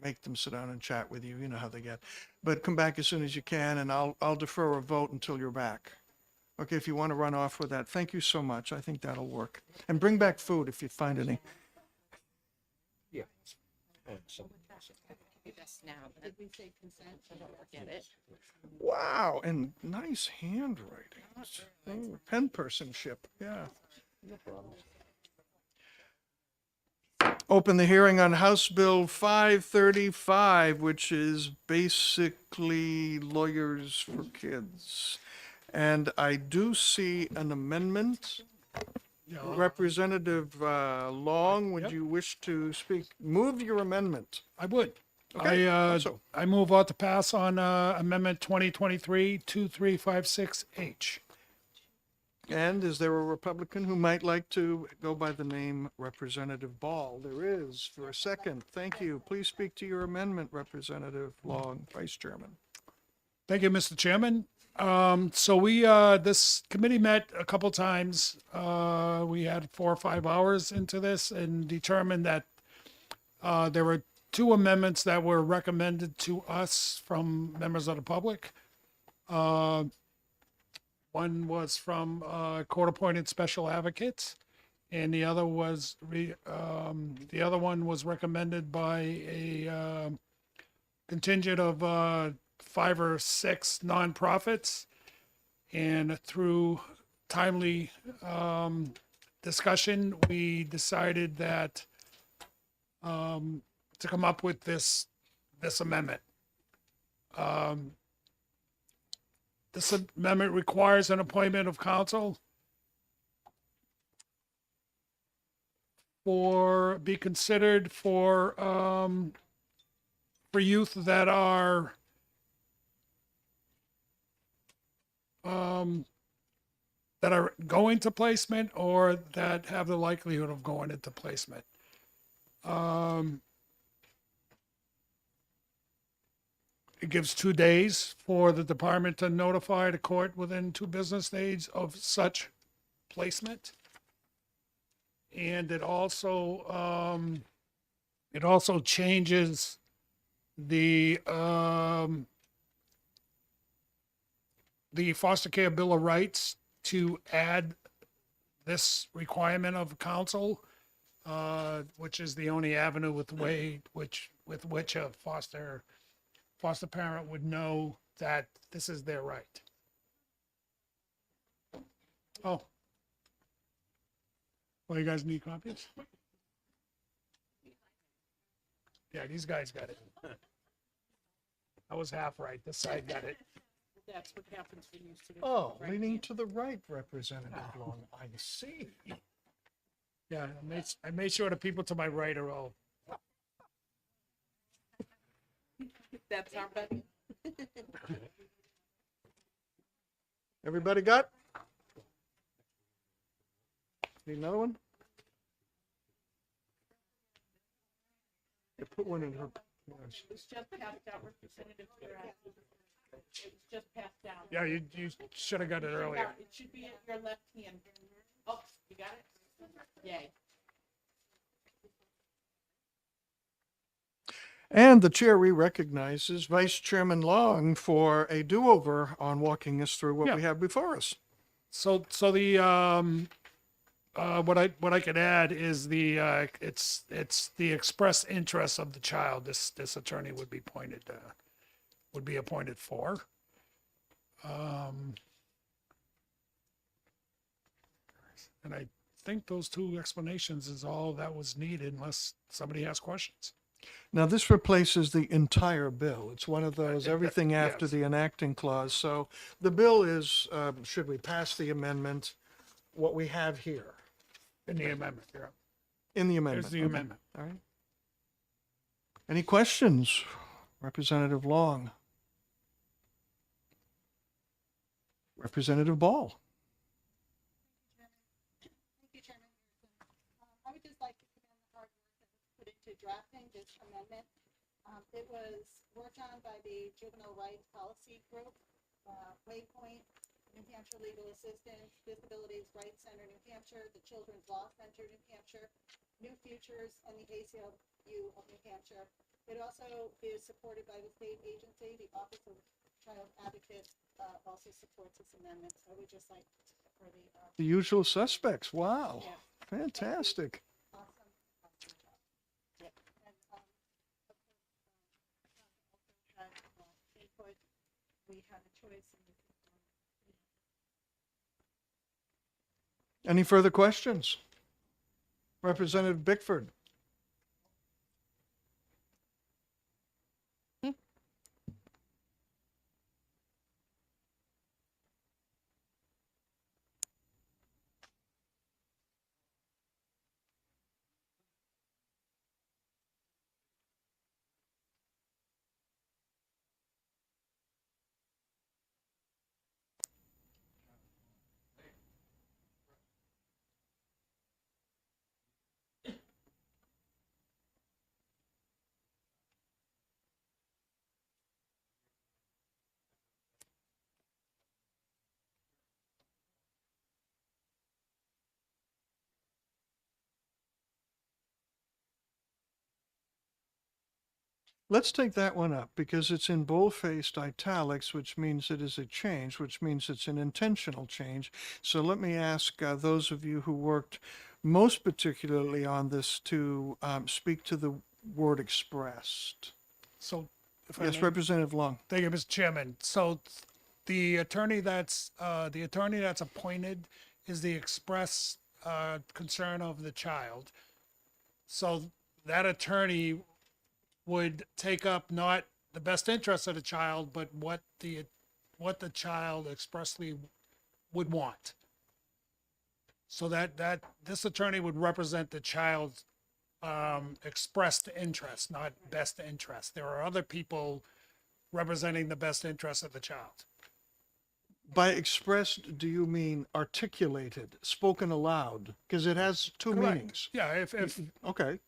make them sit down and chat with you, you know how they get. But come back as soon as you can, and I'll defer a vote until you're back. Okay, if you want to run off with that, thank you so much. I think that'll work. And bring back food if you find any. Yeah. Did we say consent? I don't forget it. Wow, and nice handwriting. Pen personship, yeah. Open the hearing on House Bill 535, which is basically lawyers for kids. And I do see an amendment. Representative Long, would Yep. you wish to speak? Move your amendment. I would. Okay, I I move out to pass on Amendment 2023-2356H. And is there a Republican who might like to go by the name Representative Ball? There is. For a second, thank you. Please speak to your amendment, Representative Long, Vice Chairman. Thank you, Mr. Chairman. So we, this committee met a couple times. We had 4 or 5 hours into this and determined that there were 2 amendments that were recommended to us from members of the public. One was from court-appointed special advocates, and the other was the other one was recommended by a contingent of 5 or 6 nonprofits, and through timely discussion, we decided that to come up with this amendment. This amendment requires an appointment of counsel be considered for youth that are going to placement or that have the likelihood of going into placement. It gives 2 days for the department to notify the court within 2 business days of such placement. And it also changes the foster care bill of rights to add this requirement of counsel, which is the only avenue with which a foster parent would know that this is their right. Oh. Well, you guys need copies? Yeah, these guys got it. I was half right. This side got it. That's what happens when you sit. Oh, leaning to the right, Representative Long. I see. Yeah, I made sure the people to my right are all. That's our buddy. Everybody got? Need another one? Yeah, put one in her. It was just passed out, Representative Durant. It was just passed down. Yeah, you should have got it earlier. It should be at your left hand. Oh, you got it? Yay. And the chair re-recognizes Vice Chairman Long for a do-over on walking us through what Yeah. we have before us. So the what I could add is it's the express interest of the child. This attorney would be appointed for. And I think those two explanations is all that was needed, unless somebody has questions. Now, this replaces the entire bill. It's one of those, everything after yes. the enacting clause. So the bill is, should we pass the amendment, what we have here In the amendment, yeah. in the amendment? There's the Okay. amendment. All right. Any questions? Representative Long. Representative Ball. Thank you, Chairman Harrison. I would just like to commend the hard work that was put into drafting this amendment. It was worked on by the Juvenile Rights Policy Group, Waypoint, New Hampshire Legal Assistance, Disabilities Rights Center, New Hampshire, the Children's Law Center, New Hampshire, New Futures, and the ACLU of New Hampshire. It also is supported by the state agency. The Office of Child Advocate also supports this amendment. So I would just like for The usual suspects. Wow. Yeah. Fantastic. awesome job. Yep. And, of course, also had input. We had a choice. Any further questions? Representative Bickford. Let's take that one up because it's in bold-faced italics, which means it is a change, which means it's an intentional change. So let me ask those of you who worked most particularly on this to speak to the word expressed. So, if I Yes, may- Representative Long. Thank you, Mr. Chairman. So the attorney that's appointed is the express concern of the child. So that attorney would take up not the best interest of the child, but what the child expressly would want. So that this attorney would represent the child's expressed interest, not best interest. There are other people representing the best interest of the child. By expressed, do you mean articulated, spoken aloud? Because it has two Correct. meanings. Yeah, if Okay.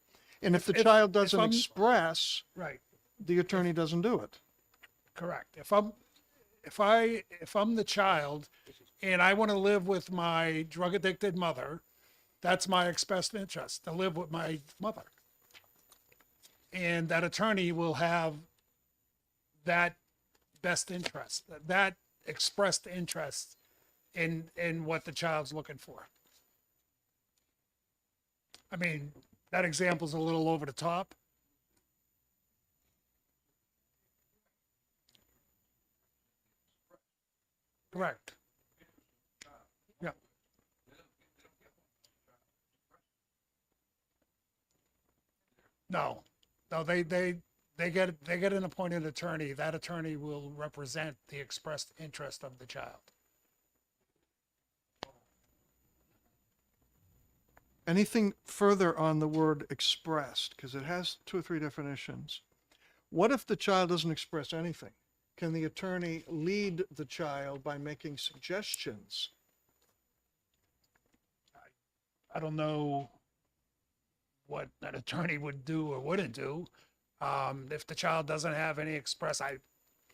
And if the if- child if doesn't I'm- express, right, the attorney doesn't do it. correct. If I'm the child and I want to live with my drug addicted mother, that's my expressed interest, to live with my mother. And that attorney will have that best interest, that expressed interest in what the child's looking for. I mean, that example's a little over the top. Correct. Yeah. No, no, they get an appointed attorney. That attorney will represent the expressed interest of the child. Anything further on the word expressed? Because it has 2 or 3 definitions. What if the child doesn't express anything? Can the attorney lead the child by making suggestions? I don't know what an attorney would do or wouldn't do. If the child doesn't have any express, I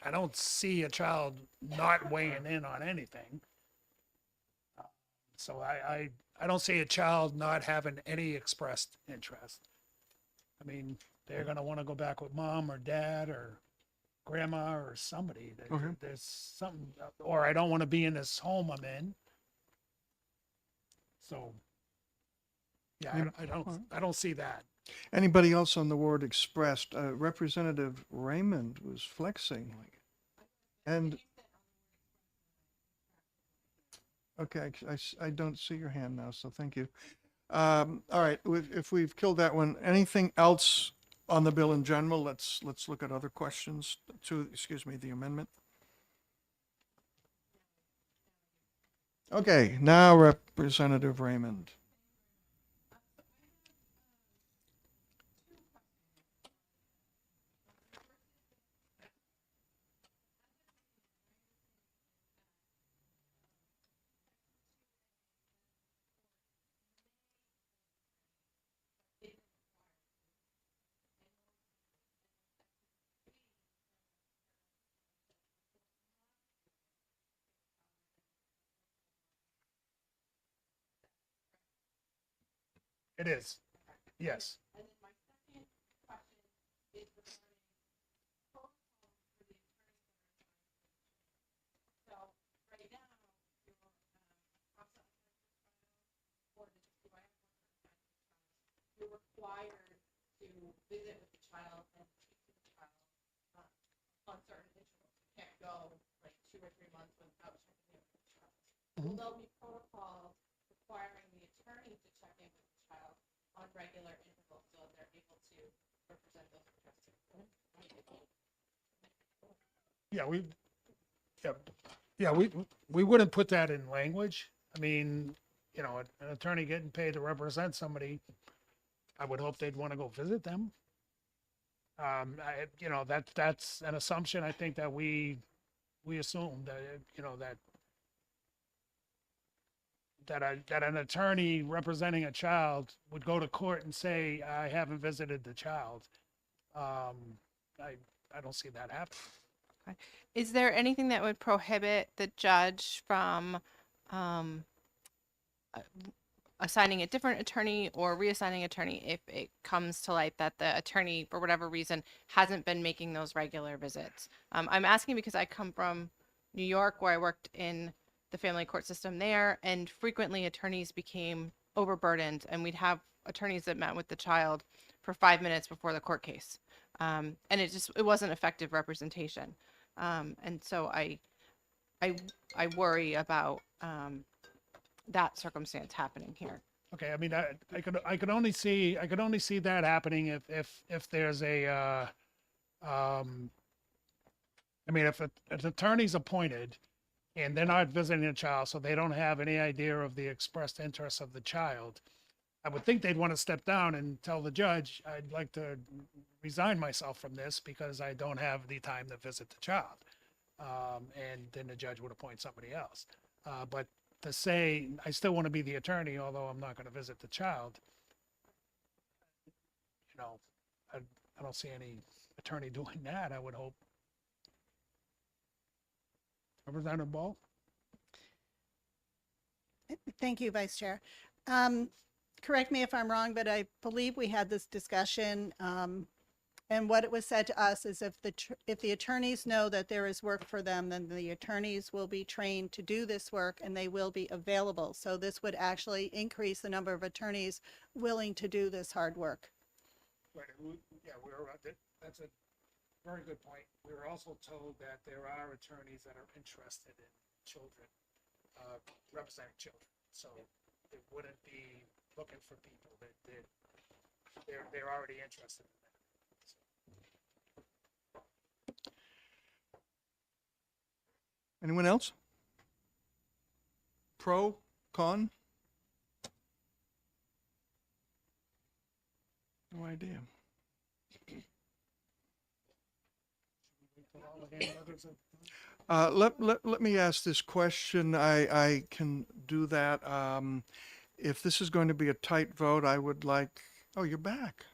don't see a child not weighing in on anything. So I don't see a child not having any expressed interest. I mean, they're gonna want to go back with mom or dad or grandma or somebody. Okay. There's something, or I don't want to be in this home I'm in. So, yeah, I don't see that. Anybody else on the word expressed? Representative Raymond was flexing. And, okay, I don't see your hand now, so thank you. All right, if we've killed that one, anything else on the bill in general? Let's look at other questions to, the amendment. Okay, now Representative Raymond. It is. Yes. You're required to visit with the child and speak to the child on certain intervals. You can't go like 2 or 3 months without checking in with the child. Will there be protocols requiring the attorney to check in with the child on regular intervals so they're able to represent those interests? We wouldn't put that in language. I mean, you know, an attorney getting paid to represent somebody, I would hope they'd want to go visit them. That's an assumption I think that we assume that an attorney representing a child would go to court and say, I haven't visited the child. I don't see that happen. Is there anything that would prohibit the judge from assigning a different attorney or reassigning attorney if it comes to light that the attorney, for whatever reason, hasn't been making those regular visits? I'm asking because I come from New York, where I worked in the family court system there, and frequently attorneys became overburdened, and we'd have attorneys that met with the child for 5 minutes before the court case. And it wasn't effective representation. And so I worry about that circumstance happening here. Okay, I mean, I could only see that happening if there's a if an attorney's appointed and they're not visiting a child, so they don't have any idea of the expressed interest of the child, I would think they'd want to step down and tell the judge, I'd like to resign myself from this because I don't have the time to visit the child. And then the judge would appoint somebody else. But to say, I still want to be the attorney, although I'm not going to visit the child, I don't see any attorney doing that, I would hope. Representative Ball? Thank you, Vice Chair. Correct me if I'm wrong, but I believe we had this discussion, and what it was said to us is if the attorneys know that there is work for them, then the attorneys will be trained to do this work and they will be available. So this would actually increase the number of attorneys willing to do this hard work. Right, yeah, very good point. We were also told that there are attorneys that are interested in children, representing children. So it wouldn't be looking for people they're already interested in that. Anyone else? Pro, con? No idea. Let me ask this question. I can do that. If this is going to be a tight vote, I would like, oh, you're back.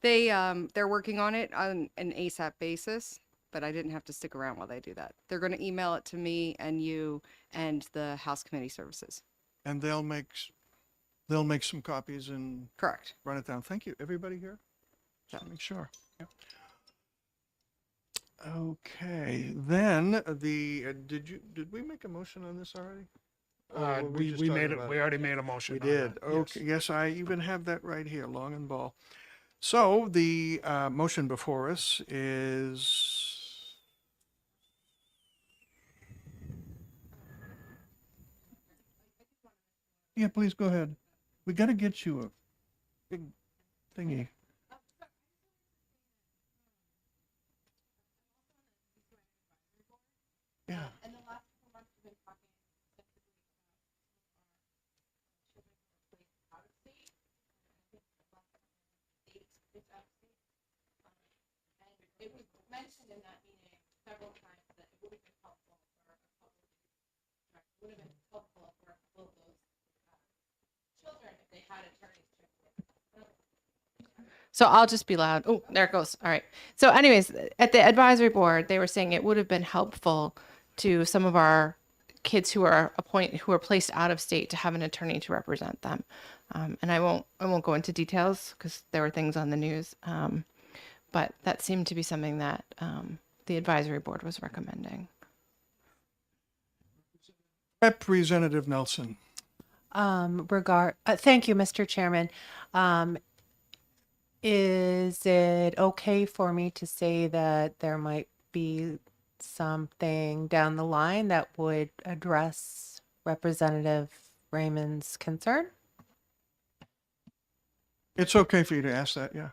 They're working on it on an ASAP basis, but I didn't have to stick around while they do that. They're going to email it to me and you and the House Committee Services. And they'll make some copies and Correct. run it down. Thank you. Everybody here? Just to make sure. Yeah. Okay, then did we make a motion on this already? Or were We just made talking it, about we already made a motion. We on did. that, Okay, yes, I even have that right here, long and ball. So the motion before us is yeah, please go ahead. We got to get you a big thingy. Yeah. It was mentioned in that meeting several times that it would have been helpful for a couple of children if they had attorneys. So I'll just be loud. Oh, there it goes. All right. So anyways, at the advisory board, they were saying it would have been helpful to some of our kids who are placed out of state to have an attorney to represent them. And I won't go into details because there were things on the news. But that seemed to be something that the advisory board was recommending. Representative Nelson. Thank you, Mr. Chairman. Is it okay for me to say that there might be something down the line that would address Representative Raymond's concern? It's okay for you to ask that, yeah.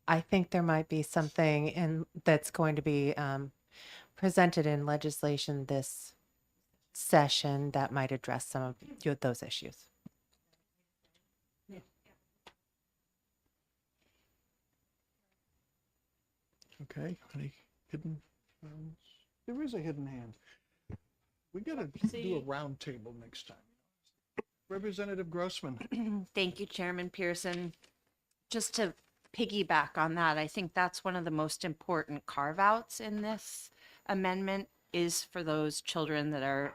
I think there might be something that's going to be presented in legislation this session that might address some of those issues. Okay, any hidden hands? There is a hidden hand. We gotta do a round table next time. Representative Grossman. Thank you, Chairman Pearson. Just to piggyback on that, I think that's one of the most important carve-outs in this amendment is for those children that are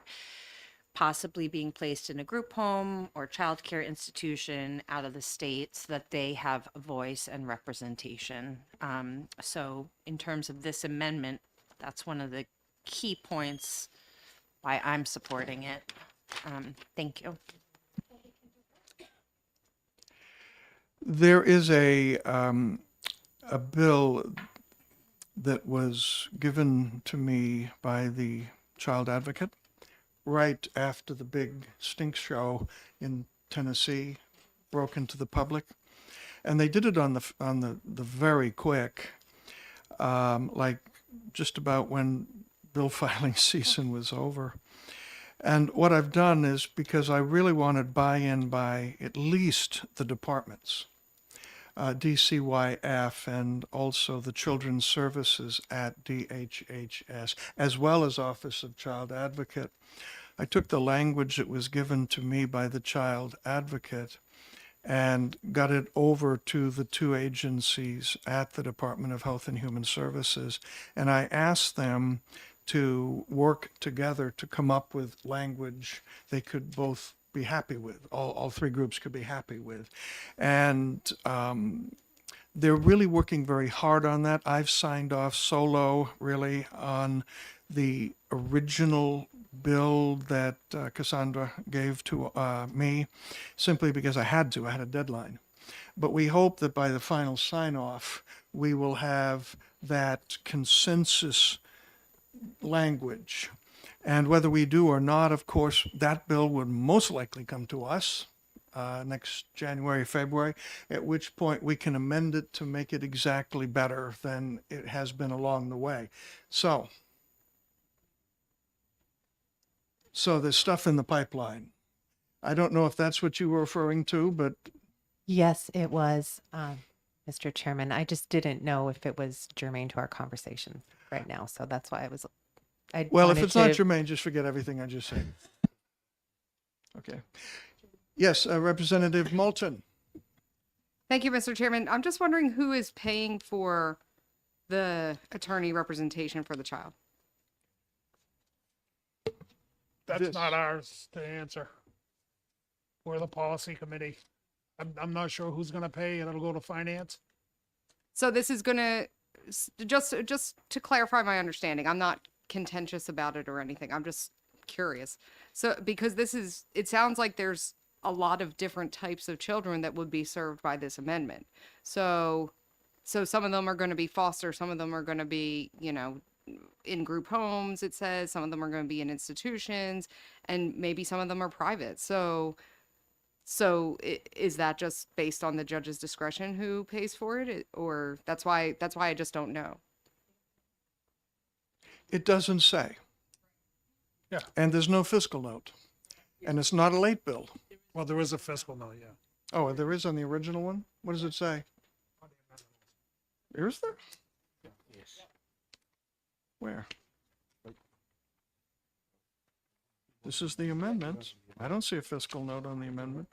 possibly being placed in a group home or childcare institution out of the state so that they have a voice and representation. So in terms of this amendment, that's one of the key points why I'm supporting it. Thank you. There is a bill that was given to me by the child advocate right after the big stink show in Tennessee broke into the public, and they did it on the very quick, like just about when bill filing season was over. And what I've done is, because I really wanted buy-in by at least the departments, DCYF and also the Children's Services at DHHS, as well as Office of Child Advocate. I took the language that was given to me by the Child Advocate and got it over to the two agencies at the Department of Health and Human Services. And I asked them to work together to come up with language they could both be happy with, all three groups could be happy with. And they're really working very hard on that. I've signed off solo, really, on the original bill that Cassandra gave to me, simply because I had to. I had a deadline. But we hope that by the final sign-off, we will have that consensus language. And whether we do or not, of course, that bill would most likely come to us next January, February, at which point we can amend it to make it exactly better than it has been along the way. So there's stuff in the pipeline. I don't know if that's what you were referring to, but Yes, it was, Mr. Chairman. I just didn't know if it was germane to our conversation right now. So that's why I well, if wanted it's not to- germane, just forget everything I just said. Okay. Yes, Representative Moulton. Thank you, Mr. Chairman. I'm just wondering who is paying for the attorney representation for the child? That's This- not ours to answer. We're the policy committee. I'm not sure who's gonna pay, and it'll go to finance. So this is gonna, just to clarify my understanding, I'm not contentious about it or anything. I'm just curious. So, because it sounds like there's a lot of different types of children that would be served by this amendment. So some of them are going to be foster, some of them are going to be, in group homes, it says, some of them are going to be in institutions, and maybe some of them are private. So is that just based on the judge's discretion who pays for it, or that's why I just don't know? It doesn't say. Yeah. And there's no fiscal note. And it's not a late bill. Well, there is a fiscal note, yeah. Oh, there is on the original one? What does it say? Is there? Where? This is the amendment. I don't see a fiscal note on the amendment.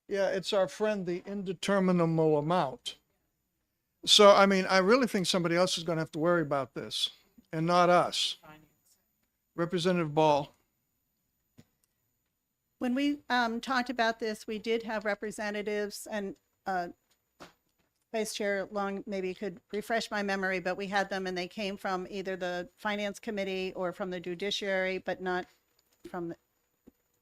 Yeah, it's our friend, the indeterminable amount. So, I mean, I really think somebody else is going to have to worry about this, and not us. Representative Ball. When we talked about this, we did have representatives, and Vice Chair Long maybe could refresh my memory, but we had them and they came from either the Finance Committee or from the Judiciary, but not from,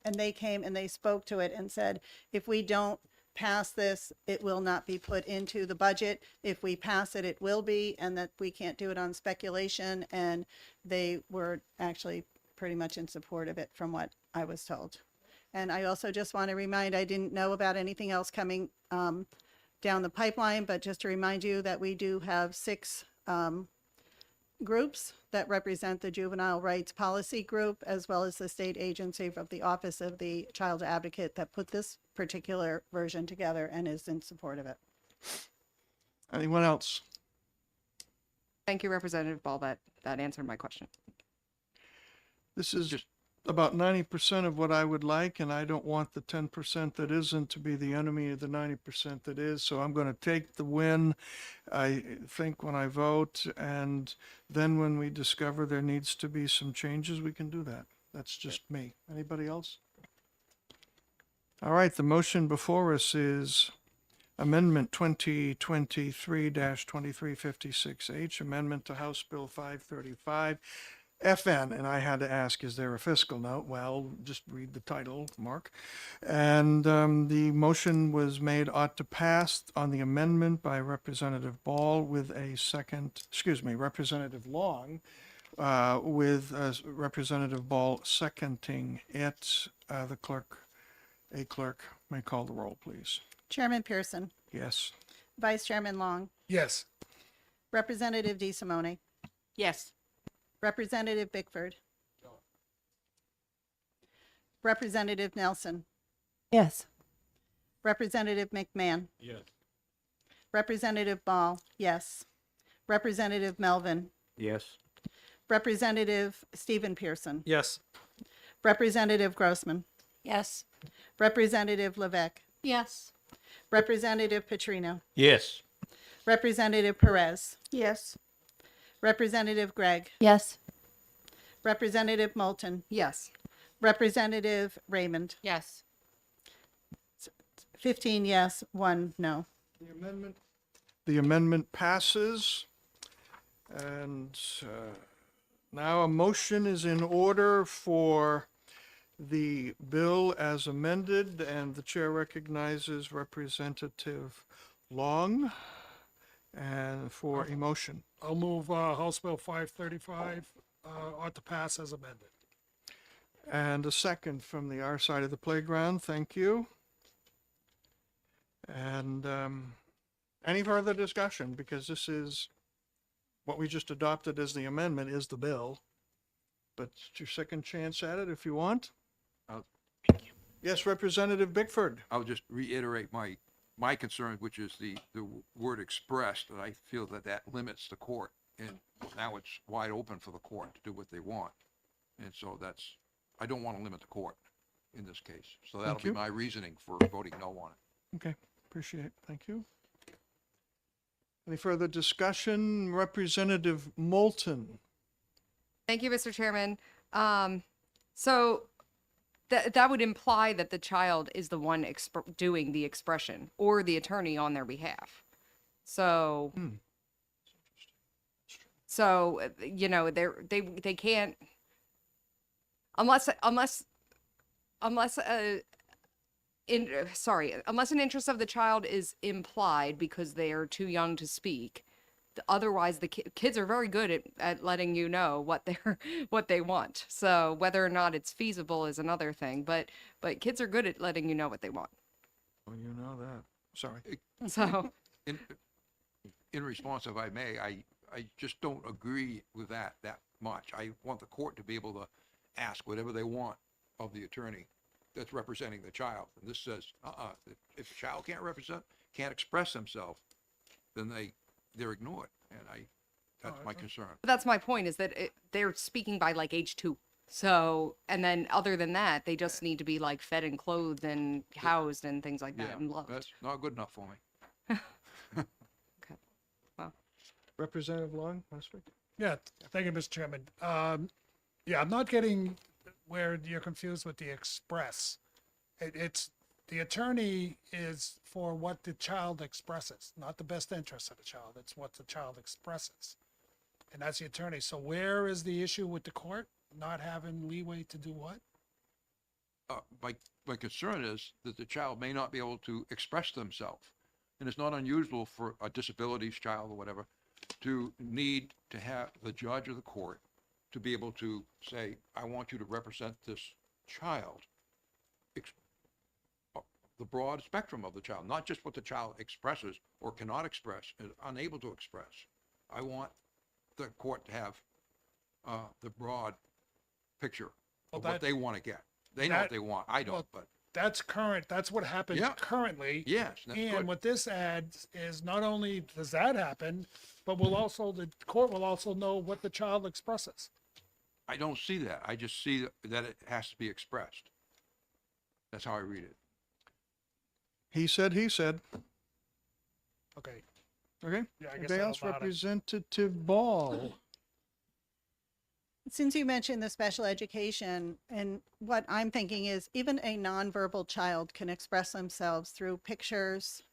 and they came and they spoke to it and said, if we don't pass this, it will not be put into the budget. If we pass it, it will be, and that we can't do it on speculation. And they were actually pretty much in support of it from what I was told. And I also just want to remind, I didn't know about anything else coming down the pipeline, but just to remind you that we do have 6 groups that represent the Juvenile Rights Policy Group, as well as the state agency of the Office of the Child Advocate that put this particular version together and is in support of it. Anyone else? Thank you, Representative Ball. That answered my question. This is just about 90% of what I would like, and I don't want the 10% that isn't to be the enemy of the 90% that is. So I'm going to take the win, I think, when I vote. And then when we discover there needs to be some changes, we can do that. That's just me. Anybody else? All right, the motion before us is Amendment 2023-2356H, Amendment to House Bill 535. FN, and I had to ask, is there a fiscal note? Well, just read the title, Mark. And the motion was made ought to pass on the amendment by Representative Ball with a second, Representative Long, with Representative Ball seconding it. A clerk may call the roll, please. Chairman Pearson, Yes. Vice Chairman Long, Yes. Representative DeSimone, Yes. Representative Bickford, Representative Nelson, Yes. Representative McMahon, Yes. Representative Ball, yes. Representative Melvin, Yes. Representative Stephen Pearson, Yes. Representative Grossman, Yes. Representative Levesque, Yes. Representative Petrino, Yes. Representative Perez, Yes. Representative Gregg, Yes. Representative Moulton, Yes. Representative Raymond. Yes. 15 yes, 1 no. The amendment passes. And now a motion is in order for the bill as amended, and the chair recognizes Representative Long and for a motion. I'll move House Bill 535 ought to pass as amended. And a second from the our side of the playground. Thank you. And any further discussion? Because this is what we just adopted as the amendment is the bill. But it's your second chance at it if you want. Yes, Representative Bickford. I'll just reiterate my concern, which is the word expressed, and I feel that limits the court. And now it's wide open for the court to do what they want. And so I don't want to limit the court in this case. So that'll be you. my reasoning for voting no on it. Okay, appreciate it. Thank you. Any further discussion? Representative Moulton. Thank you, Mr. Chairman. So that would imply that the child is the one doing the expression or the attorney on their behalf. So, you know, they can't unless an interest of the child is implied because they are too young to speak. Otherwise, the kids are very good at letting you know what they want. So whether or not it's feasible is another thing. But kids are good at letting you know what they want. Oh, you know that. Sorry. So In response, if I may, I just don't agree with that much. I want the court to be able to ask whatever they want of the attorney that's representing the child. And this says, if a child can't express themselves, then they're ignored. And that's my concern. that's my point, is that they're speaking by like age 2. So, and then other than that, they just need to be like fed and clothed and housed and things like that and loved. That's not good enough for me. Okay. Well, Representative Long, want to speak? Yeah, thank you, Mr. Chairman. Yeah, I'm not getting where you're confused with the express. It's the attorney is for what the child expresses, not the best interest of the child. It's what the child expresses. And that's the attorney. So where is the issue with the court not having leeway to do what? My concern is that the child may not be able to express themselves. And it's not unusual for a disabilities child or whatever to need to have the judge or the court to be able to say, I want you to represent this child. The broad spectrum of the child, not just what the child expresses or cannot express, is unable to express. I want the court to have the broad picture of what they want to get. They know what they want. I don't, but That's current. That's what happens currently. yes, that's And good. what this adds is not only does that happen, but the court will also know what the child expresses. I don't see that. I just see that it has to be expressed. That's how I read it. He said. Okay. Okay. Yeah, I guess Anybody I else? don't know how to- Representative Ball. Since you mentioned the special education, and what I'm thinking is even a nonverbal child can express themselves through pictures,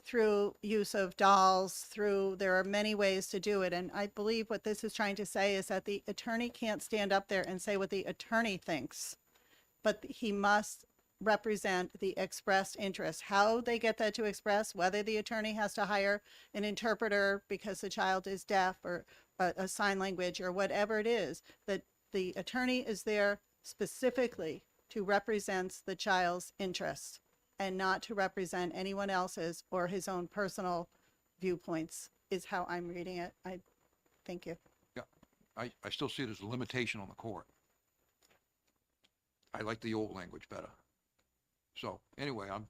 through use of dolls, there are many ways to do it. And I believe what this is trying to say is that the attorney can't stand up there and say what the attorney thinks, but he must represent the expressed interest. How they get that to express, whether the attorney has to hire an interpreter because the child is deaf or a sign language or whatever it is, that the attorney is there specifically to represent the child's interests and not to represent anyone else's or his own personal viewpoints, is how I'm reading it. Thank you. Yeah, I still see it as a limitation on the court. I like the old language better. So anyway, I'm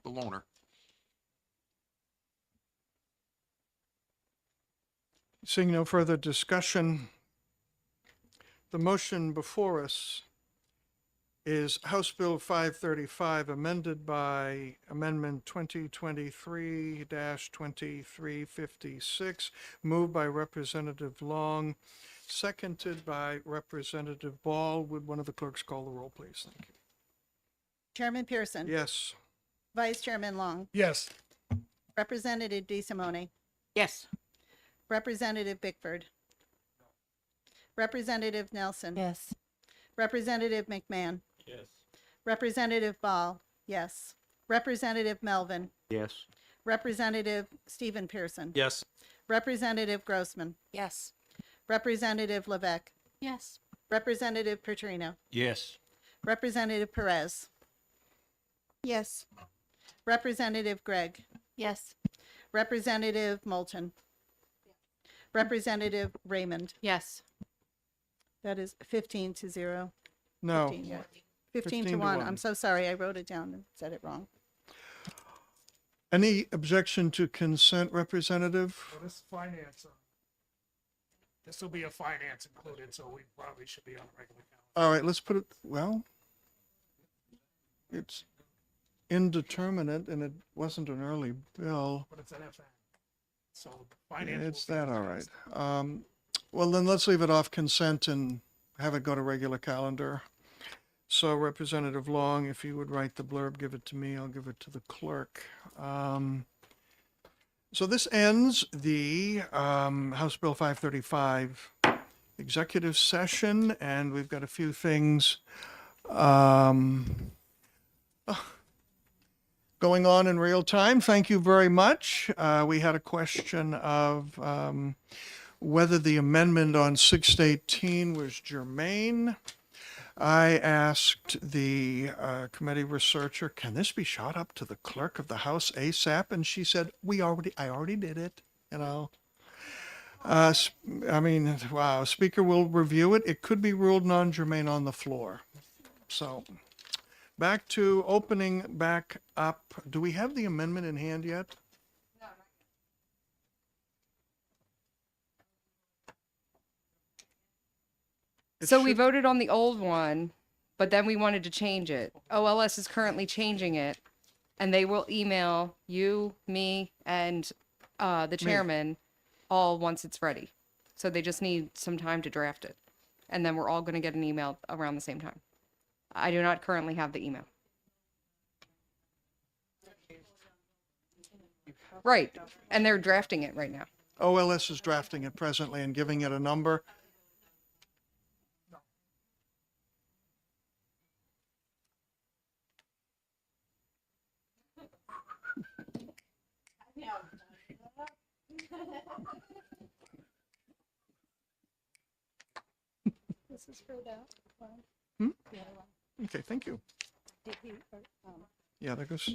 the loner. Seeing no further discussion, the motion before us is House Bill 535, amended by Amendment 2023-2356, moved by Representative Long, seconded by Representative Ball. Would one of the clerks call the roll, please? Thank you. Chairman Pearson. Yes. Vice Chairman Long. Yes. Representative DeSimone. Yes. Representative Bickford. Representative Nelson. Yes. Representative McMahon. Yes. Representative Ball, yes. Representative Melvin. Yes. Representative Stephen Pearson. Yes. Representative Grossman. Yes. Representative Levesque. Yes. Representative Petrino. Yes. Representative Perez. Yes. Representative Gregg. Yes. Representative Moulton. Representative Raymond. Yes. That is 15 to 0. No. 15, yeah. 15 to 15 to 1. 1. I'm so sorry. I wrote it down and said it wrong. Any objection to consent, Representative? So this finance, this will be a finance included, so we probably should be on a regular calendar. All right, let's put it, well, it's indeterminate and it wasn't an early bill. But it's an FN. So finance. will It's be that, on all the right. Well, then let's leave it off consent and have it go to regular calendar. So Representative Long, if you would write the blurb, give it to me, I'll give it to the clerk. So this ends the House Bill 535 executive session, and we've got a few things going on in real time. Thank you very much. We had a question of whether the amendment on 618 was germane. I asked the committee researcher, can this be shot up to the clerk of the House ASAP? And she said, I already did it, you know. I mean, wow, Speaker will review it. It could be ruled non-germane on the floor. So back to opening back up. Do we have the amendment in hand yet? It So we should- voted on the old one, but then we wanted to change it. OLS is currently changing it, and they will email you, me, and the chairman all once it's ready. So they just need some time to draft it. And then we're all going to get an email around the same time. I do not currently have the email. Right, and they're drafting it right now. OLS is drafting it presently and giving it a number. This is for that Hmm? Okay, thank you. Yeah, that goes.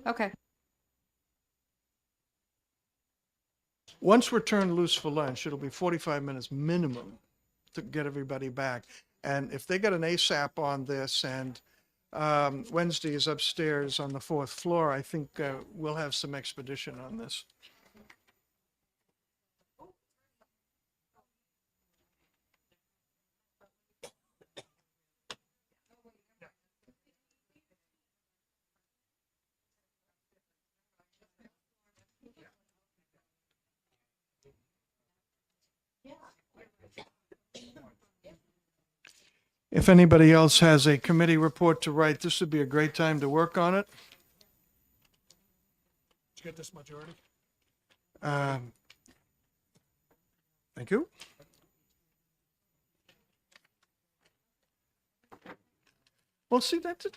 Okay. Once we're turned loose for lunch, it'll be 45 minutes minimum to get everybody back. And if they get an ASAP on this and Wednesday is upstairs on the 4th floor, I think we'll have some expedition on this. If anybody else has a committee report to write, this would be a great time to work on it. Did you get this majority? Thank you. Well, see, that's it.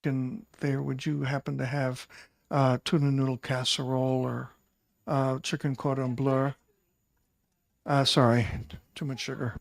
in there, would you happen to have tuna noodle casserole or chicken cordon bleu? Sorry, too much sugar.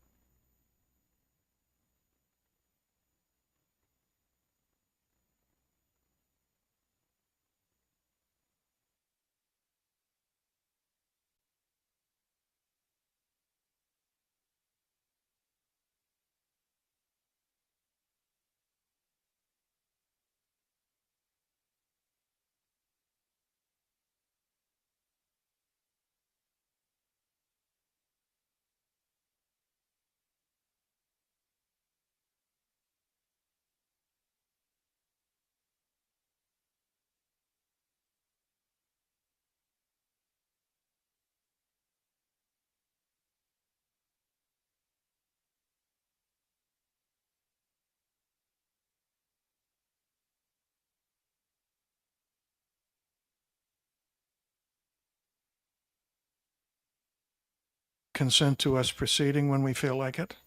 Consent to us proceeding when we feel like it?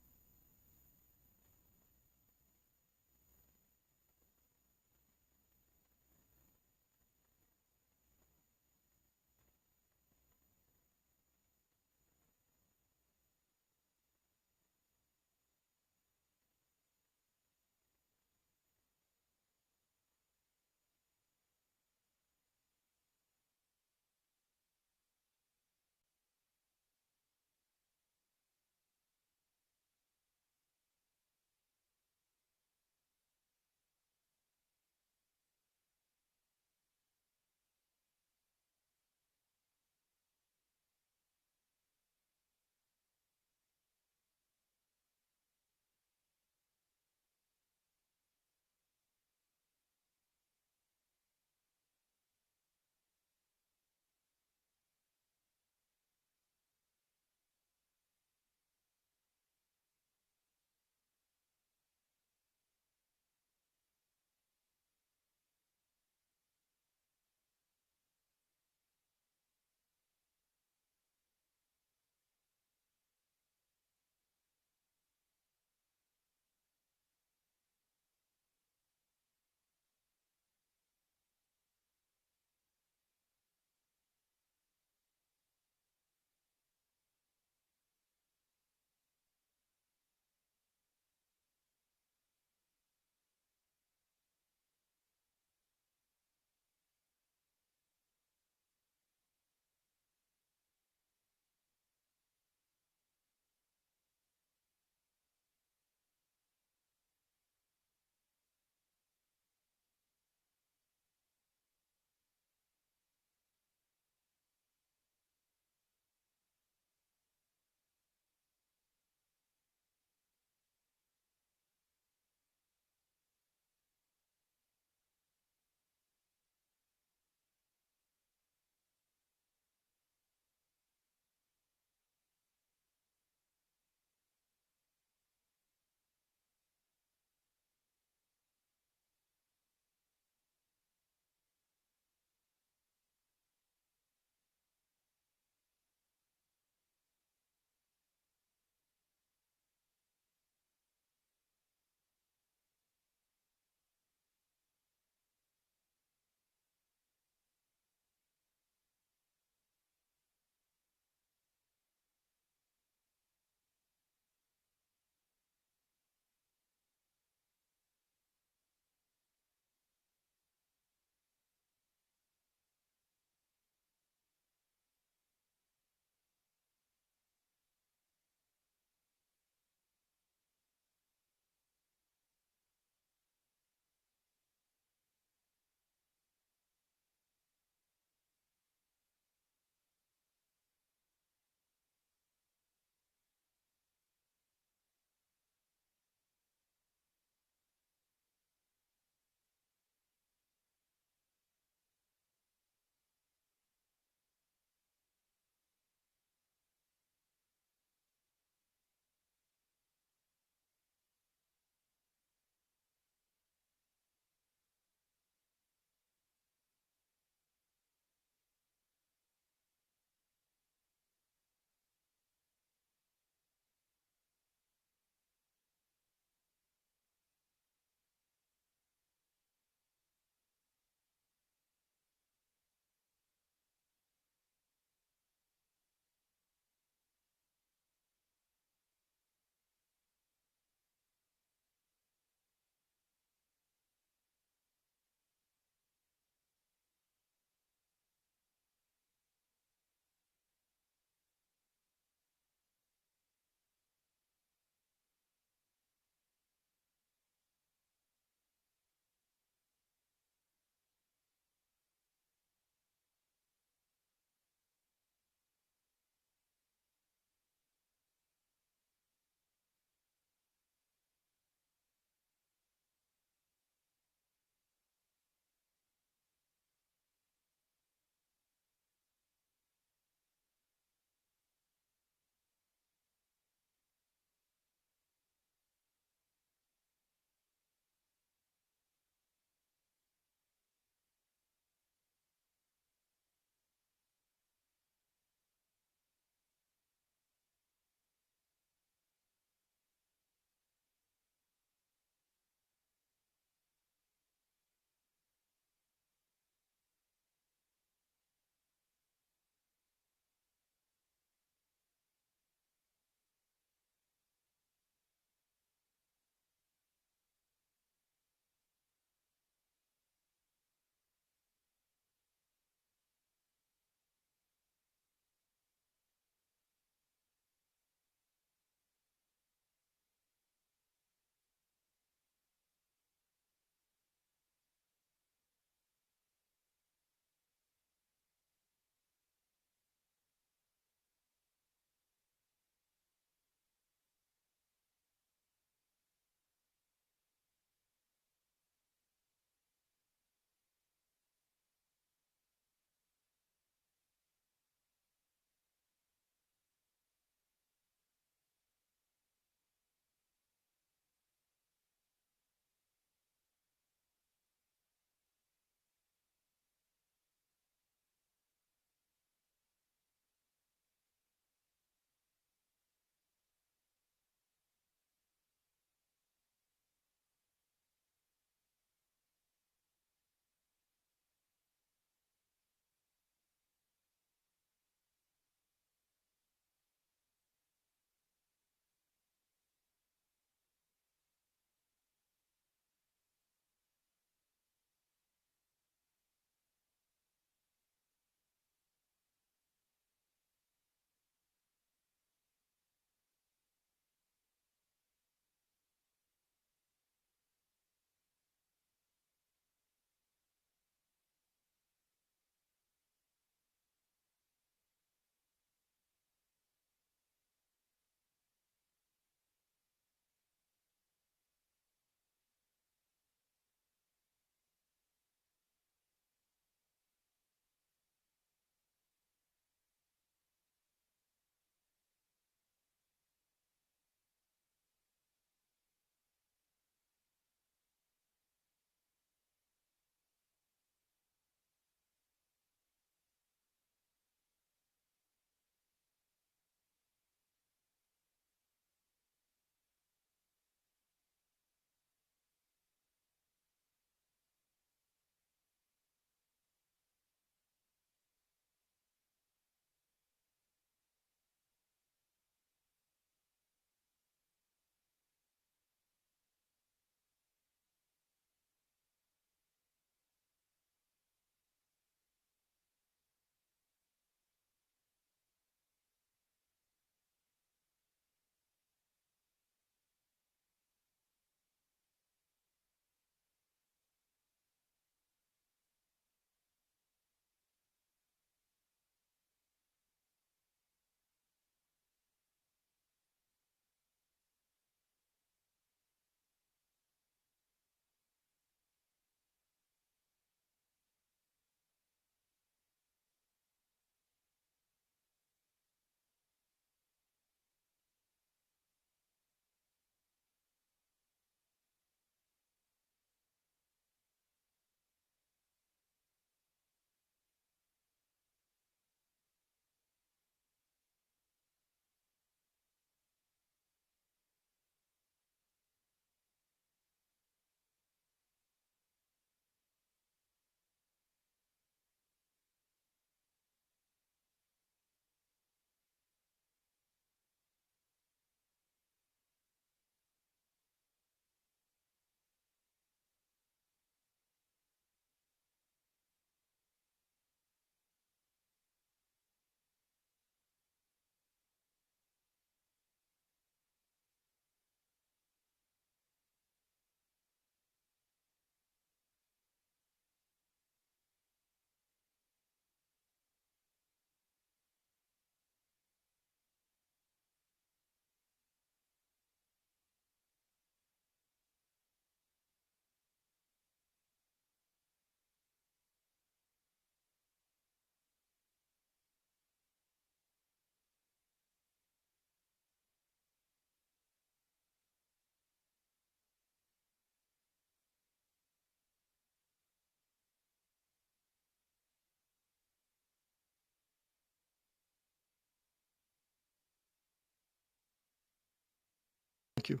Thank you.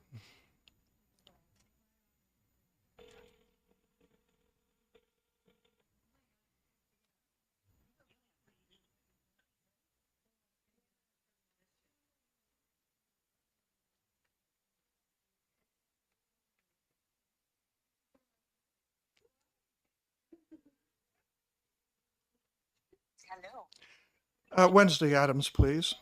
Wednesday items, please.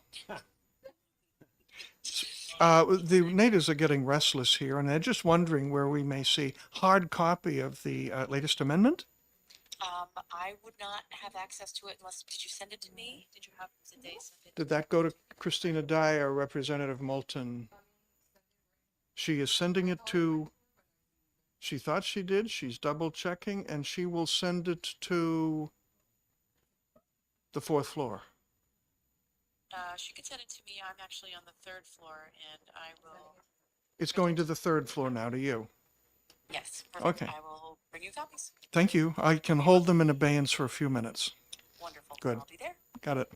The natives are getting restless here, and they're just wondering where we may see hard copy of the latest amendment. I would not have access to it unless, did you send it to me? Did you have, did they send it? Did that go to Christina Dyer, Representative Moulton? She is sending it to, she thought she did, she's double checking, and she will send it to the fourth floor. She could send it to me. I'm actually on the third floor and I will, It's going to the third floor now, to you. yes, perfect. Okay. I will bring you copies. Thank you. I can hold them in abeyance for a few minutes. Wonderful. Good. I'll be there. Got it.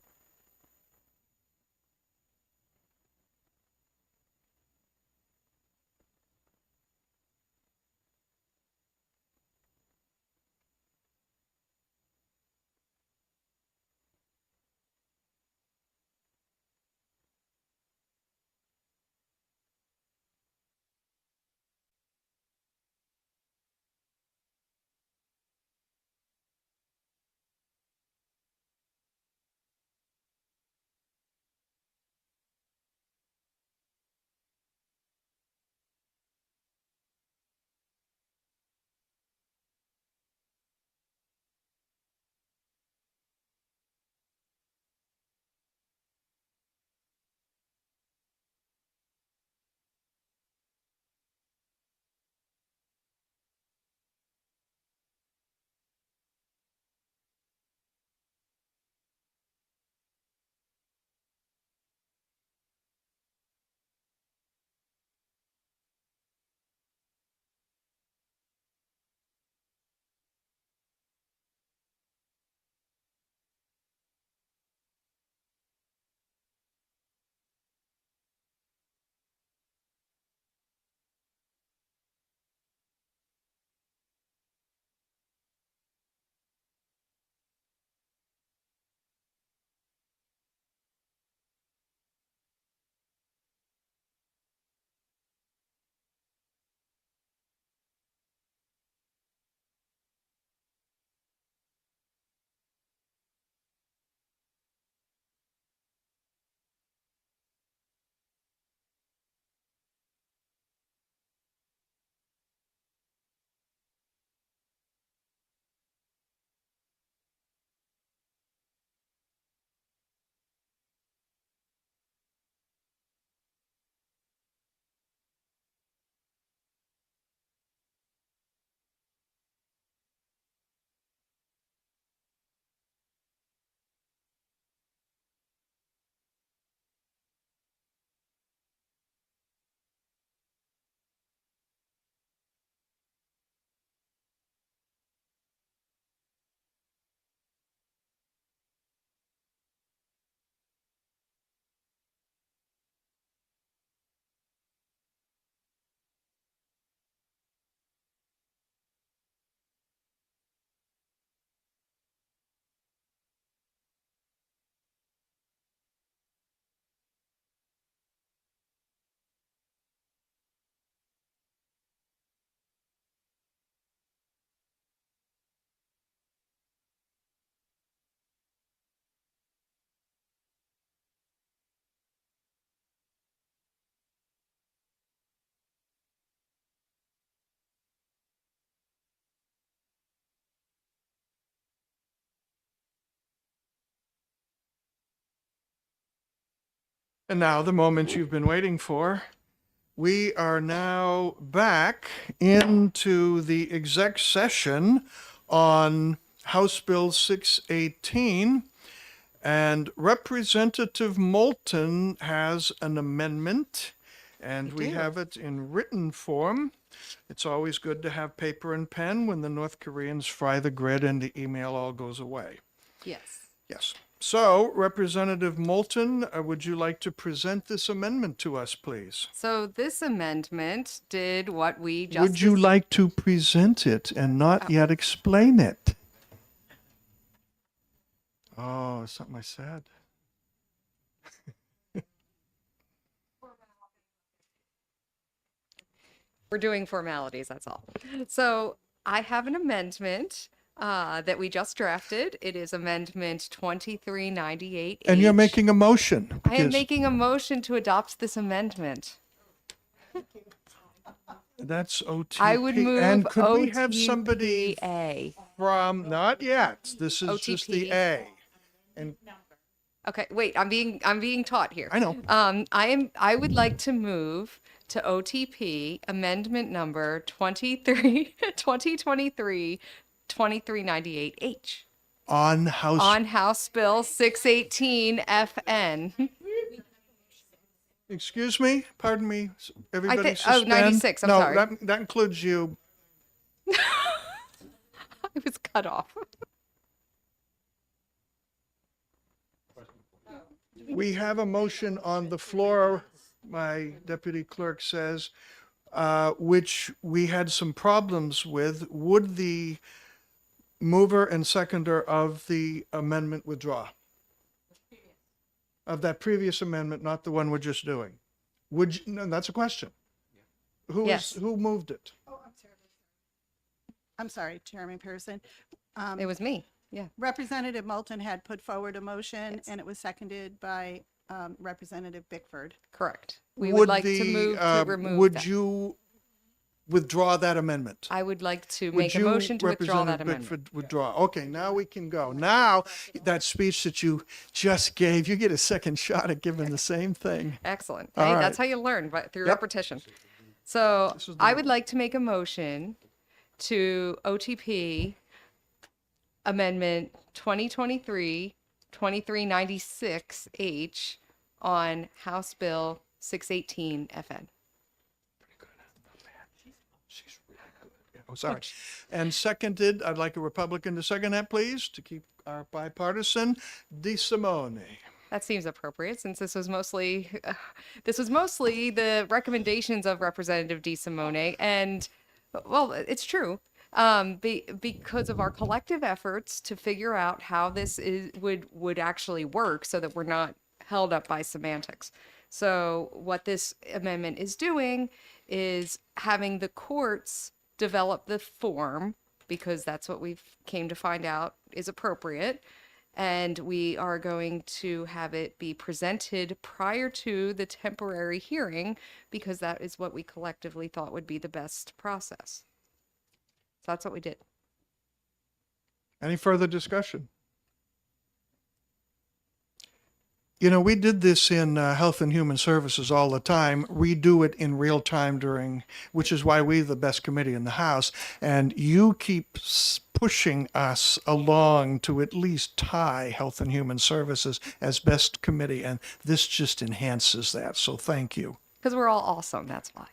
And now the moment you've been waiting for. We are now back into the exec session on House Bill 618. And Representative Moulton has an amendment, and we have it in written form. It's always good to have paper and pen when the North Koreans fry the grid and the email all goes away. Yes. Yes. So Representative Moulton, would you like to present this amendment to us, please? So this amendment did what we just. Would you like to present it and not yet explain it? Oh, something I said. We're doing formalities, that's all. So I have an amendment that we just drafted. It is Amendment 2398. And you're making a motion. I am because making a motion to adopt this amendment. That's OTP. I would move And could we have somebody OTPA. from, not yet, this is just the OTP. A. And Okay, wait, I'm being taught here. I know. I would like to move to OTP amendment number 2023-2398H on House. on House Bill 618 FN. Excuse me? Pardon me? Everybody oh, suspend? 96, I'm no, sorry. that includes you. I was cut off. We have a motion on the floor, my deputy clerk says, which we had some problems with. Would the mover and seconder of the amendment withdraw? Of that previous amendment, not the one we're just doing? Would you, no, that's a question. Yes. Who moved it? I'm sorry, Chairman Pearson. It was me. Yeah. Representative Moulton had put forward a motion and it was seconded by Representative Bickford. Correct. We would like to move to remove Would that. you withdraw that amendment? I would like to Would make a you, motion to withdraw that Representative amendment. Bickford, withdraw? Okay, now we can go. Now, that speech that you just gave, you get a second shot at giving the same thing. Excellent. All Hey, right. that's how you learn, but through Yep. repetition. So This is the I one. would like to make a motion to OTP Amendment 2023-2396H on House Bill 618 FN. Oh, sorry. And seconded, I'd like a Republican to second that, please, to keep our bipartisan. DeSimone. That seems appropriate since this was mostly the recommendations of Representative DeSimone, and well, it's true. Because of our collective efforts to figure out how this would actually work, so that we're not held up by semantics. So what this amendment is doing is having the courts develop the form, because that's what we've came to find out is appropriate. And we are going to have it be presented prior to the temporary hearing, because that is what we collectively thought would be the best process. So that's what we did. Any further discussion? You know, we did this in Health and Human Services all the time. We do it in real time which is why we're the best committee in the House. And you keep pushing us along to at least tie Health and Human Services as best committee. And this just enhances that. So thank you. Because we're all awesome, that's why.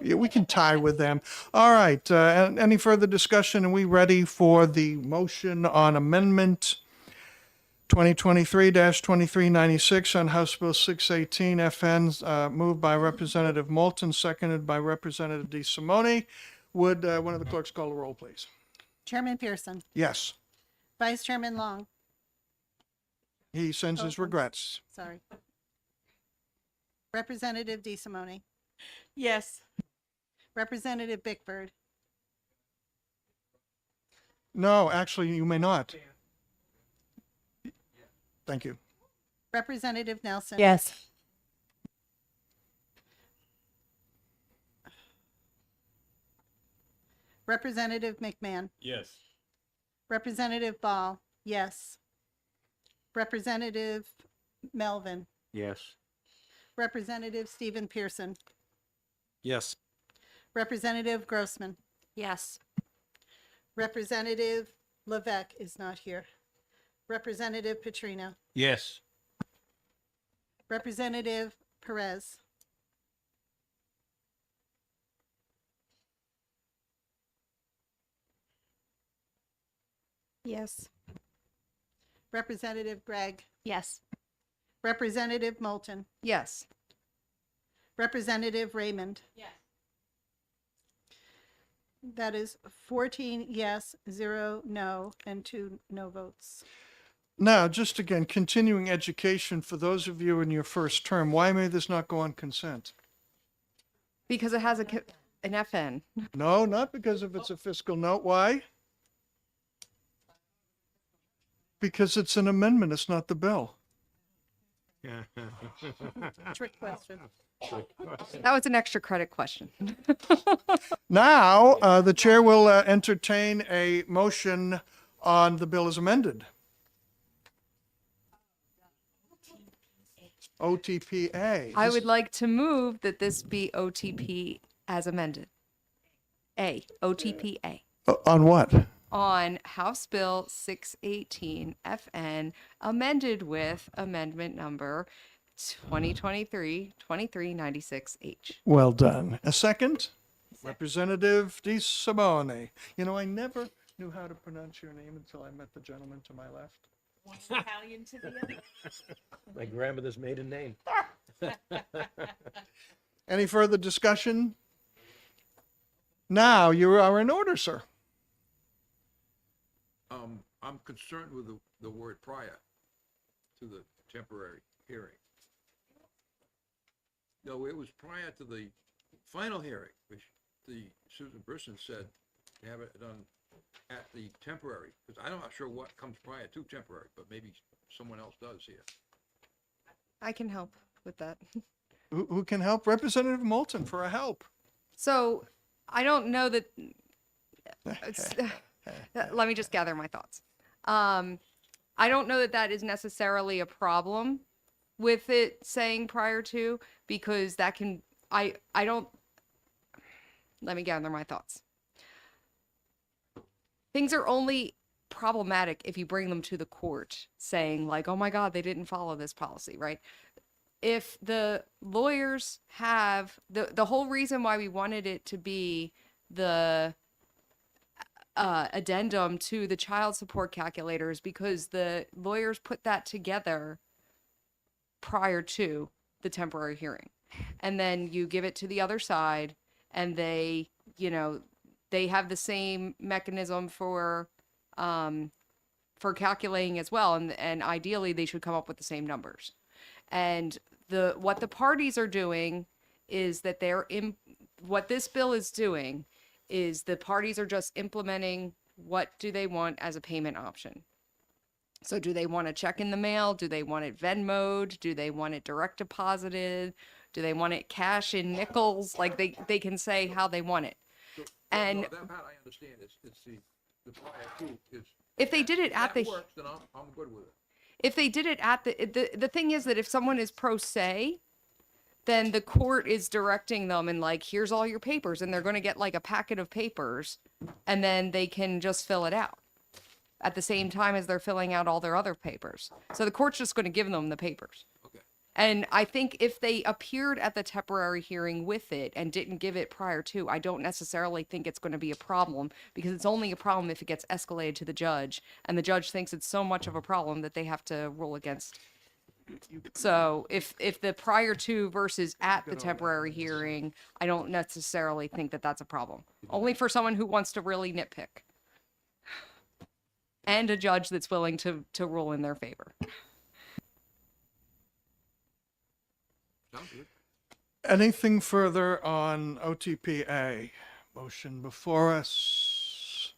Yeah, we can tie with them. All right. Any further discussion? Are we ready for the motion on amendment 2023-2396 on House Bill 618 FN, moved by Representative Moulton, seconded by Representative DeSimone? Would one of the clerks call the roll, please? Chairman Pearson, Yes. Vice Chairman Long, He sends his regrets. sorry. Representative DeSimone, Yes. Representative Bickford, No, actually, you may not. Thank you. Representative Nelson. Yes. Representative McMahon, Yes. Representative Ball, yes. Representative Melvin, Yes. Representative Stephen Pearson, Yes. Representative Grossman, Yes. Representative Levesque is not here. Representative Petrino, Yes. Representative Perez, Yes. Representative Gregg, Yes. Representative Moulton, Yes. Representative Raymond. Yes. That is 14 yes, 0 no, and 2 no votes. Now, just again, continuing education for those of you in your first term, why may this not go on consent? Because it has an FN. No, not because of it's a fiscal note. Why? Because it's an amendment, it's not the bill. Trick question. That was an extra credit question. Now, the chair will entertain a motion on the bill as amended. OTPA. I would like to move that this be OTP as amended. OTPA. On what? On House Bill 618 FN, amended with amendment number 2023-2396H. Well done. A second? Representative DeSimone. You know, I never knew how to pronounce your name until I met the gentleman to my left. One Italian to the other. My grandmother's maiden name. Any further discussion? Now you are in order, sir. I'm concerned with the word prior to the temporary hearing. No, it was prior to the final hearing, which Susan Brisson said to have it done at the temporary, because I'm not sure what comes prior to temporary, but maybe someone else does here. I can help with that. Who can help? Representative Moulton for a help. So I don't know that. Let me just gather my thoughts. I don't know that that is necessarily a problem with it saying prior to, because that can, I don't, let me gather my thoughts. Things are only problematic if you bring them to the court saying like, oh my God, they didn't follow this policy, right? If the lawyers have, the whole reason why we wanted it to be the addendum to the child support calculators, because the lawyers put that together prior to the temporary hearing. And then you give it to the other side and they, you know, they have the same mechanism for calculating as well. And ideally they should come up with the same numbers. And what the parties are doing is that what this bill is doing is the parties are just implementing what do they want as a payment option. So do they want a check in the mail? Do they want it Venmo'd? Do they want it direct deposited? Do they want it cash in nickels? Like they can say how they want it. And No, that part I understand. It's the prior to is. if they did it at That the works, then I'm good with it. if they did it at the thing is that if someone is pro se, then the court is directing them and like, here's all your papers, and they're going to get like a packet of papers, and then they can just fill it out at the same time as they're filling out all their other papers. So the court's just going to give them the papers. Okay. And I think if they appeared at the temporary hearing with it and didn't give it prior to, I don't necessarily think it's going to be a problem, because it's only a problem if it gets escalated to the judge and the judge thinks it's so much of a problem that they have to rule against. So if the prior to versus at the temporary hearing, I don't necessarily think that that's a problem. Only for someone who wants to really nitpick. And a judge that's willing to rule in their favor. Sounds good. Anything further on OTPA? Motion before us.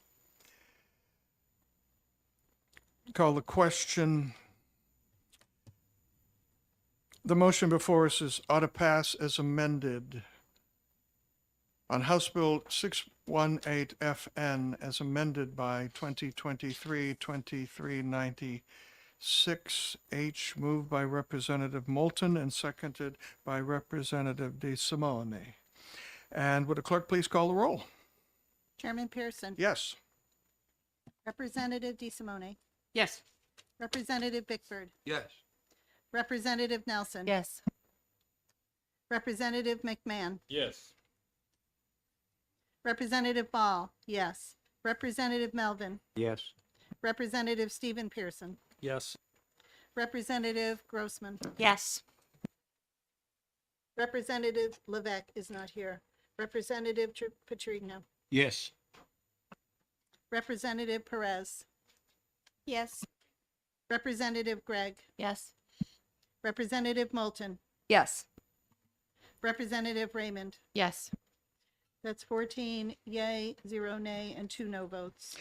Call the question. The motion before us is ought to pass as amended on House Bill 618 FN as amended by 2023-2396H, moved by Representative Moulton and seconded by Representative DeSimone. And would the clerk please call the roll? Chairman Pearson. Yes. Representative DeSimone. Yes. Representative Bickford. Yes. Representative Nelson. Yes. Representative McMahon. Yes. Representative Ball. Yes. Representative Melvin. Yes. Representative Stephen Pearson. Yes. Representative Grossman. Yes. Representative Levesque is not here. Representative Patrigno. Yes. Representative Perez. Yes. Representative Gregg. Yes. Representative Moulton. Yes. Representative Raymond. Yes. That's 14 yay, 0 nay, and 2 no votes.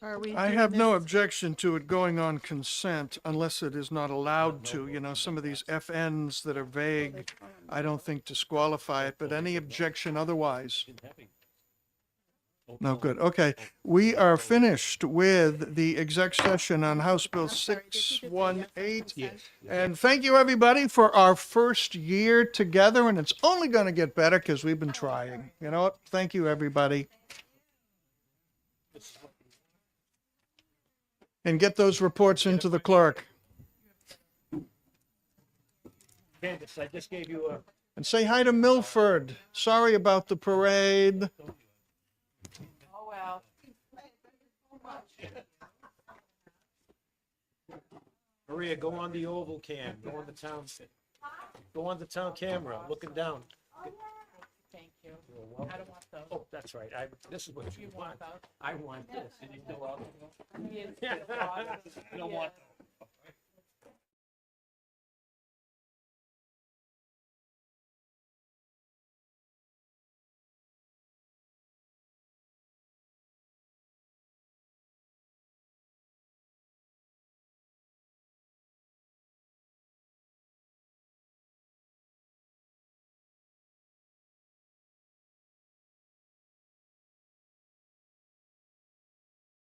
Are we I doing have no this- objection to it going on consent unless it is not allowed to. You know, some of these FNs that are vague, I don't think disqualify it, but any objection otherwise? No, good. Okay. We are finished with the exec session on House Bill 618. And thank you, everybody, for our first year together. And it's only going to get better because we've been trying. You know what? Thank you, everybody. And get those reports into the clerk. Candace, I just gave you a. And say hi to Milford. Sorry about the parade. Oh, well. Maria, go on the oval cam, go on the town camera, looking down. Thank you. You're welcome. I don't want those. Oh, that's right, this is what you want. those? I want this. Yes. You don't want those.